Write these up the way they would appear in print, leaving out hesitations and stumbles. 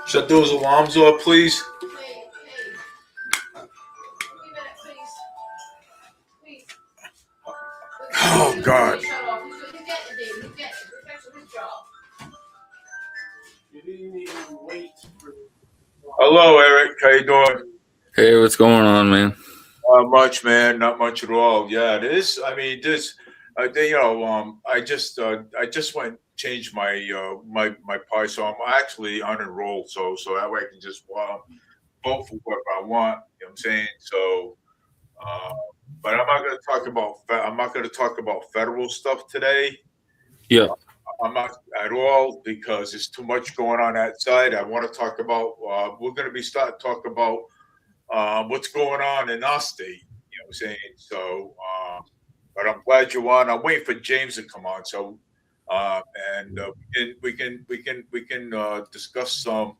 Shut those alarms off, please. Oh God. Hello, Eric. How you doing? Hey, what's going on, man? Not much, man. Not much at all. Yeah, it is. I mean, this. I just went and changed my part, so I'm actually unenrolled. So that way I can just vote for whoever I want. You know what I'm saying? So, uh, but I'm not going to talk about federal stuff today. Yeah, I'm not at all because there's too much going on that side. I want to talk about. We're going to be starting to talk about what's going on in our state. You know what I'm saying? So, but I'm glad you're on. I'm waiting for James to come on. So, uh, and we can discuss some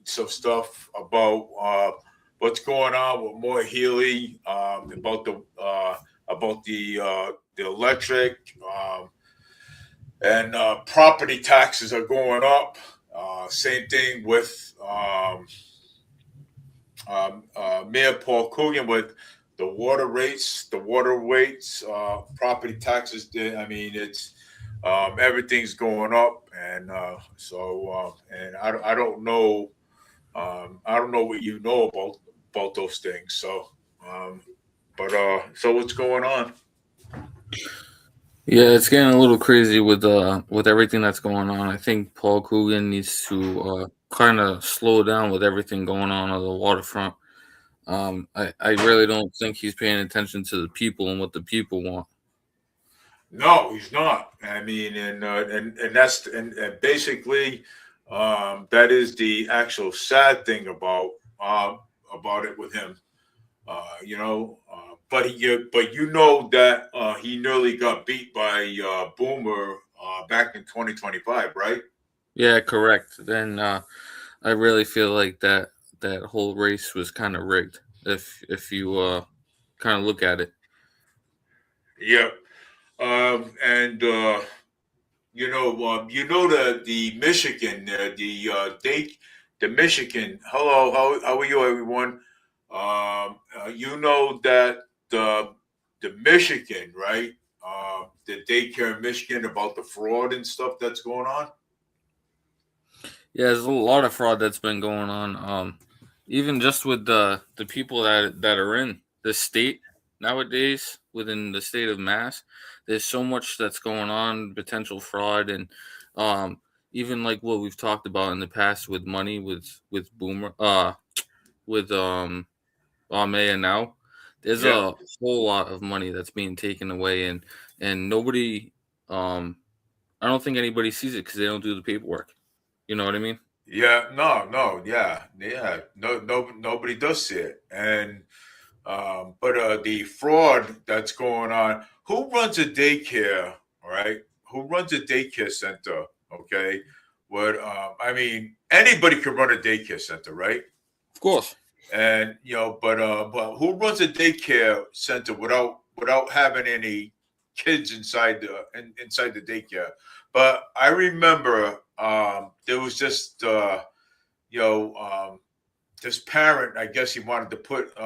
stuff about what's going on with Moore Healy, about the electric, and property taxes are going up. Same thing with Mayor Paul Coogan with the water rates, property taxes. I mean, it's everything's going up, and I don't know. I don't know what you know about those things. So, um, so what's going on? yeah, it's getting a little crazy with everything that's going on. I think Paul Coogan needs to kind of slow down with everything going on the waterfront. I really don't think he's paying attention to the people and what the people want. No, he's not. I mean, and basically, that is the actual sad thing about it with him. But you know that he nearly got beat by Boomer back in 2025, right? Yeah, correct. Then I really feel like that whole race was kind of rigged. If you kind of look at it. Yep. And the Michigan, the Michigan. Hello, how are you, everyone? You know that the Michigan, right? The daycare in Michigan about the fraud and stuff that's going on. Yeah, there's a lot of fraud that's been going on. Even just with the people that are in the state nowadays, within the state of Mass, there's so much that's going on, potential fraud, and even like what we've talked about in the past with money, with Boomer, with Maya now. There's Yeah, a whole lot of money that's being taken away, and nobody, um, I don't think anybody sees it because they don't do the paperwork. You know what I mean? yeah, no, yeah, no, nobody does see it, and but the fraud that's going on. Who runs a daycare? All right, who runs a daycare center? Okay, what I mean, anybody can run a daycare center, right? Of course. And but who runs a daycare center without having any kids inside the daycare? But I remember there was just you know um, this parent. I guess he wanted to put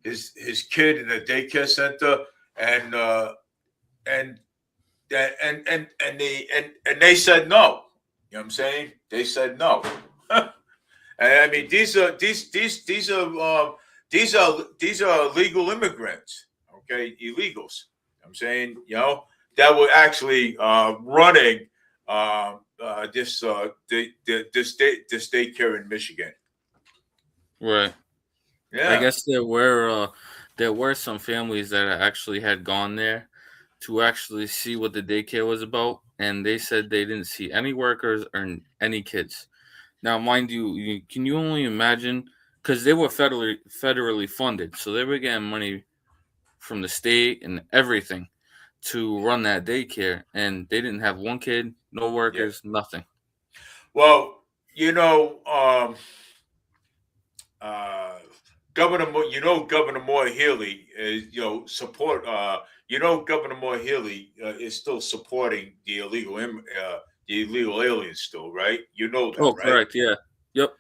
his kid in a daycare center, and and and they said no. You know what I'm saying? They said no. And I mean, these are illegal immigrants, okay, illegals. I'm saying, that were actually running this daycare in Michigan. Right. I Yeah, guess there were some families that actually had gone there to actually see what the daycare was about, and they said they didn't see any workers or any kids. Now, mind you, can you only imagine? Because they were federally funded, so they were getting money from the state and everything to run that daycare, and they didn't have one kid, no yeah. workers, nothing. Well, you know, uh, Governor Moore Healy is, support. Governor Moore Healy is still supporting the the illegal aliens still, right? You know that, Oh, right? correct. Yeah. Yep.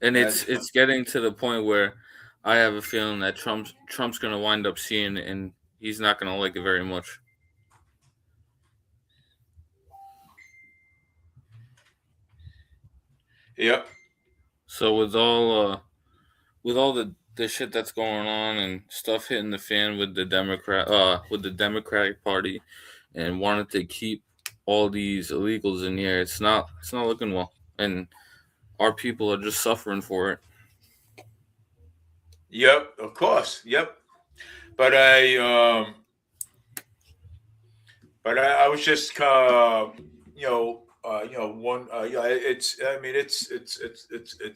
And And it's getting to the point where I have a feeling that Trump's going to wind up seeing it, and he's not going to like it very much. yep, So with all the shit that's going on and stuff hitting the fan with the Democratic Party and wanting to keep all these illegals in here, it's not looking well, and our people are just suffering for it. yep, of course, yep. But I was just one yeah, it's I mean it's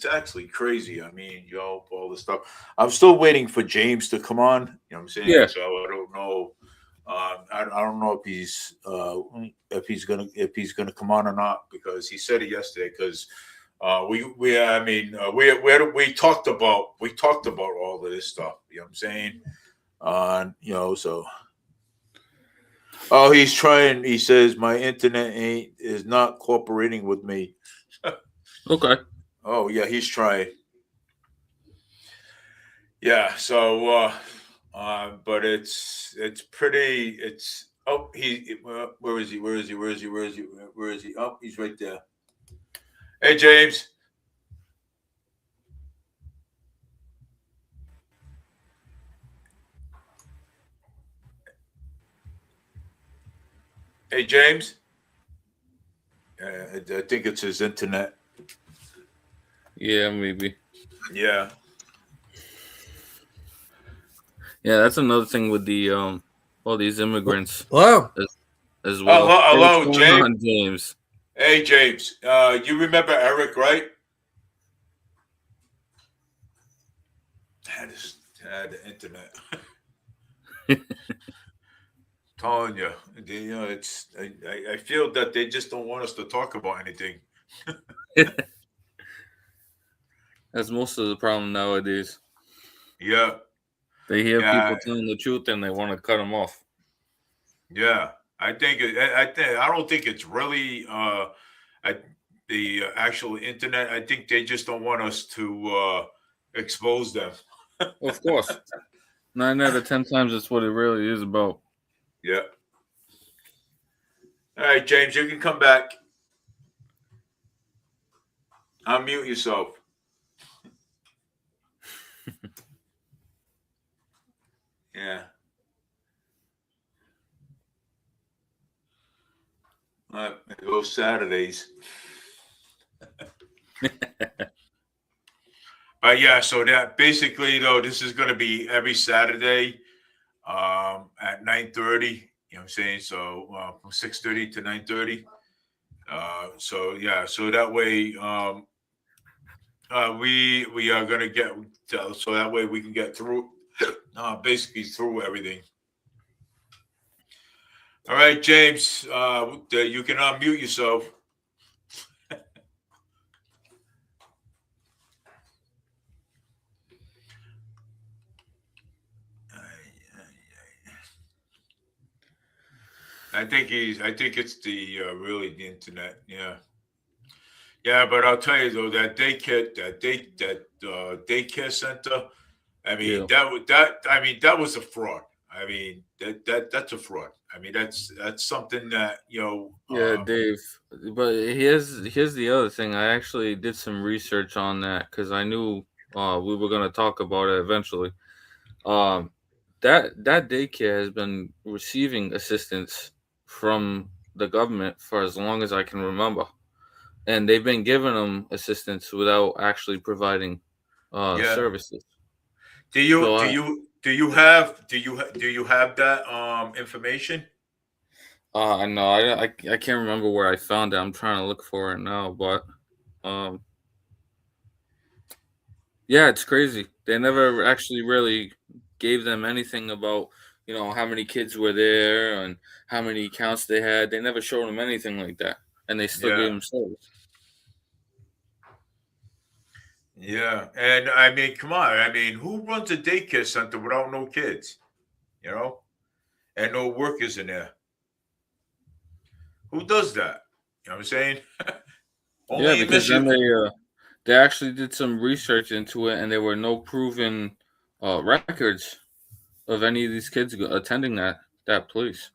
actually crazy. I mean, all this stuff. I'm still waiting for James to come on. You know what I'm saying? Yeah. So I don't know. I don't know if he's gonna come on or not, because he said it yesterday. Because we talked about all of this stuff. You know what I'm saying? So. Oh, he's trying. He says my internet is not cooperating with me. Okay. Oh yeah, he's trying. Yeah. So, but it's pretty. It's where is he? Where is he? Where is he? Where is he? Where is he? Oh, he's right there. Hey, James. Hey, James. I think it's his internet. Yeah, maybe. Yeah. Yeah, that's another thing with the all these immigrants Hello. as well. Hey, what's Hello, going James. on, James? Hey, James. You remember Eric, right? Had the internet. Telling you, it's I feel that they just don't want us to talk about anything. That's most of the problem nowadays. Yeah, They hear yeah, people telling the truth and they want to cut them off. yeah. I don't think it's really I, the actual internet. I think they just don't want us to expose them. Of course. 9 out of 10 times, that's what it really is about. Yeah. All right, James, you can come back. Unmute yourself. Yeah. All right, those Saturdays. Yeah, so that basically though, this is going to be every Saturday at 9:30. You know what I'm saying? So from 6:30 to 9:30. So yeah, so that way we are going to get so that way we can get through basically through everything. All right, James, you can unmute yourself. I think it's the really the internet. Yeah, yeah. But I'll tell you though, that daycare center. I mean Yeah. that was a fraud. I mean that's a fraud. I mean that's something that Yeah, Dave. But here's the other thing. I actually did some research on that because I knew we were gonna talk about it eventually. Um, that daycare has been receiving assistance from the government for as long as I can remember, and they've been giving them assistance without actually providing yeah. services. Do you So do you do you have do you have that information? I know I can't remember where I found it. I'm trying to look for it now, but um, yeah, it's crazy. They never actually really gave them anything about, how many kids were there and how many counts they had. They never showed them anything like that, and they still gave Yeah, them service. yeah. And I mean, come on. I mean, who runs a daycare center without no kids? You know, and no workers in there. Who does that? You know what I'm saying? Yeah, Only in because then Michigan. they actually did some research into it, and there were no proven records of any of these kids attending that place.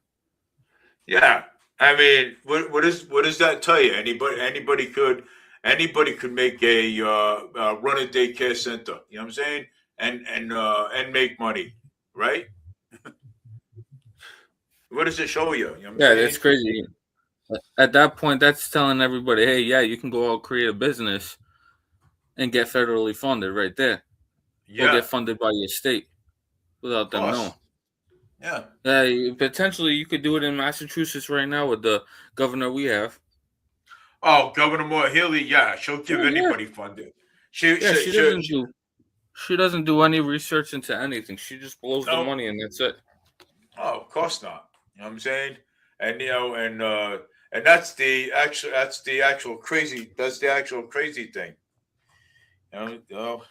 Yeah, I mean, what does that tell you? Anybody could make a run a daycare center. You know what I'm saying? And make money, right? What does it show you? You know what I'm Yeah, that's saying? crazy. At that point, that's telling everybody, hey, yeah, you can go out create a business and get federally funded right there, or Yeah, get funded by your state of without them knowing. course. Yeah. Potentially, you could do it in Massachusetts right now with the governor we have. Oh, Governor Moore Healy. Yeah, she'll give Yeah, yeah, anybody funding. She yeah. she she, she She doesn't do any research into anything. She just blows the no. money and that's it. Oh, of course not. You know what I'm saying? And and that's the actual crazy thing. You know,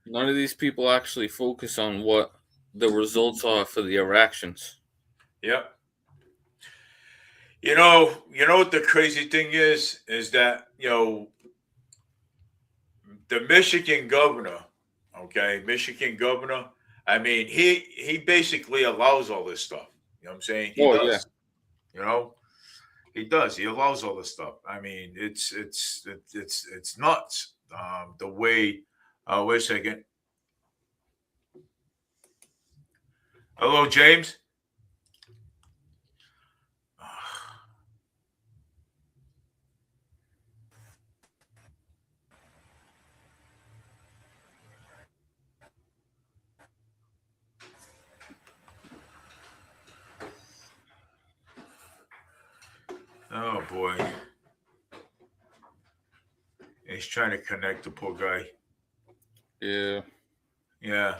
None of these people actually focus on what the results are for their actions. yeah. You know what the crazy thing is that the Michigan governor, okay, Michigan governor. I mean, he basically allows all this stuff. You know what I'm saying? He Oh yeah, does. You know, he does. He allows all this stuff. I mean, it's nuts. The way. Wait a second. Hello, James. Oh boy, he's trying to connect the poor guy. yeah, Yeah,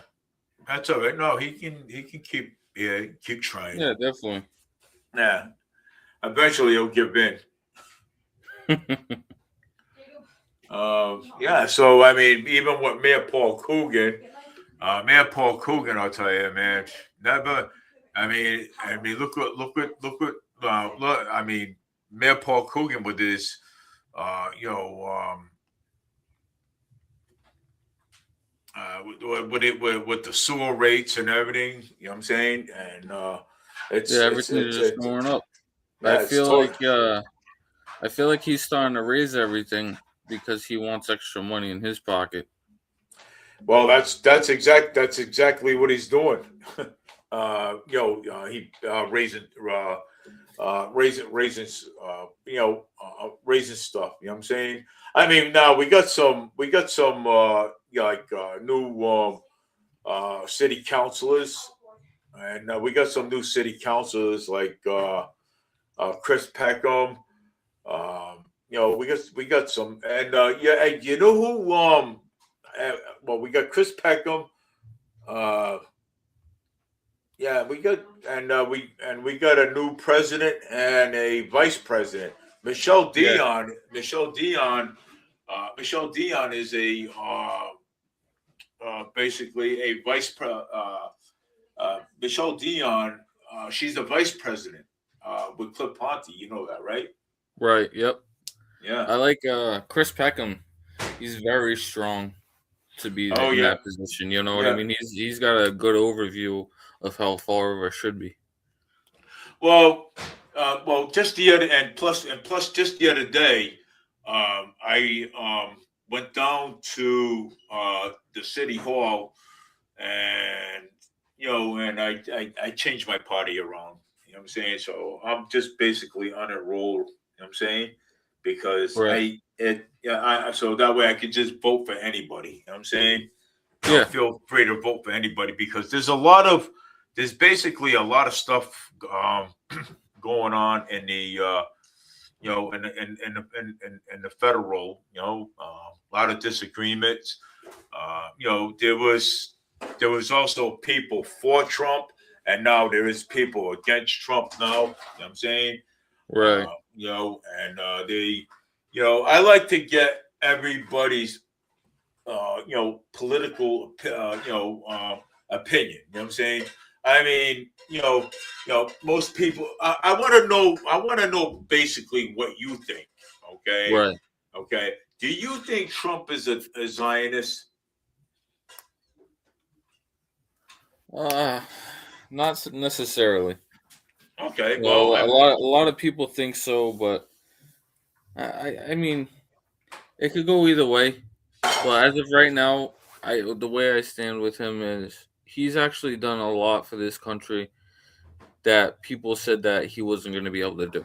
that's all right. No, he can keep trying. yeah, definitely. Yeah, eventually he'll give in. Yeah, so I mean, even with Mayor Paul Coogan, I'll tell you, man, never. Look. I mean, Mayor Paul Coogan with his, uh, you know, um, with the sewer rates and everything. You know what I'm saying? And Yeah, everything's just going up. I yeah, it's feel total. like I feel like he's starting to raise everything because he wants extra money in his pocket. Well, that's exactly what he's doing. He raising raising stuff. You know what I'm saying? I mean, now we got some new city councilors, and we got some new city councilors like Chris Peckham. We got some, and yeah, and you know who? Well, we got Chris Peckham. Uh, yeah, we got a new president and a vice president. Michelle Yeah, Dion. Michelle Dion is a basically a Michelle Dion. She's the vice president with Cliff Ponte. You know that, right? right. Yep. Yeah. I like Chris Peckham. He's very strong to be Oh in yeah. that position. You know what I Yeah. mean? He's got a good overview of how Fall River should be. Just the other and plus just the other day, I went down to the city hall, and I changed my party around. You know what I'm saying? So I'm just basically on a roll. You know what I'm saying? Because Right. so that way I can just vote for anybody. You know what I'm saying? Yeah. Feel free to vote for anybody because there's basically a lot of stuff going on in the in the federal, a lot of disagreements. There was also people for Trump, and now there is people against Trump now. You know what I'm saying? Right. I like to get everybody's political opinion. You know what I'm saying? I mean, most people. I want to know. I want to know basically what you think. Okay. Right. Okay. Do you think Trump is a Zionist? Uh, not necessarily. Okay. You Well, know, a lot of people think so, but I mean, it could go either way. But as of right now, the way I stand with him is he's actually done a lot for this country that people said that he wasn't going to be able to do.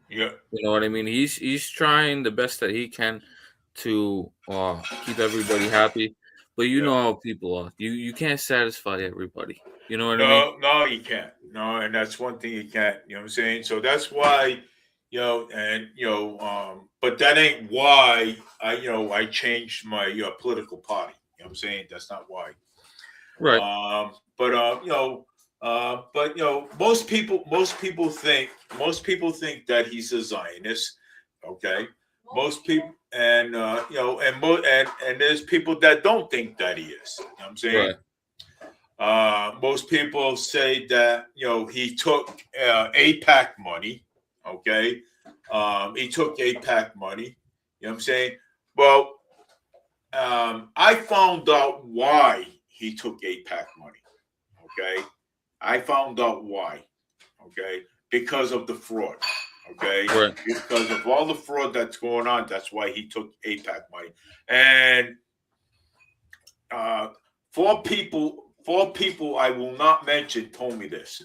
yeah. You know what I mean? He's trying the best that he can to keep everybody happy, but you know Yeah. how people are. You can't satisfy everybody. You know what I mean? No, no, you can't. No, and that's one thing you can't. You know what I'm saying? So that's why, but that ain't why I changed my political party. You know what I'm saying? That's not why. Right. Most people think that he's a Zionist. Okay, most people, and there's people that don't think that he is. You know what I'm saying? Right. Most people say that he took APAC money. Okay, he took APAC money. You know what I'm saying? Well, I found out why he took APAC money. Okay, I found out why. Okay, because of the fraud. Okay, Right. because of all the fraud that's going on, that's why he took APAC money. And uh, four people I will not mention told me this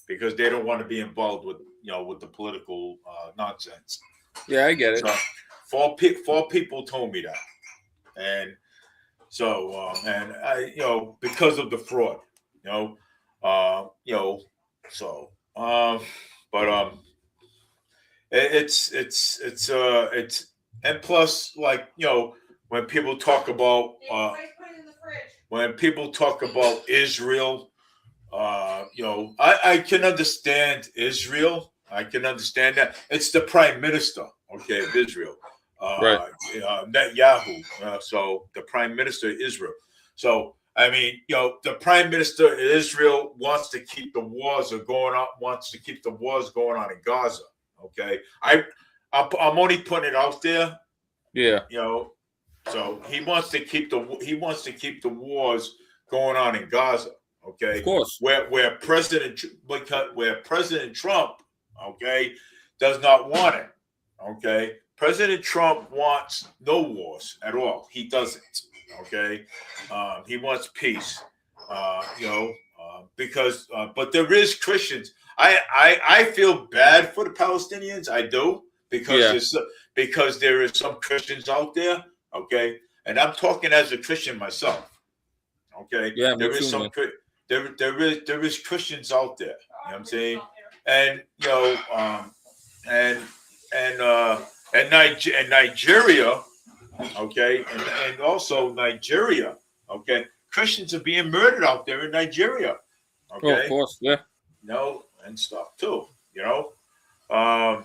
because they don't want to be involved with the political nonsense. Yeah, I get it. So four people told me that, and so and I because of the fraud, you know, so but it's and plus like when people talk about Israel, I can understand Israel. I can understand that. It's the prime minister, okay, of Israel, Right. Netanyahu. So the prime minister of Israel. So I mean, the prime minister of Israel wants to keep the wars going on. Wants to keep the wars going on in Gaza. Okay, I'm only putting it out there. Yeah. So he wants to keep the wars going on in Gaza. Of Okay, course. where President Trump, okay, does not want it. Okay, President Trump wants no wars at all. He doesn't. Okay, he wants peace. Because but there is Christians. I feel bad for the Palestinians. I do because Yeah. there is some Christians out there. Okay, and I'm talking as a Christian myself. Okay, Yeah. Me there is too, some man. there is Christians out there. You know what I'm saying? And and and Nigeria, okay, and also Nigeria, okay. Christians are being murdered out there in Nigeria, Oh, of okay, course. Yeah. and stuff too, Um,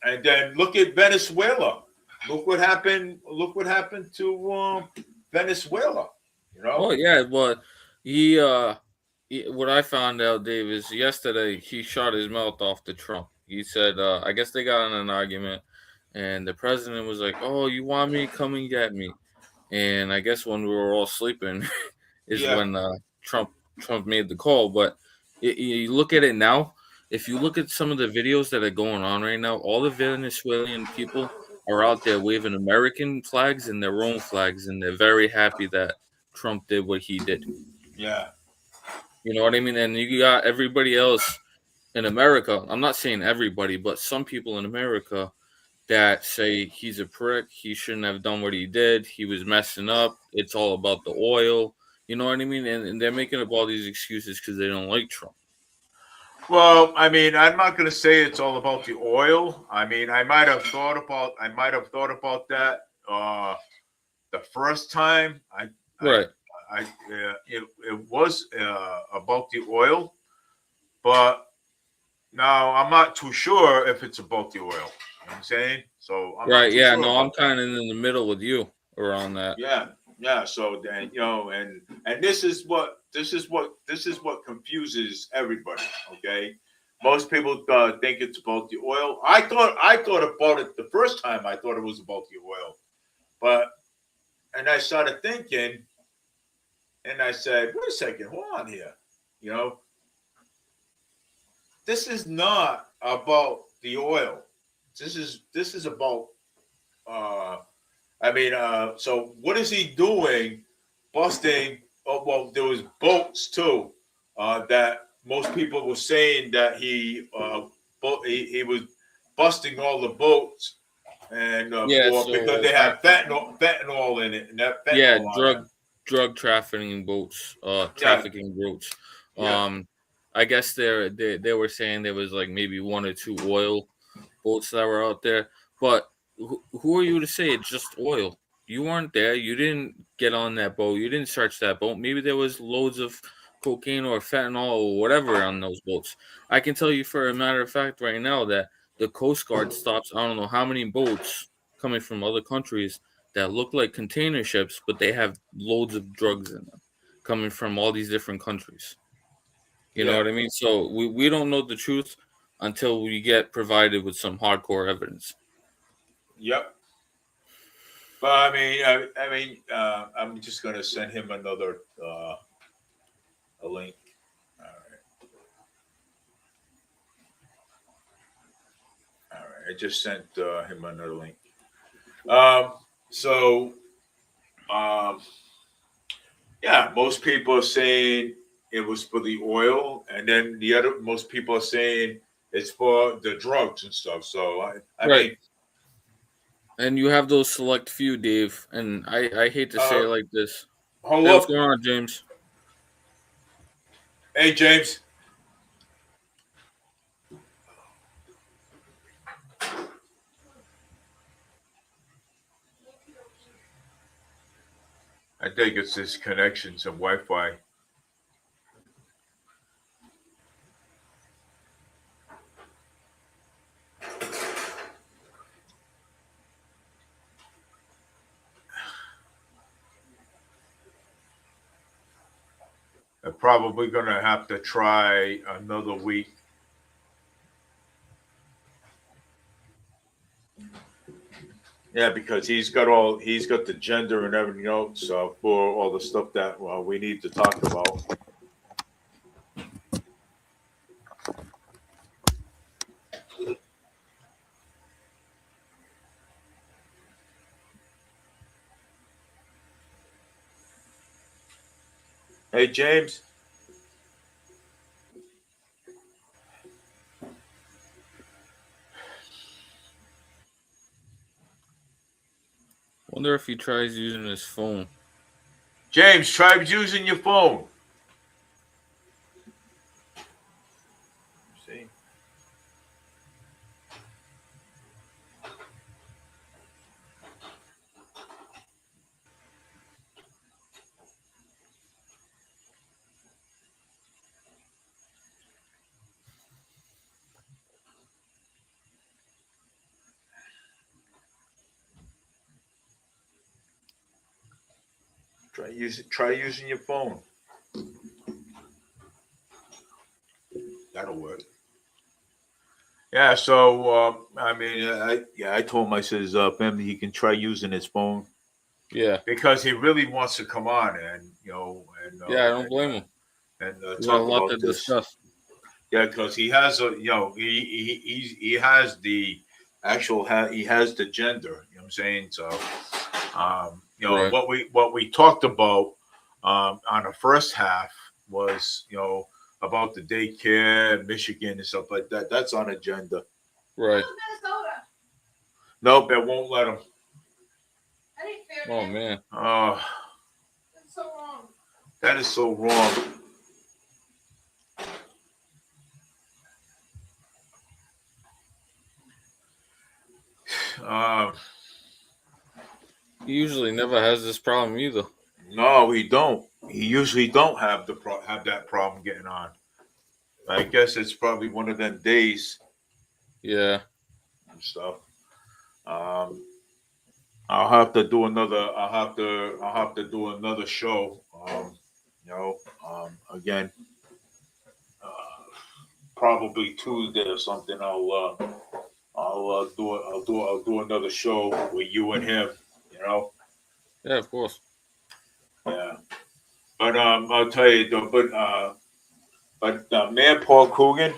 and then look at Venezuela. Look what happened. Look what happened to Venezuela. You Oh, know. yeah. But what I found out, Dave, is yesterday he shot his mouth off to Trump. He said, I guess they got in an argument, and the president was like, "Oh, you want me? Come and get me." And I guess when we were all sleeping, is Yeah. when Trump made the call. But you look at it now. If you look at some of the videos that are going on right now, all the Venezuelan people are out there waving American flags and their own flags, and they're very happy that Trump did what he did. Yeah. You know what I mean? And you got everybody else in America. I'm not saying everybody, but some people in America that say he's a prick. He shouldn't have done what he did. He was messing up. It's all about the oil. You know what I mean? And they're making up all these excuses because they don't like Trump. Well, I mean, I'm not going to say it's all about the oil. I mean, I might have thought about that the first time. Right. It was about the oil, but now I'm not too sure if it's about the oil. You know what I'm saying? So I'm not Right. too Yeah. sure No, I'm about that. kind of in the middle with you around that. Yeah, yeah. So then and this is what this is what confuses everybody. Okay, most people think it's about the oil. I thought about it the first time. I thought it was about the oil, but and I started thinking, and I said, wait a second, hold on here. You know, this is not about the oil. This is about. So what is he doing? Busting. Oh, well, there was boats too. That most people were saying that he was busting all the boats and Yeah, for because so they have fentanyl in it, and that yeah, fentanyl on them. drug trafficking boats, Yeah, trafficking boats. yeah, I guess they were saying there was like maybe one or two oil boats that were out there, but who are you to say it's just oil? You weren't there. You didn't get on that boat. You didn't search that boat. Maybe there was loads of cocaine or fentanyl or whatever on those boats. I can tell you for a matter of fact right now that the Coast Guard stops I don't know how many boats coming from other countries that look like container ships, but they have loads of drugs in them coming from all these different countries. You know yeah, what I mean? So we don't know the truth until we get provided with some hardcore evidence. yep. But I'm just gonna send him another a link. All right, all right. I just sent him another link. Um, so um, yeah, most people are saying it was for the oil, and then the other most people are saying it's for the drugs and stuff. So I Right. mean, And you have those select few, Dave. And I hate to say uh, it like this. hold Hey, what's up, going on, James? hey James, I think it's his connections and Wi-Fi. I'm probably gonna have to try another week. Yeah, because he's got the gender and everything else for all the stuff that we need to talk about. Hey James, Wonder if he tries using his phone. James, try using your phone. See, try using your phone. That'll work. Yeah, so I told him I says family he can try using his phone Yeah. because he really wants to come on and Yeah, I don't blame him. We got a talk lot to about this. discuss. Yeah, because he has he has the he has the gender. You know what I'm saying? So Right. what we talked about on the first half was about the daycare, Michigan, and stuff like that. That's on agenda. Right. Nope, it won't let him. Oh man. Oh, that is so wrong. Uh, He usually never has this problem either. no, he don't. He usually don't have have that problem getting on. I guess it's probably one of them days Yeah. and stuff. Um, I'll have to do another. I'll have to do another show. Again, uh, probably Tuesday or something. I'll do another show with you and him. You know. Yeah, of course. Yeah. But I'll tell you though. Man, Paul Coogan,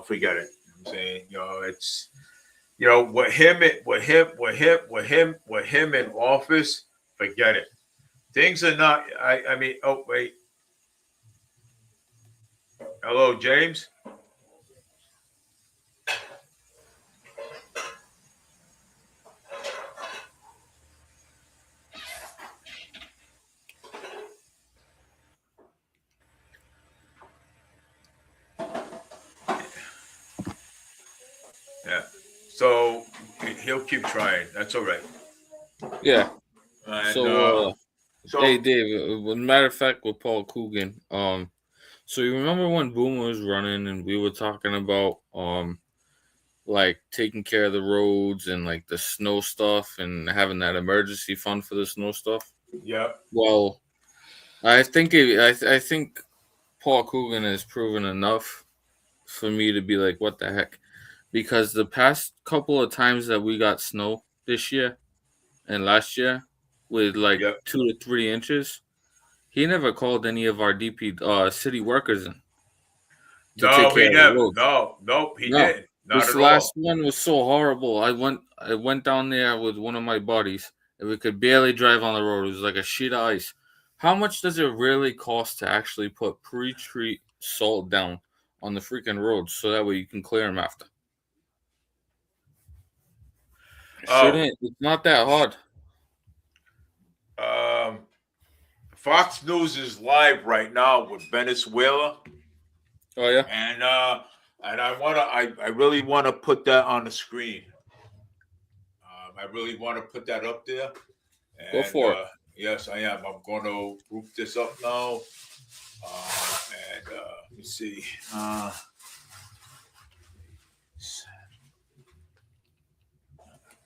forget it. I'm saying, it's with him in office, forget it. Things are not. I mean, oh wait, hello, James. Yeah. So he'll keep trying. That's all right. Yeah. And So, hey, so Dave. Matter of fact, with Paul Coogan, so you remember when Boomer was running and we were talking about like taking care of the roads and like the snow stuff and having that emergency fund for the snow stuff? yeah, Well, I think Paul Coogan has proven enough for me to be like, what the heck? Because the past couple of times that we got snow this year and last year with like yeah. 2 to 3 inches, he never called any of our DP city workers in to take No, care he of the never. roads. No, nope, he No, didn't. Not this at last all. one was so horrible. I went down there with one of my buddies, and we could barely drive on the road. It was like a sheet of ice. How much does it really cost to actually put pre-treat salt down on the freaking roads so that way you can clear them after? Oh, Shouldn't it's not that hard. um, Fox News is live right now with Venezuela, Oh yeah, and I really wanna put that on the screen. I really want to put that up there. go And for it. yes, I am. I'm going to group this up now. Let me see.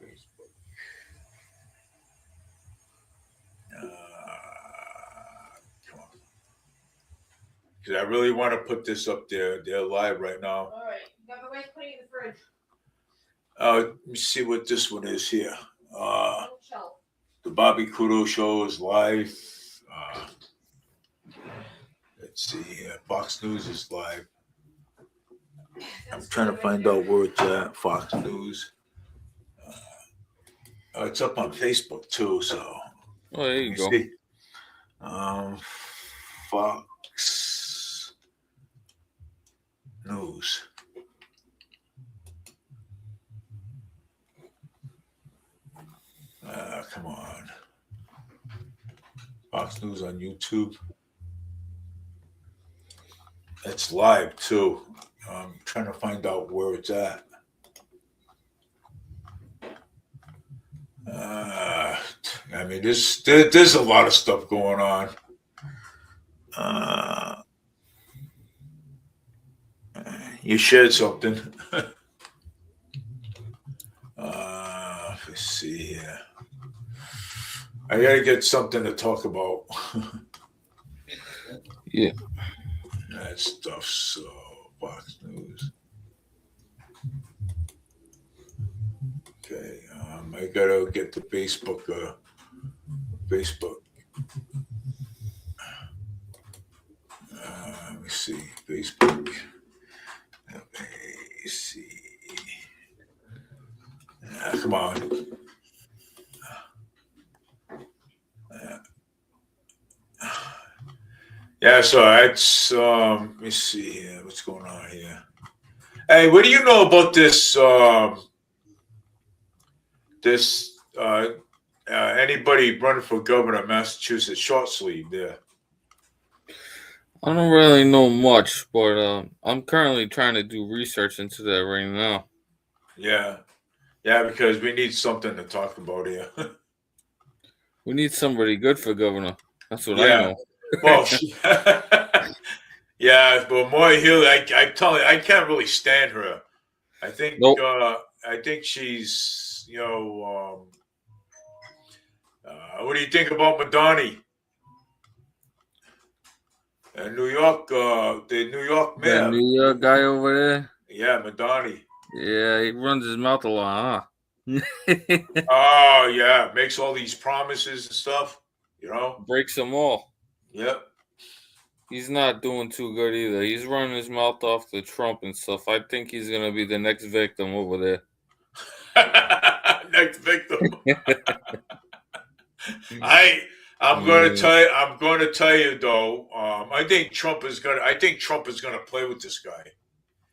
Facebook. Come on. Because I really want to put this up there. They're live right now. All right. Otherwise, putting it in the fridge. Let me see what this one is here. Shelf. The Bobby Kudo show is live. Let's see here. Fox News is live. I'm trying to find out where it's at. Fox News. It's up on Facebook too. So Oh, there let you me go. see. Fox News. Come on. Fox News on YouTube. It's live too. I'm trying to find out where it's at. I mean, there's a lot of stuff going on. You shared something. Let's see here. I gotta get something to talk about. Yeah. That stuff. So Fox News. Okay. I gotta get the Facebook. Facebook. Let me see. Facebook. Let me see. Come on. Yeah, so that's let me see here. What's going on here? Hey, what do you know about this anybody running for governor of Massachusetts short sleeve there? I don't really know much, but I'm currently trying to do research into that right now. Yeah. Yeah, because we need something to talk about here. We need somebody good for governor. That's what I Yeah. know. Well, yeah, but Moy Hill, I'm telling you, I can't really stand her. I Nope. think she's, what do you think about Madani? And New York, the New York That mayor. New York guy over there. Yeah, Madani. Yeah, he runs his mouth a lot, huh? Oh yeah, makes all these promises and stuff. You know. Breaks them all. Yep. He's not doing too good either. He's running his mouth off to Trump and stuff. I think he's gonna be the next victim over there. Next victim. I'm going to tell you though. I think Trump is gonna play with this guy.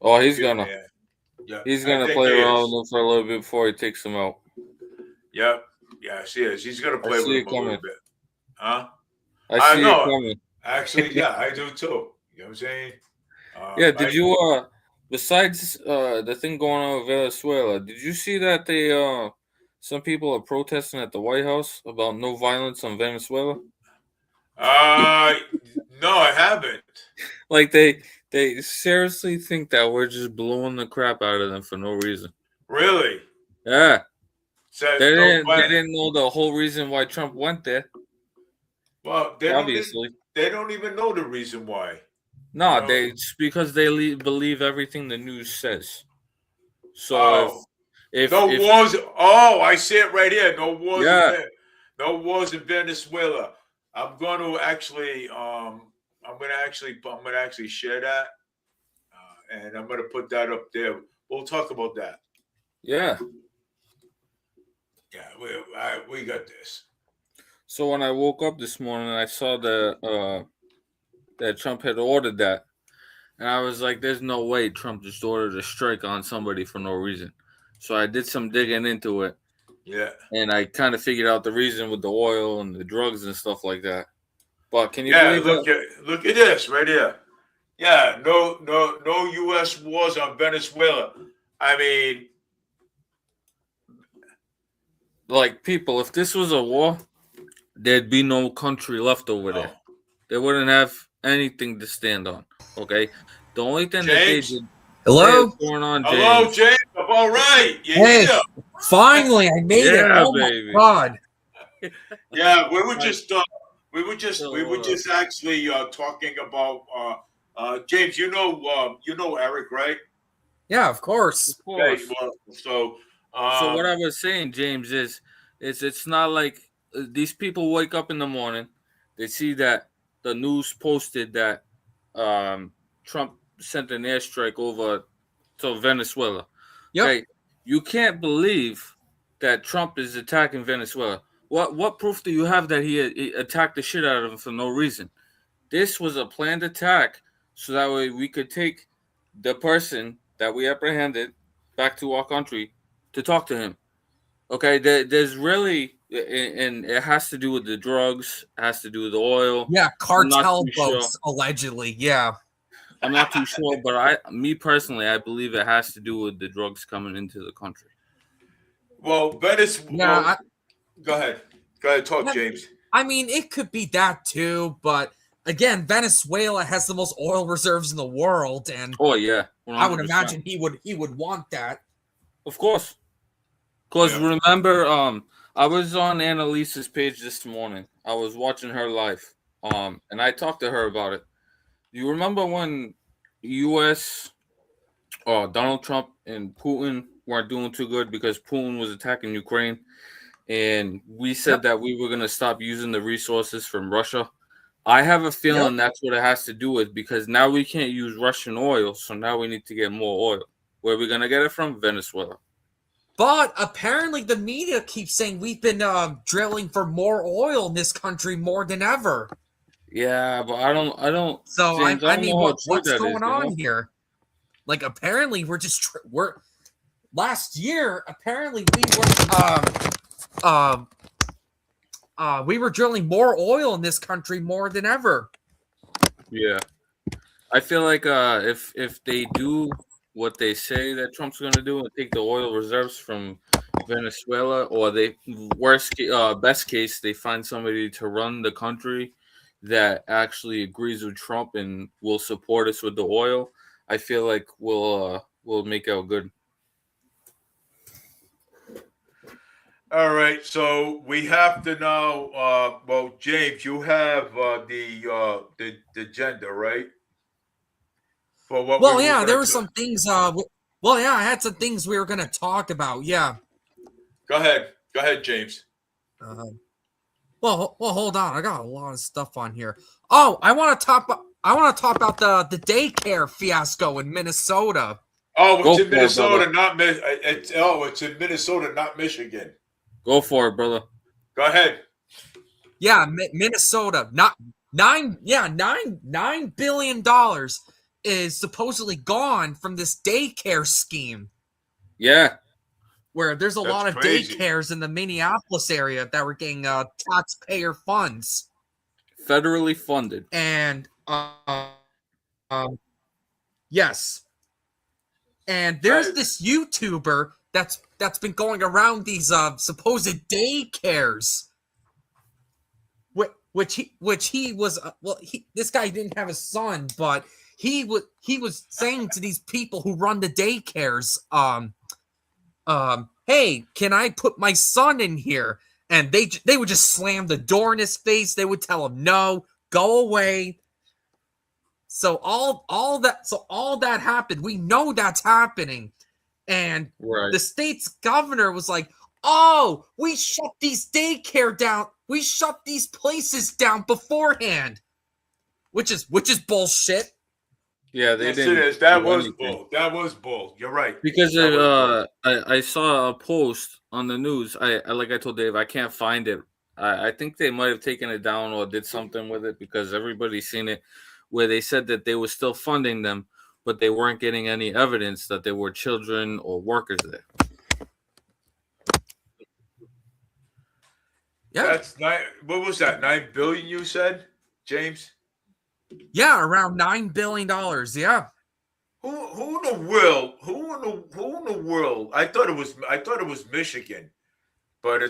Oh, he's gonna. Yeah, he's gonna play around with him for a little bit before he takes him out. Yep. Yes, he is. He's gonna play with him a little bit. Huh? I see it coming. Actually, yeah, I do too. You know what I'm saying? Yeah. Did you besides the thing going on with Venezuela, did you see that they some people are protesting at the White House about no violence on Venezuela? No, I haven't. Like they seriously think that we're just blowing the crap out of them for no reason. Really? Yeah. So they didn't know the whole reason why Trump went there. Well, they don't even know the reason why. No, it's because they believe everything the news says. So if wars, I see it right here. No wars. Yeah. No wars in Venezuela. I'm going to actually share that, and I'm going to put that up there. We'll talk about that. Yeah. Yeah, we got this. So when I woke up this morning, I saw that Trump had ordered that, and I was like, "There's no way Trump just ordered a strike on somebody for no reason." So I did some digging into it. Yeah. And I kind of figured out the reason with the oil and the drugs and stuff like that. But can you believe look at this right here. Yeah, no U.S. wars on Venezuela. I mean, like, people, if this was a war, there'd be no country left over there. They wouldn't have anything to stand on. Okay, the only thing that they did. Hello? What's going on, James? Hello, James. I'm all right. Hey, finally, I made it. Oh baby. My God. Yeah, we were just actually talking about James. You know Eric, right? Yeah, of course. Of course. Okay, well, so what I was saying, James, is it's not like these people wake up in the morning, they see that the news posted that Trump sent an airstrike over to Venezuela. Yep. Okay, you can't believe that Trump is attacking Venezuela. What proof do you have that he attacked the shit out of him for no reason? This was a planned attack so that way we could take the person that we apprehended back to our country to talk to him. Okay, there's really, and it has to do with the drugs, it has to do with the oil. Yeah, cartel boats, allegedly. Yeah. I'm not too sure, but me personally, I believe it has to do with the drugs coming into the country. Well, Venezuela. Go ahead, talk, James. I mean, it could be that too, but again, Venezuela has the most oil reserves in the world, and oh yeah, 100%. I would imagine he would want that. Of course, because remember, I was on Annalise's page this morning. I was watching her live, and I talked to her about it. You remember when U.S. Donald Trump and Putin weren't doing too good because Putin was attacking Ukraine, and we said that we were going to stop using the resources from Russia? I have a feeling that's what it has to do with, because now we can't use Russian oil, so now we need to get more oil. Where are we going to get it from? Venezuela. But apparently the media keeps saying we've been drilling for more oil in this country more than ever. Yeah, but I don't. So James, I mean, what's going on here? Like, apparently we're last year. Apparently we were drilling more oil in this country more than ever. Yeah, I feel like if they do what they say that Trump's going to do and take the oil reserves from Venezuela, or best case they find somebody to run the country that actually agrees with Trump and will support us with the oil, I feel like we'll make out good. All right, so we have to now. Well, James, you have the agenda, right? For what we Well, were yeah, there going were to. some things. Well, yeah, I had some things we were gonna talk about. Yeah. Go ahead, James. Uh, well, hold on. I got a lot of stuff on here. Oh, I want to talk about the daycare fiasco in Minnesota. Oh, Go it's in for it, brother. Minnesota, it's in Minnesota, not Michigan. Go for it, brother. Go ahead. Yeah, Minnesota. Not $9 billion is supposedly gone from this daycare scheme. Yeah. Where there's a That's lot of crazy. daycares in the Minneapolis area that were getting taxpayer funds. Federally funded. And yes. And there's this YouTuber that's been going around these supposed daycares, which he was this guy didn't have a son, but he was saying to these people who run the daycares, hey, can I put my son in here? And they would just slam the door in his face. They would tell him no, go away. So all that happened. We know that's happening. And the state's governor was like, "Oh, we shut these daycare down. We shut these places down beforehand." Which is bullshit. Yeah, they Yes, didn't. it is. That do was anything. bull. That was bull. You're right. Because That was bull. I saw a post on the news. I like I told Dave, I can't find it. I think they might have taken it down or did something with it because everybody's seen it, where they said that they were still funding them, but they weren't getting any evidence that there were children or workers there. Yeah, That's what was that? 9 billion? You said, James? yeah, around $9 billion. Yeah. Who in the world? Who in the world? I thought it was Michigan, but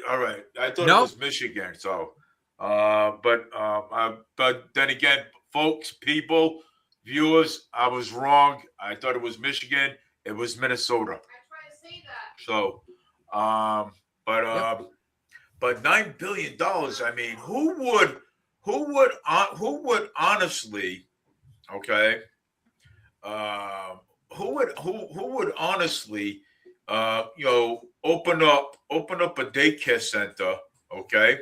all right. I thought it was Michigan. So, but then again, folks, people, viewers, I was wrong. I thought it was Michigan. It was Minnesota. I try to say that. So, but $9 billion. I mean, who would honestly, okay? Who would honestly, open up a daycare center, okay,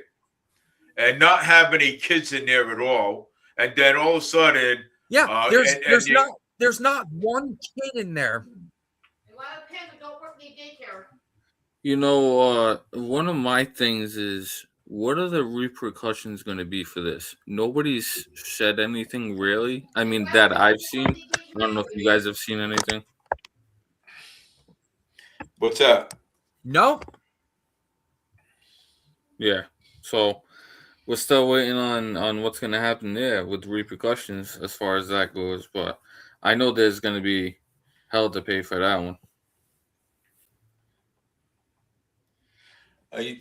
and not have any kids in there at all, and then all of a sudden, there's not one kid in there. A lot of parents don't work in daycare. You know, one of my things is, what are the repercussions going to be for this? Nobody's said anything really. I mean, that I've seen. I don't know if you guys have seen anything. What's that? Nope. Yeah. So we're still waiting on what's going to happen there with repercussions as far as that goes. But I know there's going to be hell to pay for that one.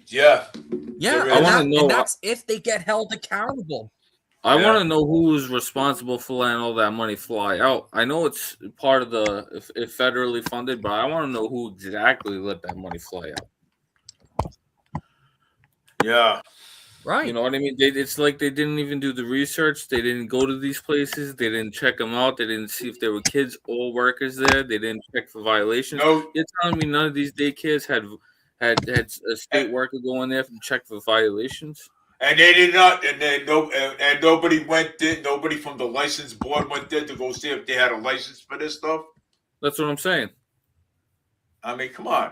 Yeah. And that's if they get held accountable. I want to know who's responsible for letting all that money fly out. I know it's part of if federally funded, but I want to know who exactly let that money fly out. Yeah. Right. You know what I mean? It's like they didn't even do the research. They didn't go to these places. They didn't check them out. They didn't see if there were kids or workers there. They didn't check for violations. No. You're telling me none of these daycares had a state worker go in there to check for violations? And they did not, and nobody went there. Nobody from the license board went there to go see if they had a license for this stuff. That's what I'm saying. I mean, come on.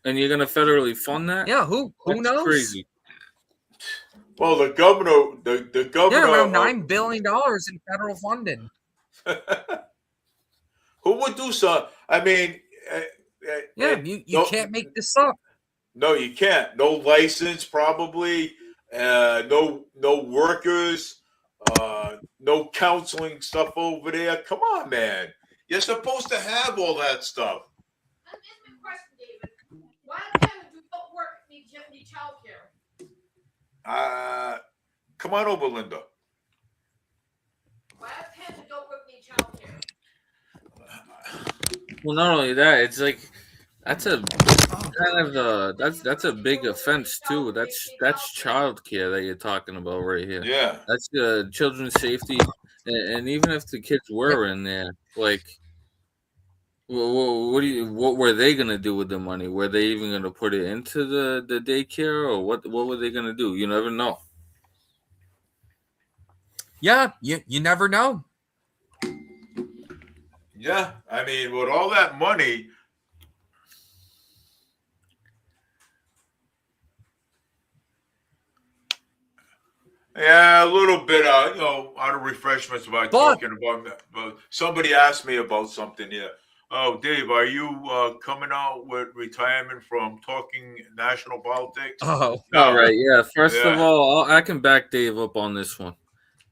And you're gonna federally fund that? Yeah, who knows? Crazy. Well, the governor. Yeah, around $9 billion in federal funding. Who would do so? I mean, you can't make this up. No, you can't. No license, probably. No workers. No counseling stuff over there. Come on, man. You're supposed to have all that stuff. Let me ask you a question, David. Why do parents who don't work need child care? Come on over, Linda. Why do parents who don't work need child care? Well, not only that, it's like that's a kind of that's a big offense too. That's child care that you're talking about right here. Yeah. That's children's safety, and even if the kids were in there, like, what were they gonna do with the money? Were they even gonna put it into the daycare, or what were they gonna do? You never know. Yeah, you never know. Yeah. I mean, with all that money, yeah, a little bit, out of refreshments about talking about that. But somebody asked me about something here. Oh, Dave, are you coming out with retirement from talking national politics? Oh, All right, yeah. First of Yeah. all, I can back Dave up on this one.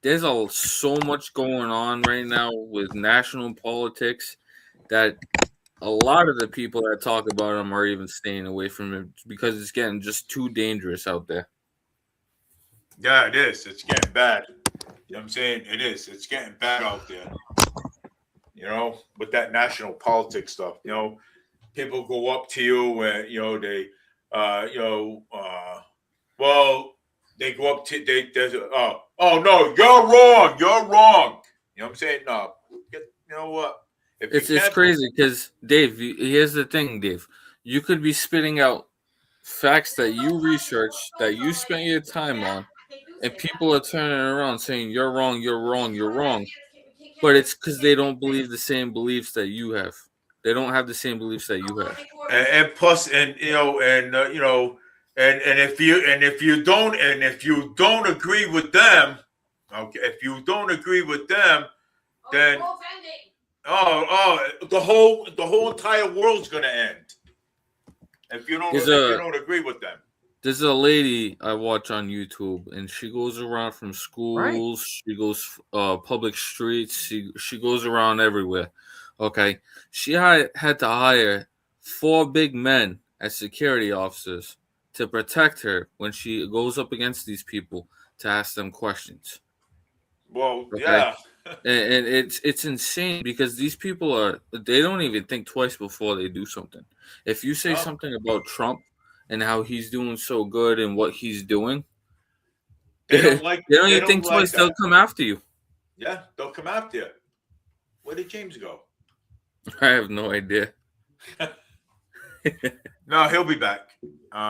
There's so much going on right now with national politics that a lot of the people that talk about him are even staying away from him because it's getting just too dangerous out there. Yeah, it is. It's getting bad. You know what I'm saying? It is. It's getting bad out there. With that national politics stuff. People go up to you and they they go up to oh no, you're wrong. You're wrong. You know what I'm saying? No. You know what? It's crazy because Dave, here's the thing, Dave. You could be spitting out facts that you researched, that you spent your time on, and people are turning around saying you're wrong, you're wrong, you're wrong. But it's because they don't believe the same beliefs that you have. They don't have the same beliefs that you have. And plus, and if you don't agree with them, okay, if you don't agree with them, then the whole entire world's gonna end. If you don't agree with them. There's a lady I watch on YouTube, and she goes around from schools. Right. She goes public streets. She goes around everywhere. Okay, she had to hire 4 big men as security officers to protect her when she goes up against these people to ask them questions. Well, okay? Yeah. And it's insane because these people they don't even think twice before they do something. If you say something about Trump and how he's doing so good and what he's doing, they don't even think twice. They'll come after you. Yeah, they'll come after you. Where did James go? I have no idea. No, he'll be back.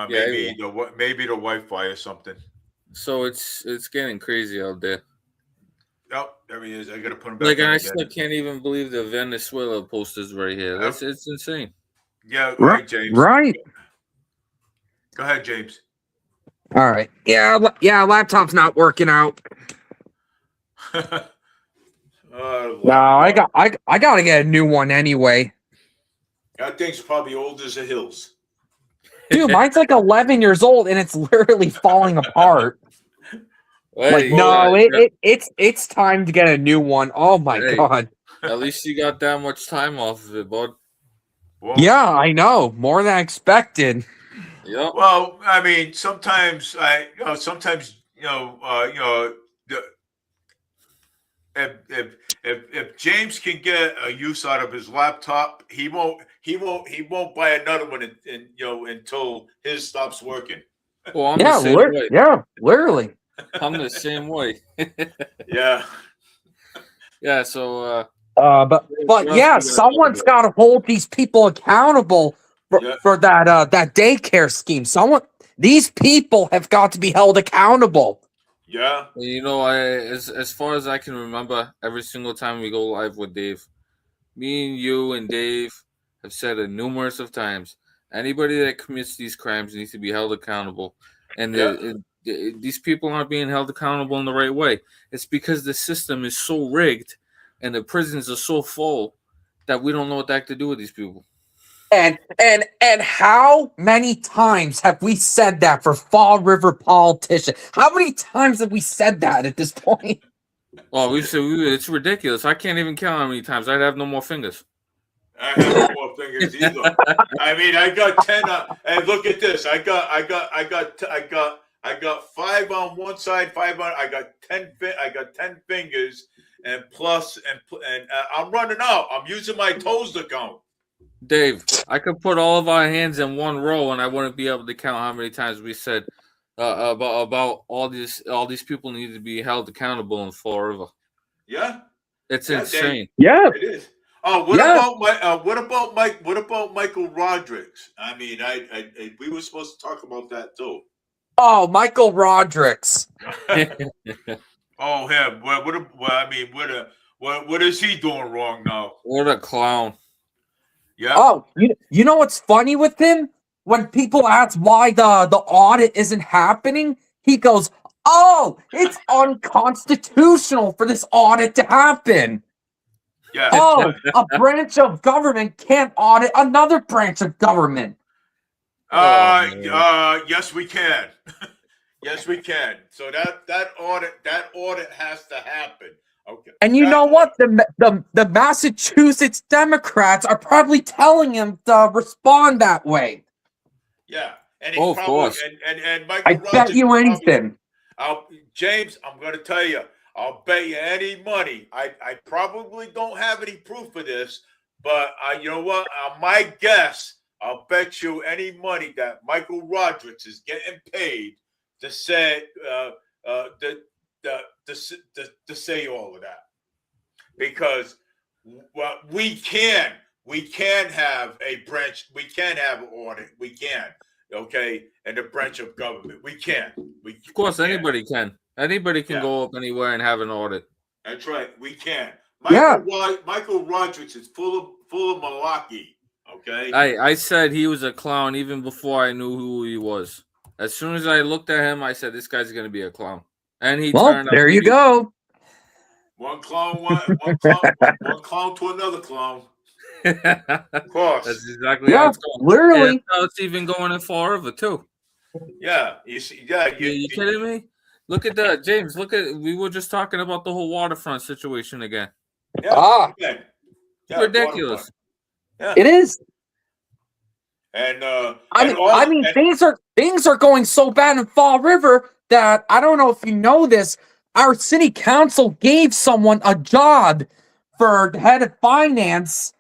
Maybe the Wi-Fi or something. So it's getting crazy out there. Oh, there he is. I gotta put him back. And I still can't even believe the Venezuela posters right here. It's insane. Yeah, right, James. Right. Go ahead, James. All right. Yeah, laptop's not working out. No, I gotta get a new one anyway. That thing's probably old as the hills. Dude, mine's like 11 years old and it's literally falling apart. It's time to get a new one. Oh my god. At least you got that much time off of it, bud. Well, yeah, I know. More than I expected. Yeah. Well, I mean, sometimes if James can get a use out of his laptop, he won't buy another one until his stops working. Well, I'm the same way. Yeah, literally. I'm the same way. Yeah. Yeah, so but yeah, someone's got to hold these people accountable for that daycare scheme. These people have got to be held accountable. Yeah. As far as I can remember, every single time we go live with Dave, me and you and Dave have said it numerous of times. Anybody that commits these crimes needs to be held accountable. And these people aren't being held accountable in the right way. It's because the system is so rigged and the prisons are so full that we don't know what the heck to do with these people. And how many times have we said that for Fall River politicians? How many times have we said that at this point? Well, we've said it's ridiculous. I can't even count how many times. I'd have no more fingers. I have no more fingers either. I mean, I got 10. And look at this. I got 5 on one side, 5 on. I got 10. I got 10 fingers, and plus, and I'm running out. I'm using my toes to count. Dave, I could put all of our hands in one row, and I wouldn't be able to count how many times we said about all these people need to be held accountable in Fall River. Yeah, It's yeah, insane. Yeah. it is. Oh, what Yeah. about Michael Rodriguez? I mean, we were supposed to talk about that too. Oh, Michael Rodriguez. Oh, him. What is he doing wrong now? What a clown. Yeah. Oh, you know what's funny with him? When people ask why the audit isn't happening, he goes, "Oh, it's unconstitutional for this audit to happen. Yeah. Oh, a branch of government can't audit another branch of government." Yes, we can. Yes, we can. So that audit has to happen. Okay. And you know what? The Massachusetts Democrats are probably telling him to respond that way. Yeah. And Oh, of course. And Michael I bet Rodgers you probably- anything. James, I'm going to tell you, I'll bet you any money. I probably don't have any proof of this, but you know what? My guess, I'll bet you any money that Michael Rodriguez is getting paid to say to say all of that, because we can have a branch, we can have an audit, we can. Okay, and the branch of government, we can. Of course, anybody can. Anybody can go up anywhere and have an audit. That's right, we can. Yeah. Michael Rodriguez is full of malarkey. Okay. I said he was a clown even before I knew who he was. As soon as I looked at him, I said this guy's gonna be a clown, and he turned out There to you be. go. One clown to another clown. Of course. That's exactly Yeah, how it's going. literally. And that's how it's even going in Fall River too. Yeah, you see, yeah, You kidding me? Look at that, James. We were just talking about the whole waterfront situation again. yeah, Ridiculous. Yeah. It is. And I mean, things are going so bad in Fall River that I don't know if you know this. Our city council gave someone a job for the head of finance,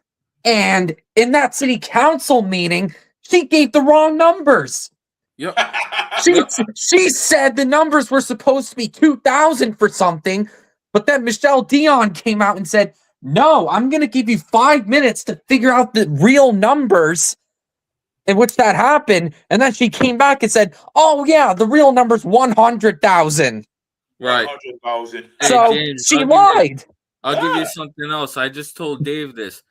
and in that city council meeting, she gave the wrong numbers. Yep. She said the numbers were supposed to be 2,000 for something, but then Michelle Dion came out and said, "No, I'm going to give you 5 minutes to figure out the real numbers," in which that happened. And then she came back and said, "Oh yeah, the real number's 100,000." Right. 100,000. Hey, So James, she I'll give you- lied. I'll give you something else. I just told Dave this.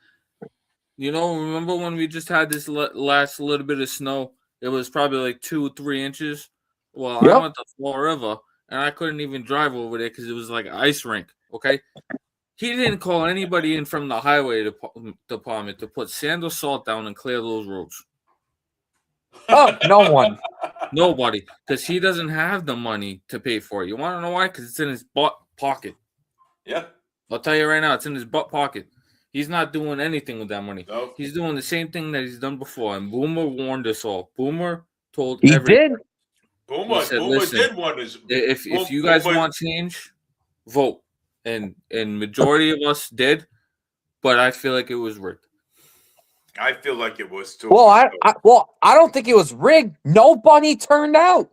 You know, remember when we just had this last little bit of snow? It was probably like 2-3 inches. Well, I Yep. went to Fall River, and I couldn't even drive over there because it was like an ice rink. Okay, he didn't call anybody in from the highway department to put sand or salt down and clear those roads. Oh, no one. Nobody, because he doesn't have the money to pay for it. You want to know why? Because it's in his butt pocket. Yeah. I'll tell you right now, it's in his butt pocket. He's not doing anything with that money. No. He's doing the same thing that he's done before. And Boomer warned us all. Boomer told He everybody. did. Boomer said, did "Listen, want his. If you guys Boomer- want change, vote." And majority of us did, but I feel like it was rigged. I feel like it was too. Well, I don't think it was rigged. Nobody turned out.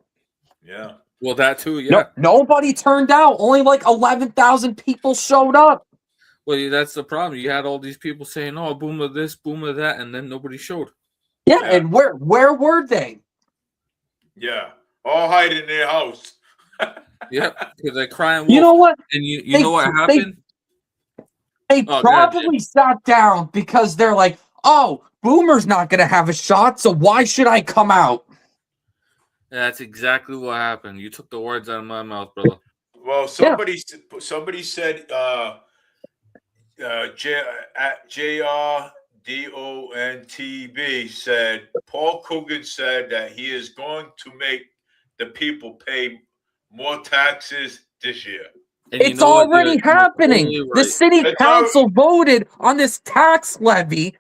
Yeah. Well, that too, yeah. Nobody turned out. Only like 11,000 people showed up. Well, that's the problem. You had all these people saying, "Oh, Boomer this, Boomer that," and then nobody showed. Yeah, Yeah. and where were they? Yeah. All hide in their house. Yeah, because they're crying wolf. You know what? And you They- know what they- happened? They Oh, go ahead, probably sat down because they're like, "Oh, Boomer's not going to have a shot, so why should I come out?" That's exactly what happened. You took the words out of my mouth, brother. Well, somebody said JRDONTB said Paul Coogan said that he is going to make the people pay more taxes this year. And you It's know what? already You're happening. totally The right. city It's council voted on this tax levy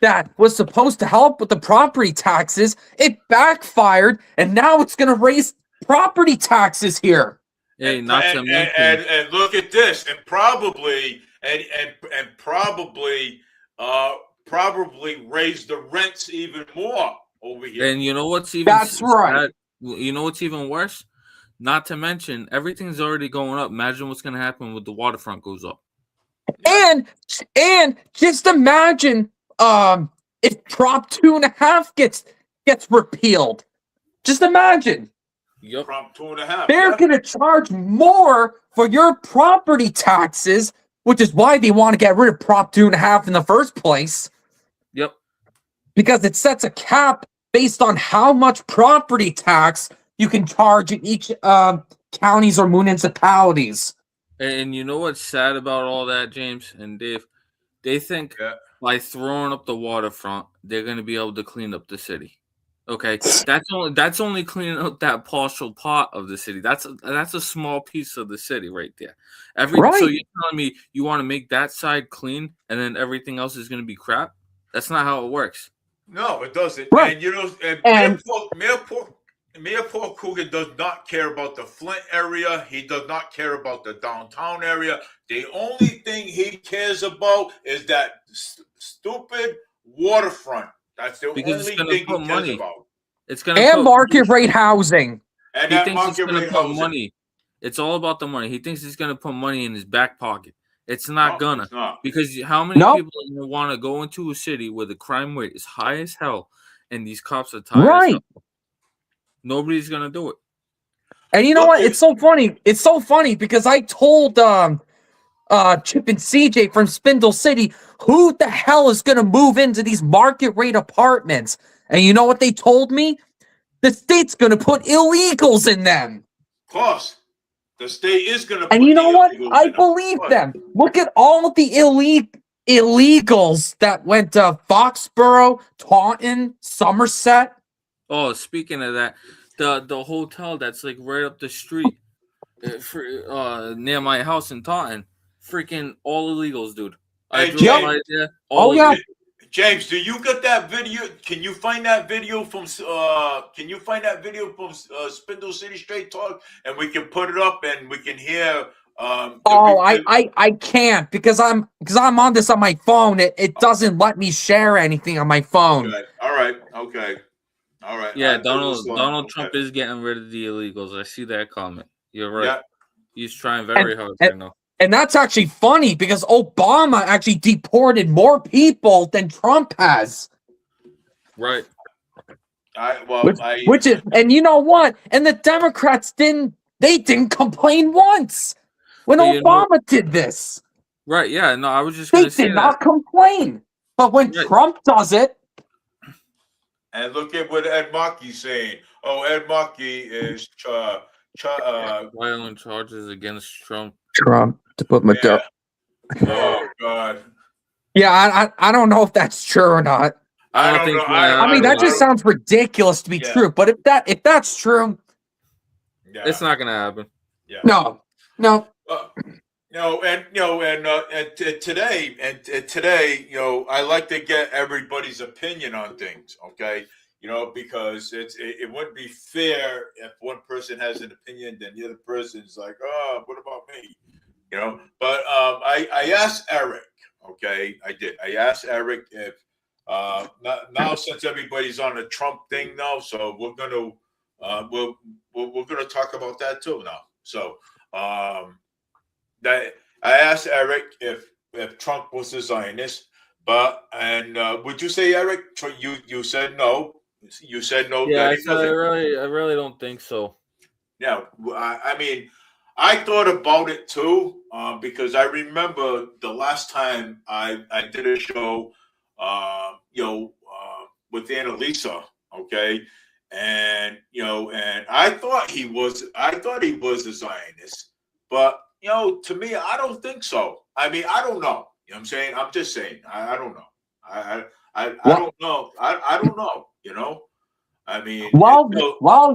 that was supposed to help with the property taxes. It backfired, and now it's going to raise property taxes here. Hey, not to mention, And look at this, and probably probably raise the rents even more over here. And you know what's even That's right. You know what's even worse? Not to mention, everything's already going up. Imagine what's going to happen when the waterfront goes up. And just imagine if Prop 2.5 gets repealed. Just imagine. Yep. Prop 2.5. They're gonna charge more for your property taxes, which is why they want to get rid of Prop 2.5 in the first place. Yep. Because it sets a cap based on how much property tax you can charge in each counties or municipalities. And you know what's sad about all that, James and Dave? They think by throwing up the waterfront, they're going to be able to clean up the city. Okay, that's only cleaning up that partial part of the city. That's a small piece of the city right there. So you're telling me you want to make that side clean and then everything else is going to be crap? That's not how it works. No, it doesn't. Right. And you know, Mayor Paul Coogan does not care about the Flint area. He does not care about the downtown area. The only thing he cares about is that stupid waterfront. That's the only thing he cares about. It's going to market rate housing. And he that thinks market it's going rate to put housing. money. It's all about the money. He thinks he's going to put money in his back pocket. It's not gonna. It's not. Because how many people want to go into a city where the crime rate is high as hell and these cops are tired as hell? Nobody's going to do it. And you know what? It's so funny. It's so funny because I told Chip and CJ from Spindle City, who the hell is going to move into these market rate apartments? And you know what they told me? The state's going to put illegals in them. Of course. The state is going to put And you know what? I them. believe them. Look at all the illegals that went to Foxborough, Taunton, Somerset. Oh, speaking of that, the hotel that's like right up the street near my house in Taunton, freaking all illegals, dude. I drove right there. Yeah. James, do you get that video? Can you find that video from Spindle City Straight Talk, and we can put it up and we can hear? I can't because I'm on this on my phone. It doesn't let me share anything on my phone. Okay. All right. Okay. All right. Yeah, Donald Trump is getting rid of the illegals. I see that comment. You're right. Yeah. He's trying very hard right now. And that's actually funny because Obama actually deported more people than Trump has. Right. Which is, and you know what? And the Democrats didn't complain once when Obama did this. Right. Yeah. No, I was just going to say they did not complain. But when Trump does it. And look at what Ed Markey's saying. Oh, Ed Markey is violent charges against Trump. To put my Oh God. Yeah, I don't know if that's true or not. I don't think. I mean, that just sounds ridiculous to be true. But if that's true, it's not gonna happen. Yeah. No. Today, I like to get everybody's opinion on things. Okay. Because it wouldn't be fair if one person has an opinion, then the other person is like, oh, what about me? But I asked Eric, okay, I did. I asked Eric if now since everybody's on the Trump thing now, so we're gonna talk about that too now. So that I asked Eric if Trump was a Zionist, would you say, Eric, you said no? You said no. Yeah, I really don't think so. Yeah, I mean, I thought about it too, because I remember the last time I did a show, with Annalisa, okay, and I thought he was a Zionist, but to me, I don't think so. I mean, I don't know. You know what I'm saying? I'm just saying. I don't know. I don't know. I don't know. I mean, well,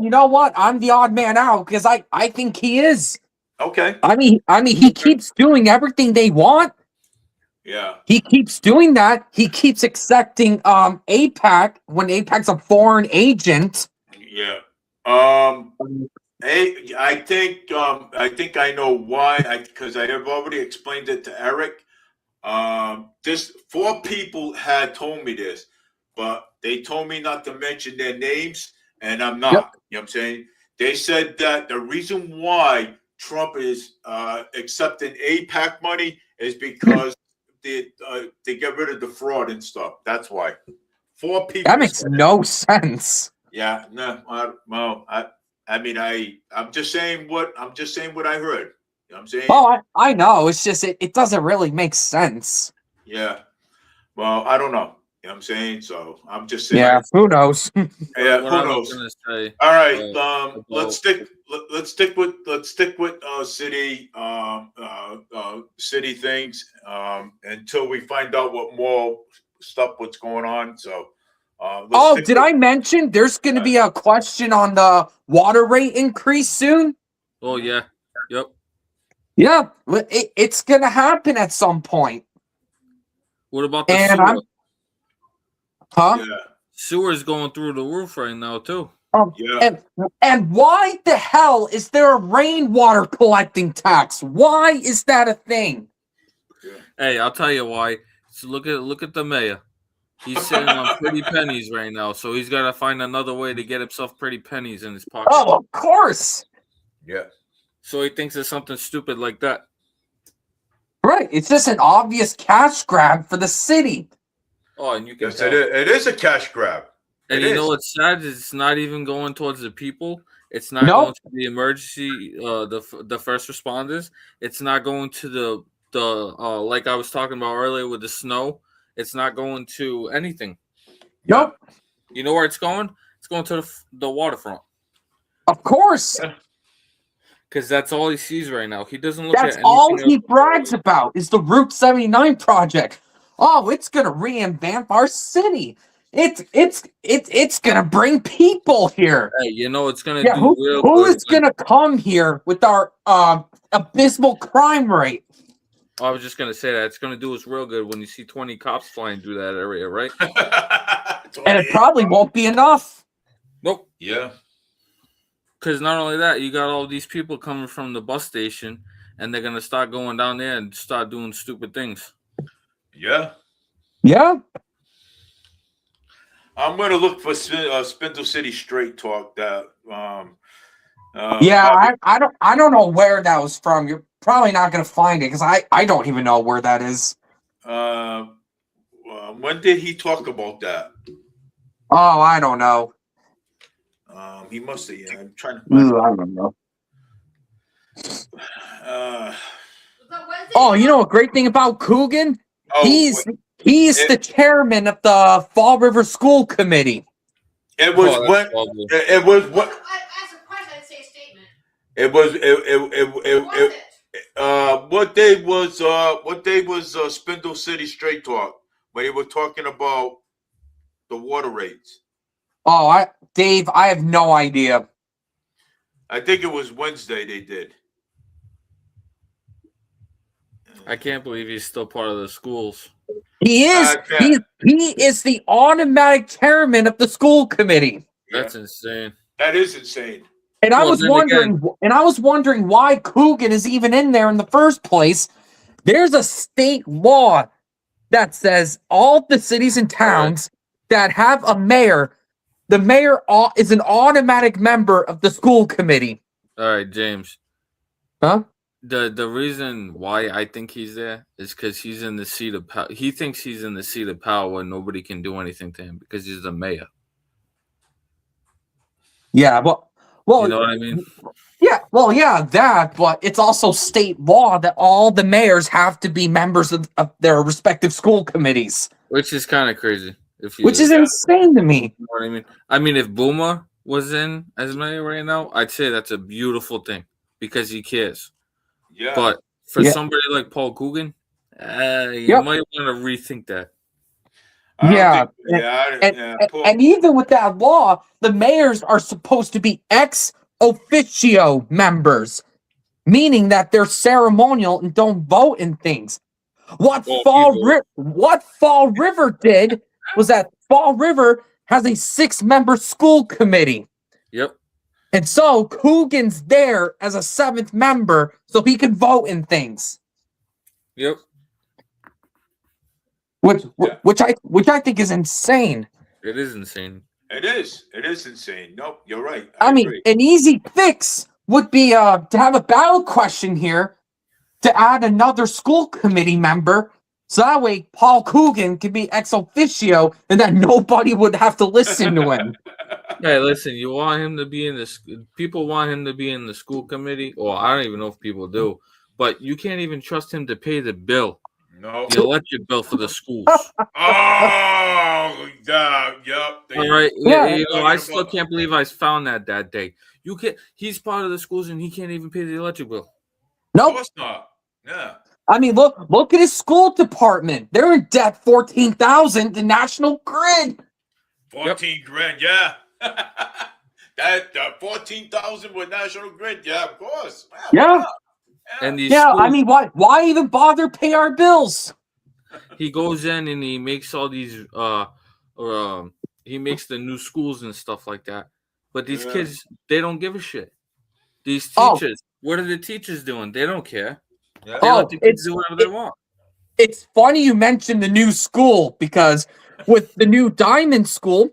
you know what? I'm the odd man out because I think he is. Okay. I mean, he keeps doing everything they want. Yeah. He keeps doing that. He keeps accepting AIPAC when AIPAC's a foreign agent. Yeah. I think I know why. Because I have already explained it to Eric. This 4 people had told me this, but they told me not to mention their names, and I'm not. Yep. You know what I'm saying? They said that the reason why Trump is accepting AIPAC money is because they get rid of the fraud and stuff. That's why. 4 people. That makes no sense. Yeah, no, I mean, I'm just saying what I heard. You know what I'm saying? Oh, I know. It's just it doesn't really make sense. Yeah. Well, I don't know. You know what I'm saying? So I'm just saying. Yeah, who knows? Yeah, What who I knows? was gonna say, All right. about- Let's stick with city things until we find out what more what's going on. So Oh, did I mention there's going to be a question on the water rate increase soon? Oh yeah, yep. Yeah, it's going to happen at some point. What about the And sewer? Huh? Yeah. Sewer's going through the roof right now too. Yeah. And why the hell is there a rainwater collecting tax? Why is that a thing? Hey, I'll tell you why. So look at the mayor. He's sitting on pretty pennies right now, so he's got to find another way to get himself pretty pennies in his pocket. Oh, of course. Yeah. So he thinks it's something stupid like that. Right. It's just an obvious cash grab for the city. Oh, and you can Yes, tell. it is a cash grab. And It you know is. what's sad? It's not even going towards the people. It's not Nope. going to the emergency, the first responders. It's not going to the like I was talking about earlier with the snow. It's not going to anything. Nope. You know where it's going? It's going to the waterfront. Of course. Because that's all he sees right now. He doesn't look That's at anything all he else. brags about is the Route 79 project. Oh, it's gonna revamp our city. It's gonna bring people here. Hey, you know it's gonna Yeah, do real who good. is gonna come here with our abysmal crime rate? I was just gonna say that it's gonna do us real good when you see 20 cops flying through that area, right? And it probably won't be enough. Nope. Yeah. Because not only that, you got all these people coming from the bus station, and they're gonna start going down there and start doing stupid things. Yeah. Yeah. I'm gonna look for Spindle City Straight Talk. That Yeah, I don't know where that was from. You're probably not gonna find it because I don't even know where that is. When did he talk about that? Oh, I don't know. He must have. Yeah, I'm trying to find Ooh, I don't know. it. Oh, you know a great thing about Coogan? Oh, He's the chairman of the Fall River School Committee. it was Oh, when that's lovely. it was what I asked a question, I didn't say a statement. it was What was it? what day was Spindle City Straight Talk when they were talking about the water rates? Oh, Dave, I have no idea. I think it was Wednesday they did. I can't believe he's still part of the schools. He is. He is the automatic chairman of the school committee. That's insane. That is insane. And I Well, was then wondering why Coogan is even in there in the first place. There's a state law that says all the cities and towns that have a mayor, the mayor is an automatic member of the school committee. All right, James. Huh? The reason why I think he's there is because he's in the seat of power. He thinks he's in the seat of power where nobody can do anything to him because he's the mayor. Yeah, well, You know what I mean? yeah, that, but it's also state law that all the mayors have to be members of their respective school committees, Which is kind of crazy. which is insane to me. You know what I mean? I mean, if Boomer was in as mayor right now, I'd say that's a beautiful thing because he cares. Yeah. But for Yeah. somebody like Paul Coogan, you might want to rethink that. And even with that law, the mayors are supposed to be ex officio members, meaning that they're ceremonial and don't vote in things. What Fall River did was that Fall River has a 6-member school committee. Yep. And so Coogan's there as a 7th member so he can vote in things. Yep. which Yeah. which I think is insane. It is insane. It is. It is insane. Nope, you're right. I mean, agree. an easy fix would be to have a ballot question here to add another school committee member, so that way Paul Coogan could be ex officio, and then nobody would have to listen to him. Hey, listen, you want him to be in this? People want him to be in the school committee, or I don't even know if people do, but you can't even trust him to pay the bill, No. the electric bill for the schools. Oh, yep. All right, Yeah. you know, I still can't believe I found that day. You can't. He's part of the schools, and he can't even pay the electric bill. Of Nope. course not. Yeah. I mean, look at his school department. They're in debt 14,000 to National Grid. 14 grand, yeah. That 14,000 with National Grid, yeah, of course. Wow, Yeah. why not? And these Yeah, schools, I mean, why even bother pay our bills? he goes in and he makes all these he makes the new schools and stuff like that. But these Yeah. kids, they don't give a shit. These Oh. teachers, what are the teachers doing? They don't care. Yeah. They Oh, let the kids it's- do whatever they want. It's funny you mentioned the new school, because with the new Diamond School,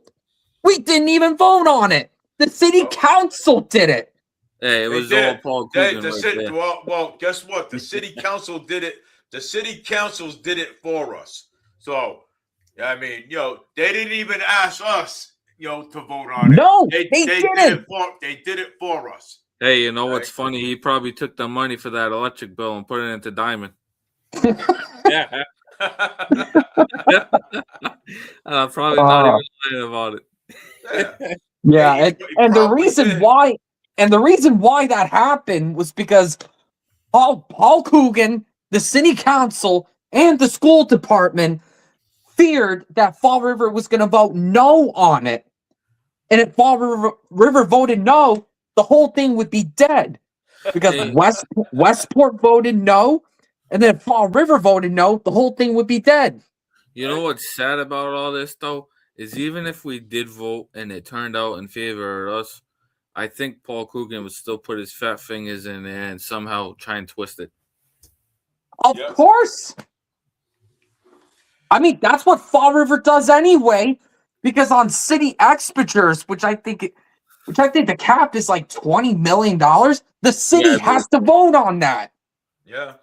we didn't even vote on it. The city Oh. council did it. Hey, it They was did. all Paul They, Coogan the right city, there. well, guess what? The city council did it. The city councils did it for us. So, I mean, they didn't even ask us, to vote on it. No, They they did didn't. they did it for us. Hey, you know what's Right. funny? He probably took the money for that electric bill and put it into Diamond. Yeah. Probably not even lying about it. Yeah. Yeah, He and the probably reason did. why that happened was because Paul Coogan, the city council, and the school department feared that Fall River was going to vote no on it. And if Fall River voted no, the whole thing would be dead. Because Hey. Westport voted no, and then if Fall River voted no, the whole thing would be dead. You know what's sad about all this, though, is even if we did vote and it turned out in favor of us, I think Paul Coogan would still put his fat fingers in there and somehow try and twist it. Of Yep. course. I mean, that's what Fall River does anyway, because on city expenditures, which I think the cap is like $20 million, the city Yeah, has to vote on that. Yeah.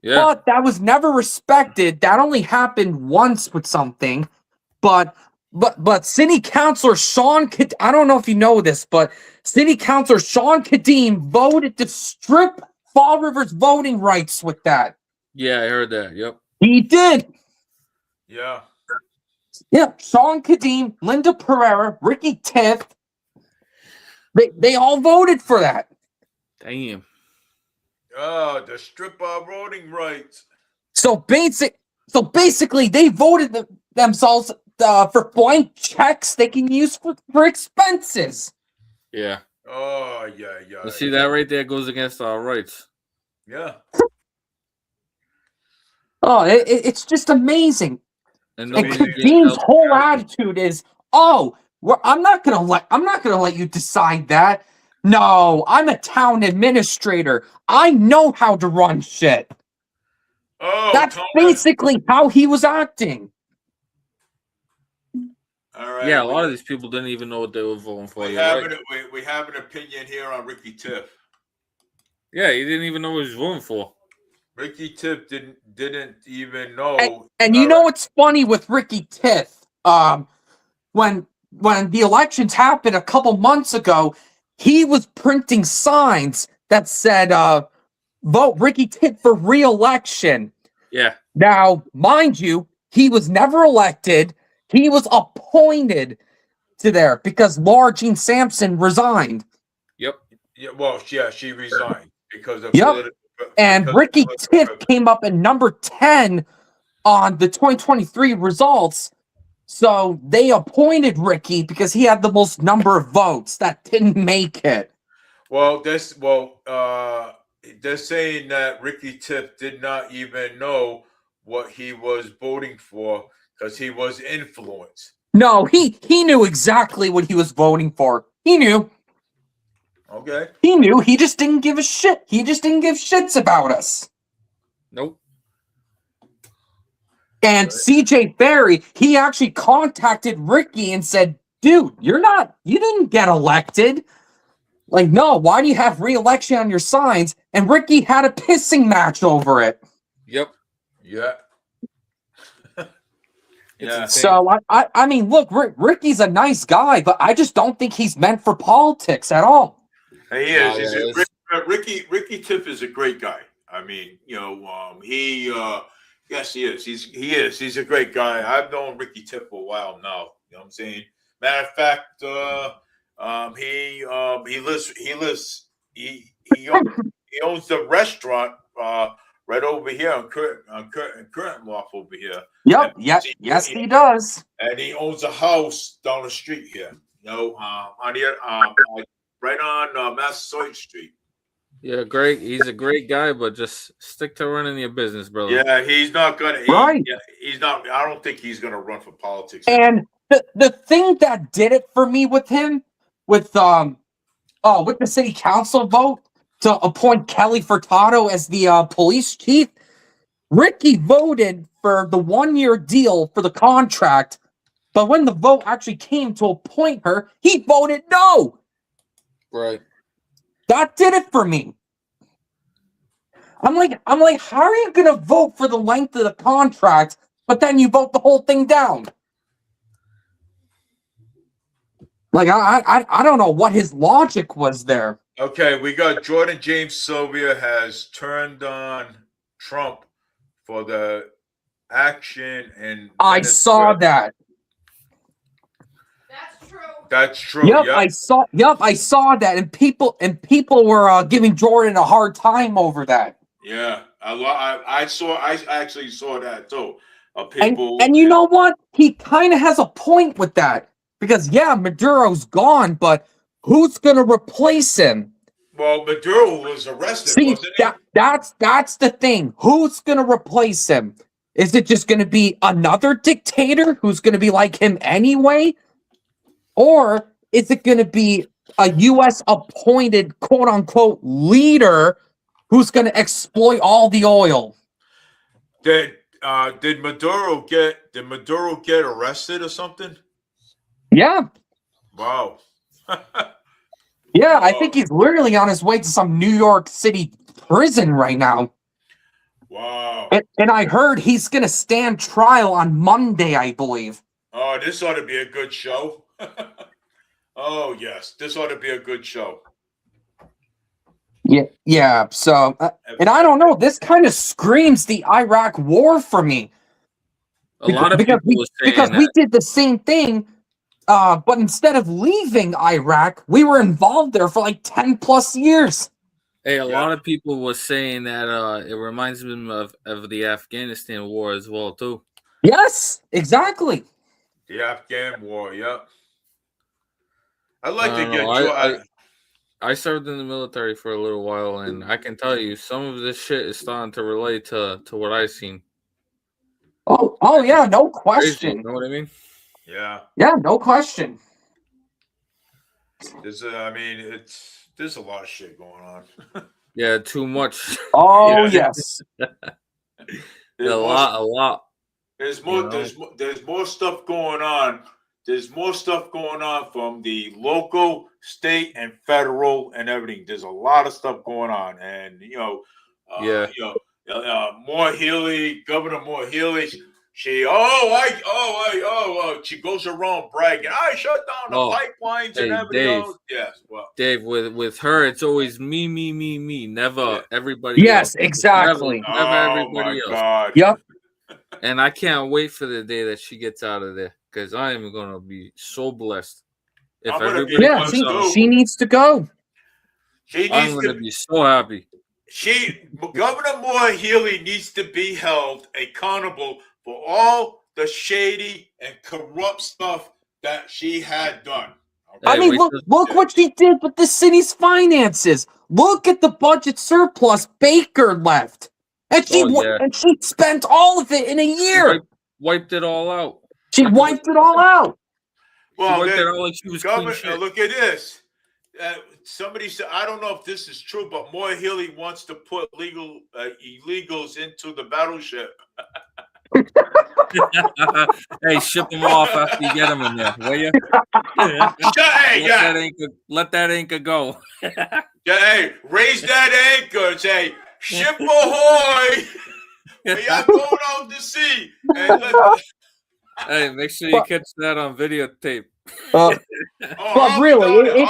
Yeah, But that was never respected. That only happened once with something. But city councilor Sean, I don't know if you know this, but city councilor Sean Kadeem voted to strip Fall River's voting rights with that. yeah, I heard that. Yep. He did. Yeah. Yeah, Sean Kadeem, Linda Pereira, Ricky Tiff, they all voted for that. Damn. Oh, the strip our voting rights. So basically, they voted themselves for blank checks they can use for expenses. Yeah. Oh, yeah. You see that right there goes against our rights. Yeah. Oh, it's just amazing. And And nobody Kadeem's whole attitude is, "Oh, I'm not gonna let you decide that. No, I'm a town administrator. I know how to run shit." Oh, That's Thomas. basically how he was acting. All right. Yeah, a lot of these people didn't even know what they were voting for. we You're have right. we have an opinion here on Ricky Tiff. Yeah, he didn't even know what he was voting for. Ricky Tiff didn't even know. And you know what's funny with Ricky Tiff? When the elections happened a couple months ago, he was printing signs that said, "Vote Ricky Tiff for re-election." Yeah. Now, mind you, he was never elected. He was appointed to there because Laura Jean Sampson resigned. Yep. Yeah, well, yeah, she resigned because of Yep. And Ricky Tiff came up at number 10 on the 2023 results. So they appointed Ricky because he had the most number of votes that didn't make it. Well, they're saying that Ricky Tiff did not even know what he was voting for because he was influenced. No, he knew exactly what he was voting for. He knew. Okay. He knew. He just didn't give a shit. He just didn't give shits about us. Nope. And CJ Ferry, he actually contacted Ricky and said, dude, you didn't get elected. Like, no, why do you have re-election on your signs? And Ricky had a pissing match over it. Yep. Yeah. Yeah. So, I mean, look, Ricky's a nice guy, but I just don't think he's meant for politics at all. He is. Ricky Tiff is a great guy. I mean, yes, he is. He's a great guy. I've known Ricky Tiff for a while now. You know what I'm saying? Matter of fact, he owns the restaurant right over here on Curtin Loft over here. Yep. Yes, he does. And he owns a house down the street here. On here, right on Massasoit Street. Yeah, great. He's a great guy, but just stick to running your business, brother. Yeah, he's not gonna. Right. He's not. I don't think he's gonna run for politics. And the thing that did it for me with him, with the city council vote to appoint Kelly Furtado as the police chief, Ricky voted for the 1-year deal for the contract, but when the vote actually came to appoint her, he voted no. Right. That did it for me. I'm like, how are you gonna vote for the length of the contract, but then you vote the whole thing down? Like, I don't know what his logic was there. Okay, we got Jordan James Sylvia has turned on Trump for the action and I saw that. That's true. That's true. Yep, I saw that, and people were giving Jordan a hard time over that. Yeah, I actually saw that too. And you know what? He kind of has a point with that, because Maduro's gone, but who's gonna replace him? Well, Maduro was arrested. See, wasn't he? that's the thing. Who's gonna replace him? Is it just gonna be another dictator who's gonna be like him anyway? Or is it going to be a U.S. appointed quote-unquote leader who's going to exploit all the oil? Did Maduro get arrested or something? Yeah. Wow. Yeah, I think he's literally on his way to some New York City prison right now. Wow. And I heard he's going to stand trial on Monday, I believe. Oh, this ought to be a good show. Oh, yes. This ought to be a good show. Yeah. So, and I don't know, this kind of screams the Iraq war for me. A lot of people were saying because we did the same thing, but instead of leaving Iraq, we were involved there for like 10 plus years. Hey, a lot of people were saying that it reminds them of the Afghanistan war as well, too. Yes, exactly. The Afghan war, yep. I'd like to get I served in the military for a little while, and I can tell you some of this shit is starting to relate to what I've seen. Oh yeah, no question. You know what I mean? Yeah. Yeah, no question. There's a lot of shit going on. Yeah, too much. Oh yes. A lot. There's more stuff going on. There's more stuff going on from the local, state, and federal and everything. There's a lot of stuff going on, and Moore Healy, Governor Moore Healy, she goes around bragging. I shut down the pipelines and everything else. Yes, well, Dave, with her, it's always me. Never everybody. Yes, else. exactly. Never everybody else. God. Yep. And I can't wait for the day that she gets out of there, because I am gonna be so blessed. If everybody she needs to go. I'm gonna be so happy. Governor Moore Healy needs to be held accountable for all the shady and corrupt stuff that she had done. Okay? I mean, look what she did with the city's finances. Look at the budget surplus Baker left. And she spent all of it in a year. Wiped it all out. She wiped it all out. Well, Governor, look at this. Somebody said, I don't know if this is true, but Moore Healy wants to put illegals into the battleship. Hey, ship them off after you get them in there, will you? Let that anchor go. Hey, raise that anchor. Say, ship ahoy. We are going out to sea. And Hey, make sure you catch that on videotape. But really,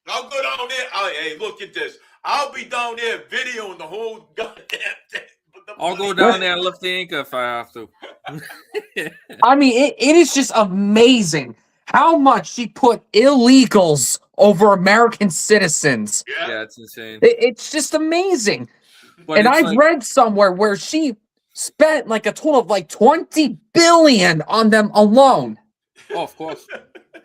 I'll go down there. Hey, look at this. I'll be down there videoing the whole goddamn thing. I'll go down there and lift the anchor if I have to. I mean, it is just amazing how much she put illegals over American citizens. Yeah, it's insane. It's just amazing. But and I've read somewhere where she spent like a total of like 20 billion on them alone. Oh, of course.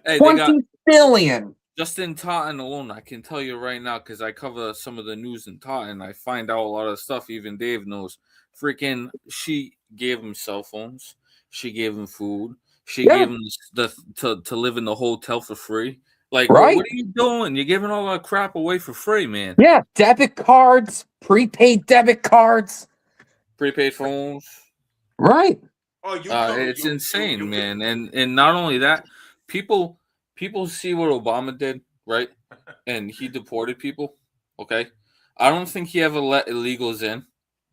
Hey, 20 billion. Just in Taunton alone, I can tell you right now, because I cover some of the news in Taunton, I find out a lot of stuff. Even Dave knows. Freaking, she gave him cell phones. She gave him food. She gave him to live in the hotel for free. Like, what are you doing? You're giving all that crap away for free, man. Yeah, debit cards, prepaid debit cards, prepaid phones. Right. Oh, it's insane, man. And not only that, people see what Obama did, right? And he deported people. Okay, I don't think he ever let illegals in,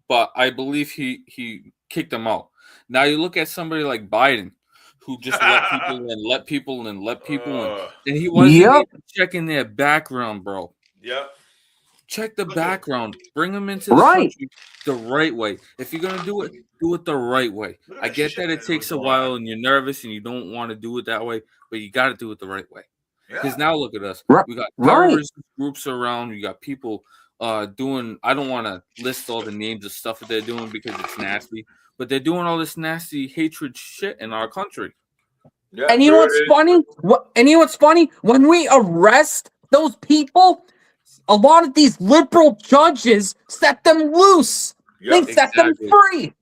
but I believe he kicked them out. Now you look at somebody like Biden, who just let people in, and he wasn't even checking their background, bro. Yep. Check the background. Bring them into the country the right way. If you're gonna do it the right way. I get that it takes a while and you're nervous and you don't want to do it that way, but you got to do it the right way. Because now look at us. We got terrorist groups around. We got people doing. I don't want to list all the names of stuff that they're doing because it's nasty, but they're doing all this nasty hatred shit in our country. Yeah, and you know what's funny? And you know what's funny? When we arrest those people, a lot of these liberal judges set them loose. They set them free.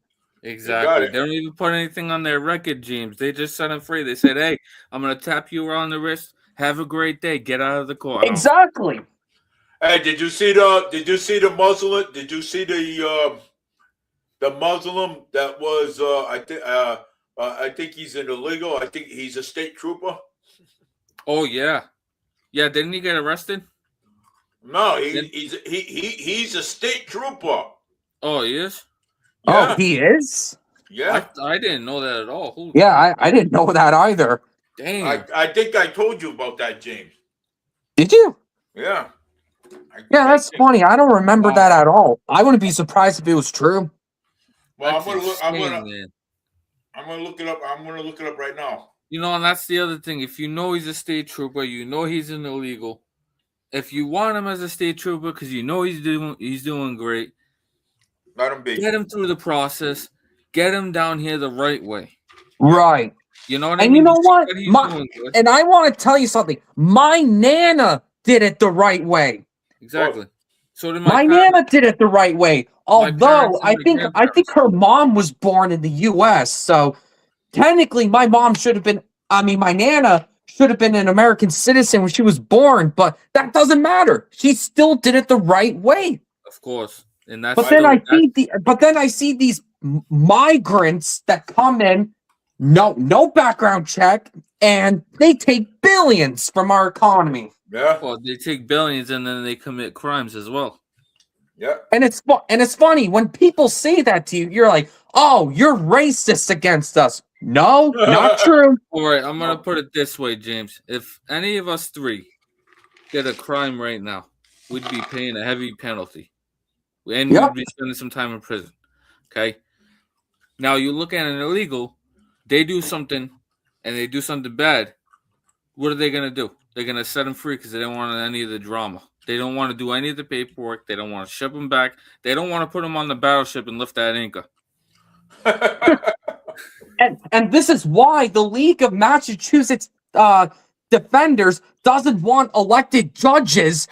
Exactly. They don't even put anything on their record, James. They just set them free. They said, "Hey, I'm gonna tap you around the wrist. Have a great day. Get out of the court." Exactly. Hey, did you see the Muslim? Did you see the Muslim that was? I think he's an illegal. I think he's a state trooper. Oh yeah, yeah. Didn't he get arrested? No, he's a state trooper. Oh, he is. Yeah. Oh, he is. Yeah, I didn't know that at all. Holy I didn't know that either. Dang. I think I told you about that, James. Did you? Yeah. Yeah, that's funny. I don't remember that at all. I wouldn't be surprised if it was true. Well, I'm gonna look it up. I'm gonna look it up right now. You know, and that's the other thing. If you know he's a state trooper, you know he's an illegal. If you want him as a state trooper because you know he's doing great, let him be. Get him through the process. Get him down here the right way. Right. You know what I mean? And you know what? And I want to tell you something. My Nana did it the right way. Exactly. So did my Nana did it the right way. Although I think her mom was born in the U.S., so technically my mom should have been. I mean, my Nana should have been an American citizen when she was born, but that doesn't matter. She still did it the right way. Of course. And that's but then I see these migrants that come in, no background check, and they take billions from our economy. Yeah. Well, they take billions and then they commit crimes as well. Yeah. And it's funny when people say that to you, you're like, "Oh, you're racist against us." No, not true. All right, I'm gonna put it this way, James. If any of us three did a crime right now, we'd be paying a heavy penalty, and we'd be spending some time in prison. Okay. Now you look at an illegal, they do something, and they do something bad. What are they gonna do? They're gonna set them free because they don't want any of the drama. They don't want to do any of the paperwork. They don't want to ship them back. They don't want to put them on the battleship and lift that anchor. And this is why the League of Massachusetts Defenders doesn't want elected judges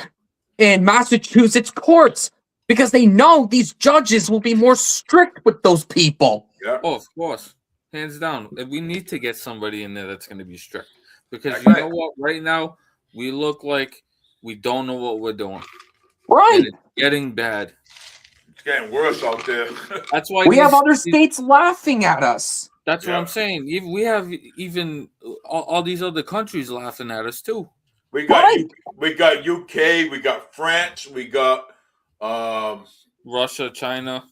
in Massachusetts courts because they know these judges will be more strict with those people. Yeah. Oh, of course. Hands down. We need to get somebody in there that's going to be strict. Because you know what? Right now, we look like we don't know what we're doing. Right. And it's getting bad. It's getting worse out there. That's why We have other these- states laughing at us. That's what Yeah. I'm saying. We have even all these other countries laughing at us too. We got Right. we got UK, we got France, we got Russia, China.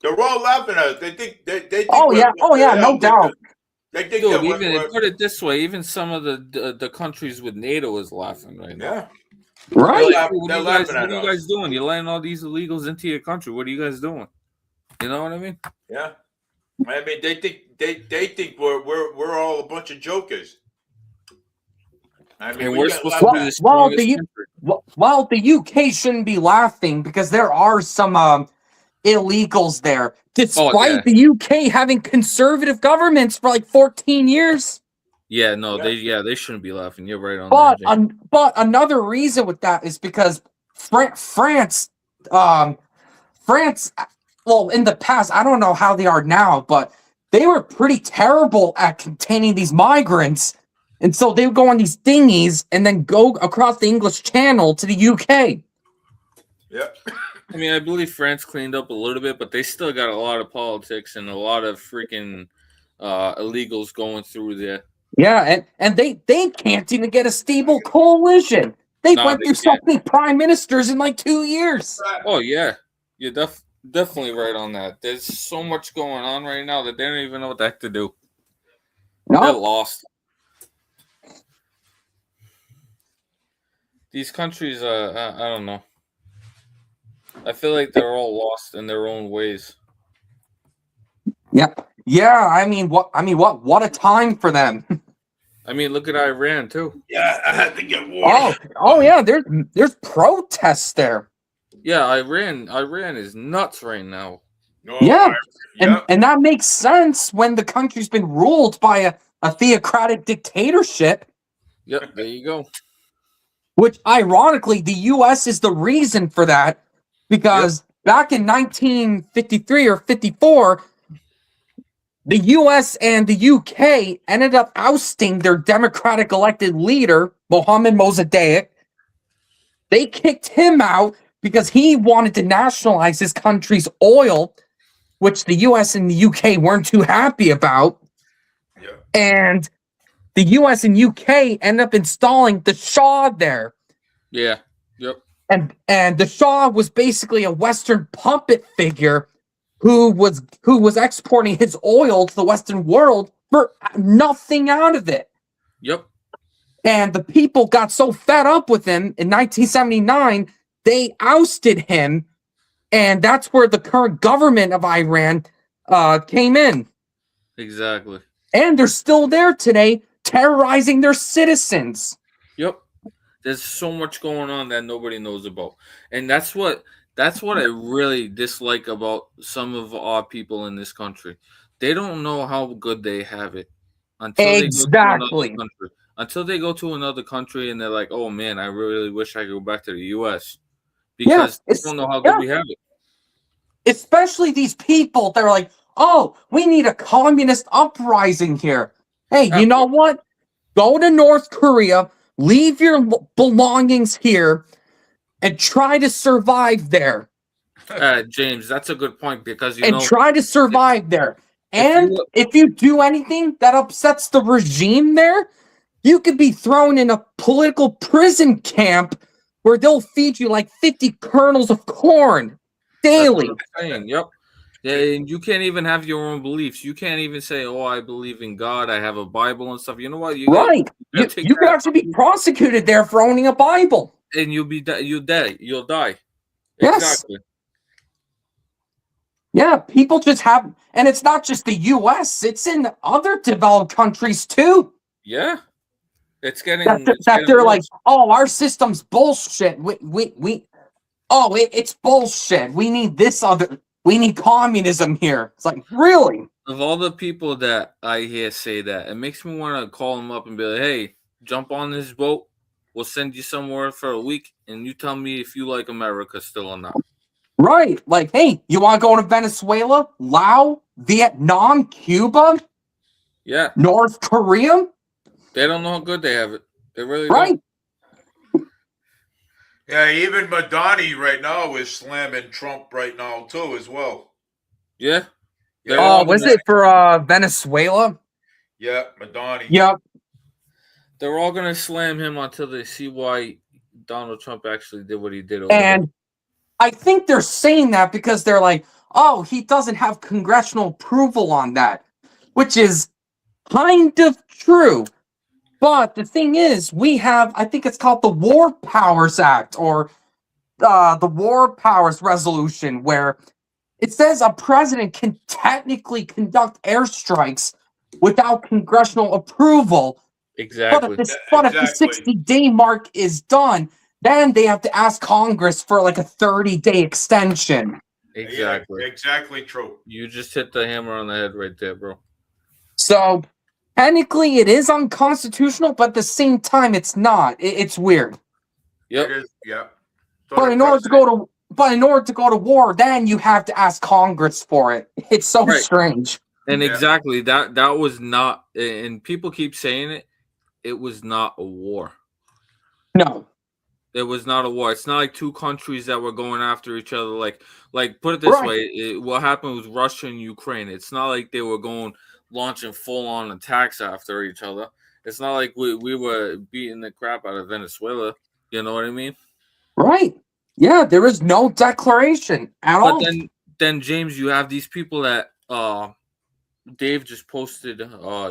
they're all laughing at us. They think they think Oh we're- yeah, no they- doubt. They think Dude, that even put it this way, even some of the countries with NATO is laughing right now. yeah. Right. They're What they're are you guys, laughing at what are you us. guys doing? You're letting all these illegals into your country. What are you guys doing? You know what I mean? Yeah. I mean, they think we're all a bunch of jokers. I mean, And we we're get supposed to laughed be at. the Well, strongest the country. well, the UK shouldn't be laughing because there are some illegals there, despite yeah. the UK having conservative governments for like 14 years. Yeah, no, Yeah. they shouldn't be laughing. You're right on But that. Jay. but another reason with that is because France, France. Well, in the past, I don't know how they are now, but they were pretty terrible at containing these migrants. And so they would go on these dinghies and then go across the English Channel to the UK. Yeah. I mean, I believe France cleaned up a little bit, but they still got a lot of politics and a lot of freaking illegals going through there. Yeah, and they can't even get a stable coalition. They Nah, went they through so can't. many prime ministers in like 2 years. Oh yeah, you're definitely right on that. There's so much going on right now that they don't even know what the heck to do. They're No, lost. These countries, I don't know. I feel like they're all lost in their own ways. yeah. I mean, what a time for them. I mean, look at Iran too. Yeah, I had to get water. Oh yeah. There's protests there. Yeah, Iran is nuts right now. No, Yeah. yeah. And that makes sense when the country's been ruled by a theocratic dictatorship, Yep, there you go. which ironically the US is the reason for that, because back in 1953 or 54, the US and the UK ended up ousting their democratic elected leader, Mohammed Mossadegh. They kicked him out because he wanted to nationalize his country's oil, which the US and the UK weren't too happy about. Yeah. And the US and UK end up installing the Shah there. Yeah. Yep. And the Shah was basically a Western puppet figure who was exporting his oil to the Western world for nothing out of it. Yep. And the people got so fed up with him in 1979, they ousted him. And that's where the current government of Iran came in. Exactly. And they're still there today, terrorizing their citizens. Yep. There's so much going on that nobody knows about. And that's what I really dislike about some of our people in this country. They don't know how good they have it until they go to another country. Until they go to another country and they're like, "Oh man, I really wish I could go back to the US." Because they don't know how good we have it. Especially these people that are like, "Oh, we need a communist uprising here." Hey, you know what? Go to North Korea, leave your belongings here, and try to survive there. James, that's a good point because try to survive there. And if you do anything that upsets the regime there, you could be thrown in a political prison camp where they'll feed you like 50 kernels of corn daily. That's what I'm saying. Yep. Yeah, and you can't even have your own beliefs. You can't even say, "Oh, I believe in God. I have a Bible and stuff." You know what? You could actually be prosecuted there for owning a Bible, and you'll die. You'll die. Yes. Exactly. Yeah, people just have, and it's not just the U.S. It's in other developed countries too. Yeah, it's getting they're like, "Oh, our system's bullshit. It's bullshit. We need we need communism here." It's like, really? Of all the people that I hear say that, it makes me want to call them up and be like, "Hey, jump on this boat. We'll send you somewhere for a week, and you tell me if you like America still or not." Right. Like, hey, you want to go to Venezuela, Laos, Vietnam, Cuba? Yeah. North Korea? They don't know how good they have it. They really don't. Yeah, even Madani right now is slamming Trump right now too, as well. Yeah. Yeah, all Was gonna- it for Venezuela? yeah, Madani. Yep. They're all gonna slam him until they see why Donald Trump actually did what he did over there. And I think they're saying that because they're like, oh, he doesn't have congressional approval on that, which is kind of true. But the thing is, we have, I think it's called the War Powers Act or the War Powers Resolution, where it says a president can technically conduct airstrikes without congressional approval. Exactly. But if the 60-day mark is done, then they have to ask Congress for like a 30-day extension. Exactly. Yeah, exactly true. You just hit the hammer on the head right there, bro. So technically it is unconstitutional, but at the same time it's not. It's weird. Yep. It is, yeah. So But in order to go to war, then you have to ask Congress for it. It's so Right. strange. And Yeah. exactly that was not, and people keep saying it. It was not a war. No. It was not a war. It's not like two countries that were going after each other. Like put it this Right. way: what happened with Russia and Ukraine? It's not like they were launching full on attacks after each other. It's not like we were beating the crap out of Venezuela. You know what I mean? Right. Yeah, there is no declaration at But all. then James, you have these people that Dave just posted.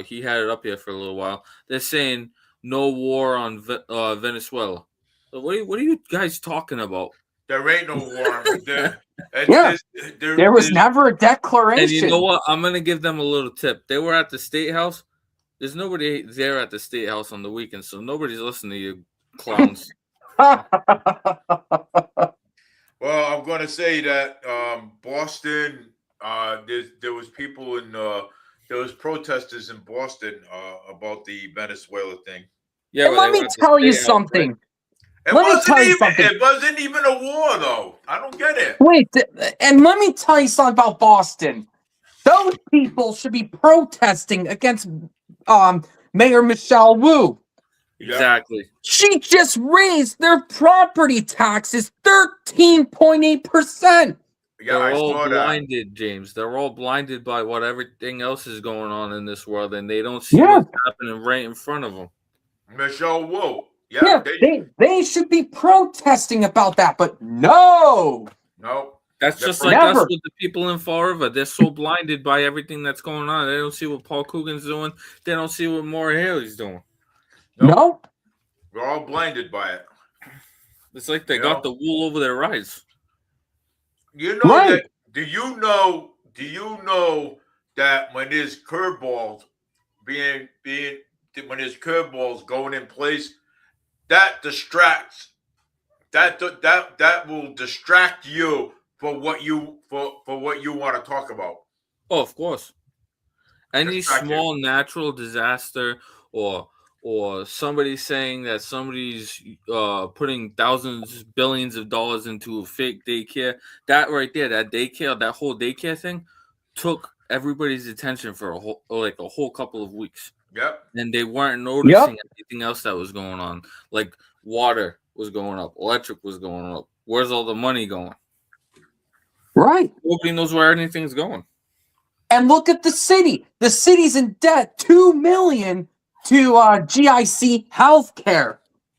He had it up here for a little while. They're saying no war on Venezuela. So what are you guys talking about? There ain't no war. There was never a declaration. And you know what? I'm gonna give them a little tip. They were at the State House. There's nobody there at the State House on the weekend, so nobody's listening to you clowns. Well, I'm going to say that Boston. There was people in there was protesters in Boston about the Venezuela thing. Yeah, And but let they me were at the tell you State House, something. right? It wasn't even a war, though. I don't get it. Wait, and let me tell you something about Boston. Those people should be protesting against Mayor Michelle Wu. Exactly. She just raised their property taxes 13.8%. Yeah, They're I all saw that. blinded, James. They're all blinded by what everything else is going on in this world, and they don't see Yeah. what's happening right in front of them. Michelle Wu. Yeah, they should be protesting about that, but no. No. That's just Never. like us with the people in Fall River. They're so blinded by everything that's going on. They don't see what Paul Coogan's doing. They don't see what Maura Haley's doing. No. We're all blinded by it. It's like they got the wool over their eyes. You know Right. that? Do you know that when there's curveballs when there's curveballs going in place, that distracts. That will distract you for what you want to talk about. Oh, of course. Any Distract you. small natural disaster or somebody saying that somebody's putting thousands, billions of dollars into a fake daycare, that right there, that whole daycare thing took everybody's attention for a whole couple of weeks. Yep. And they weren't noticing anything else that was going on. Like water was going up, electric was going up. Where's all the money going? Right. Nobody knows where anything's going. And look at the city. The city's in debt $2 million to GIC Healthcare.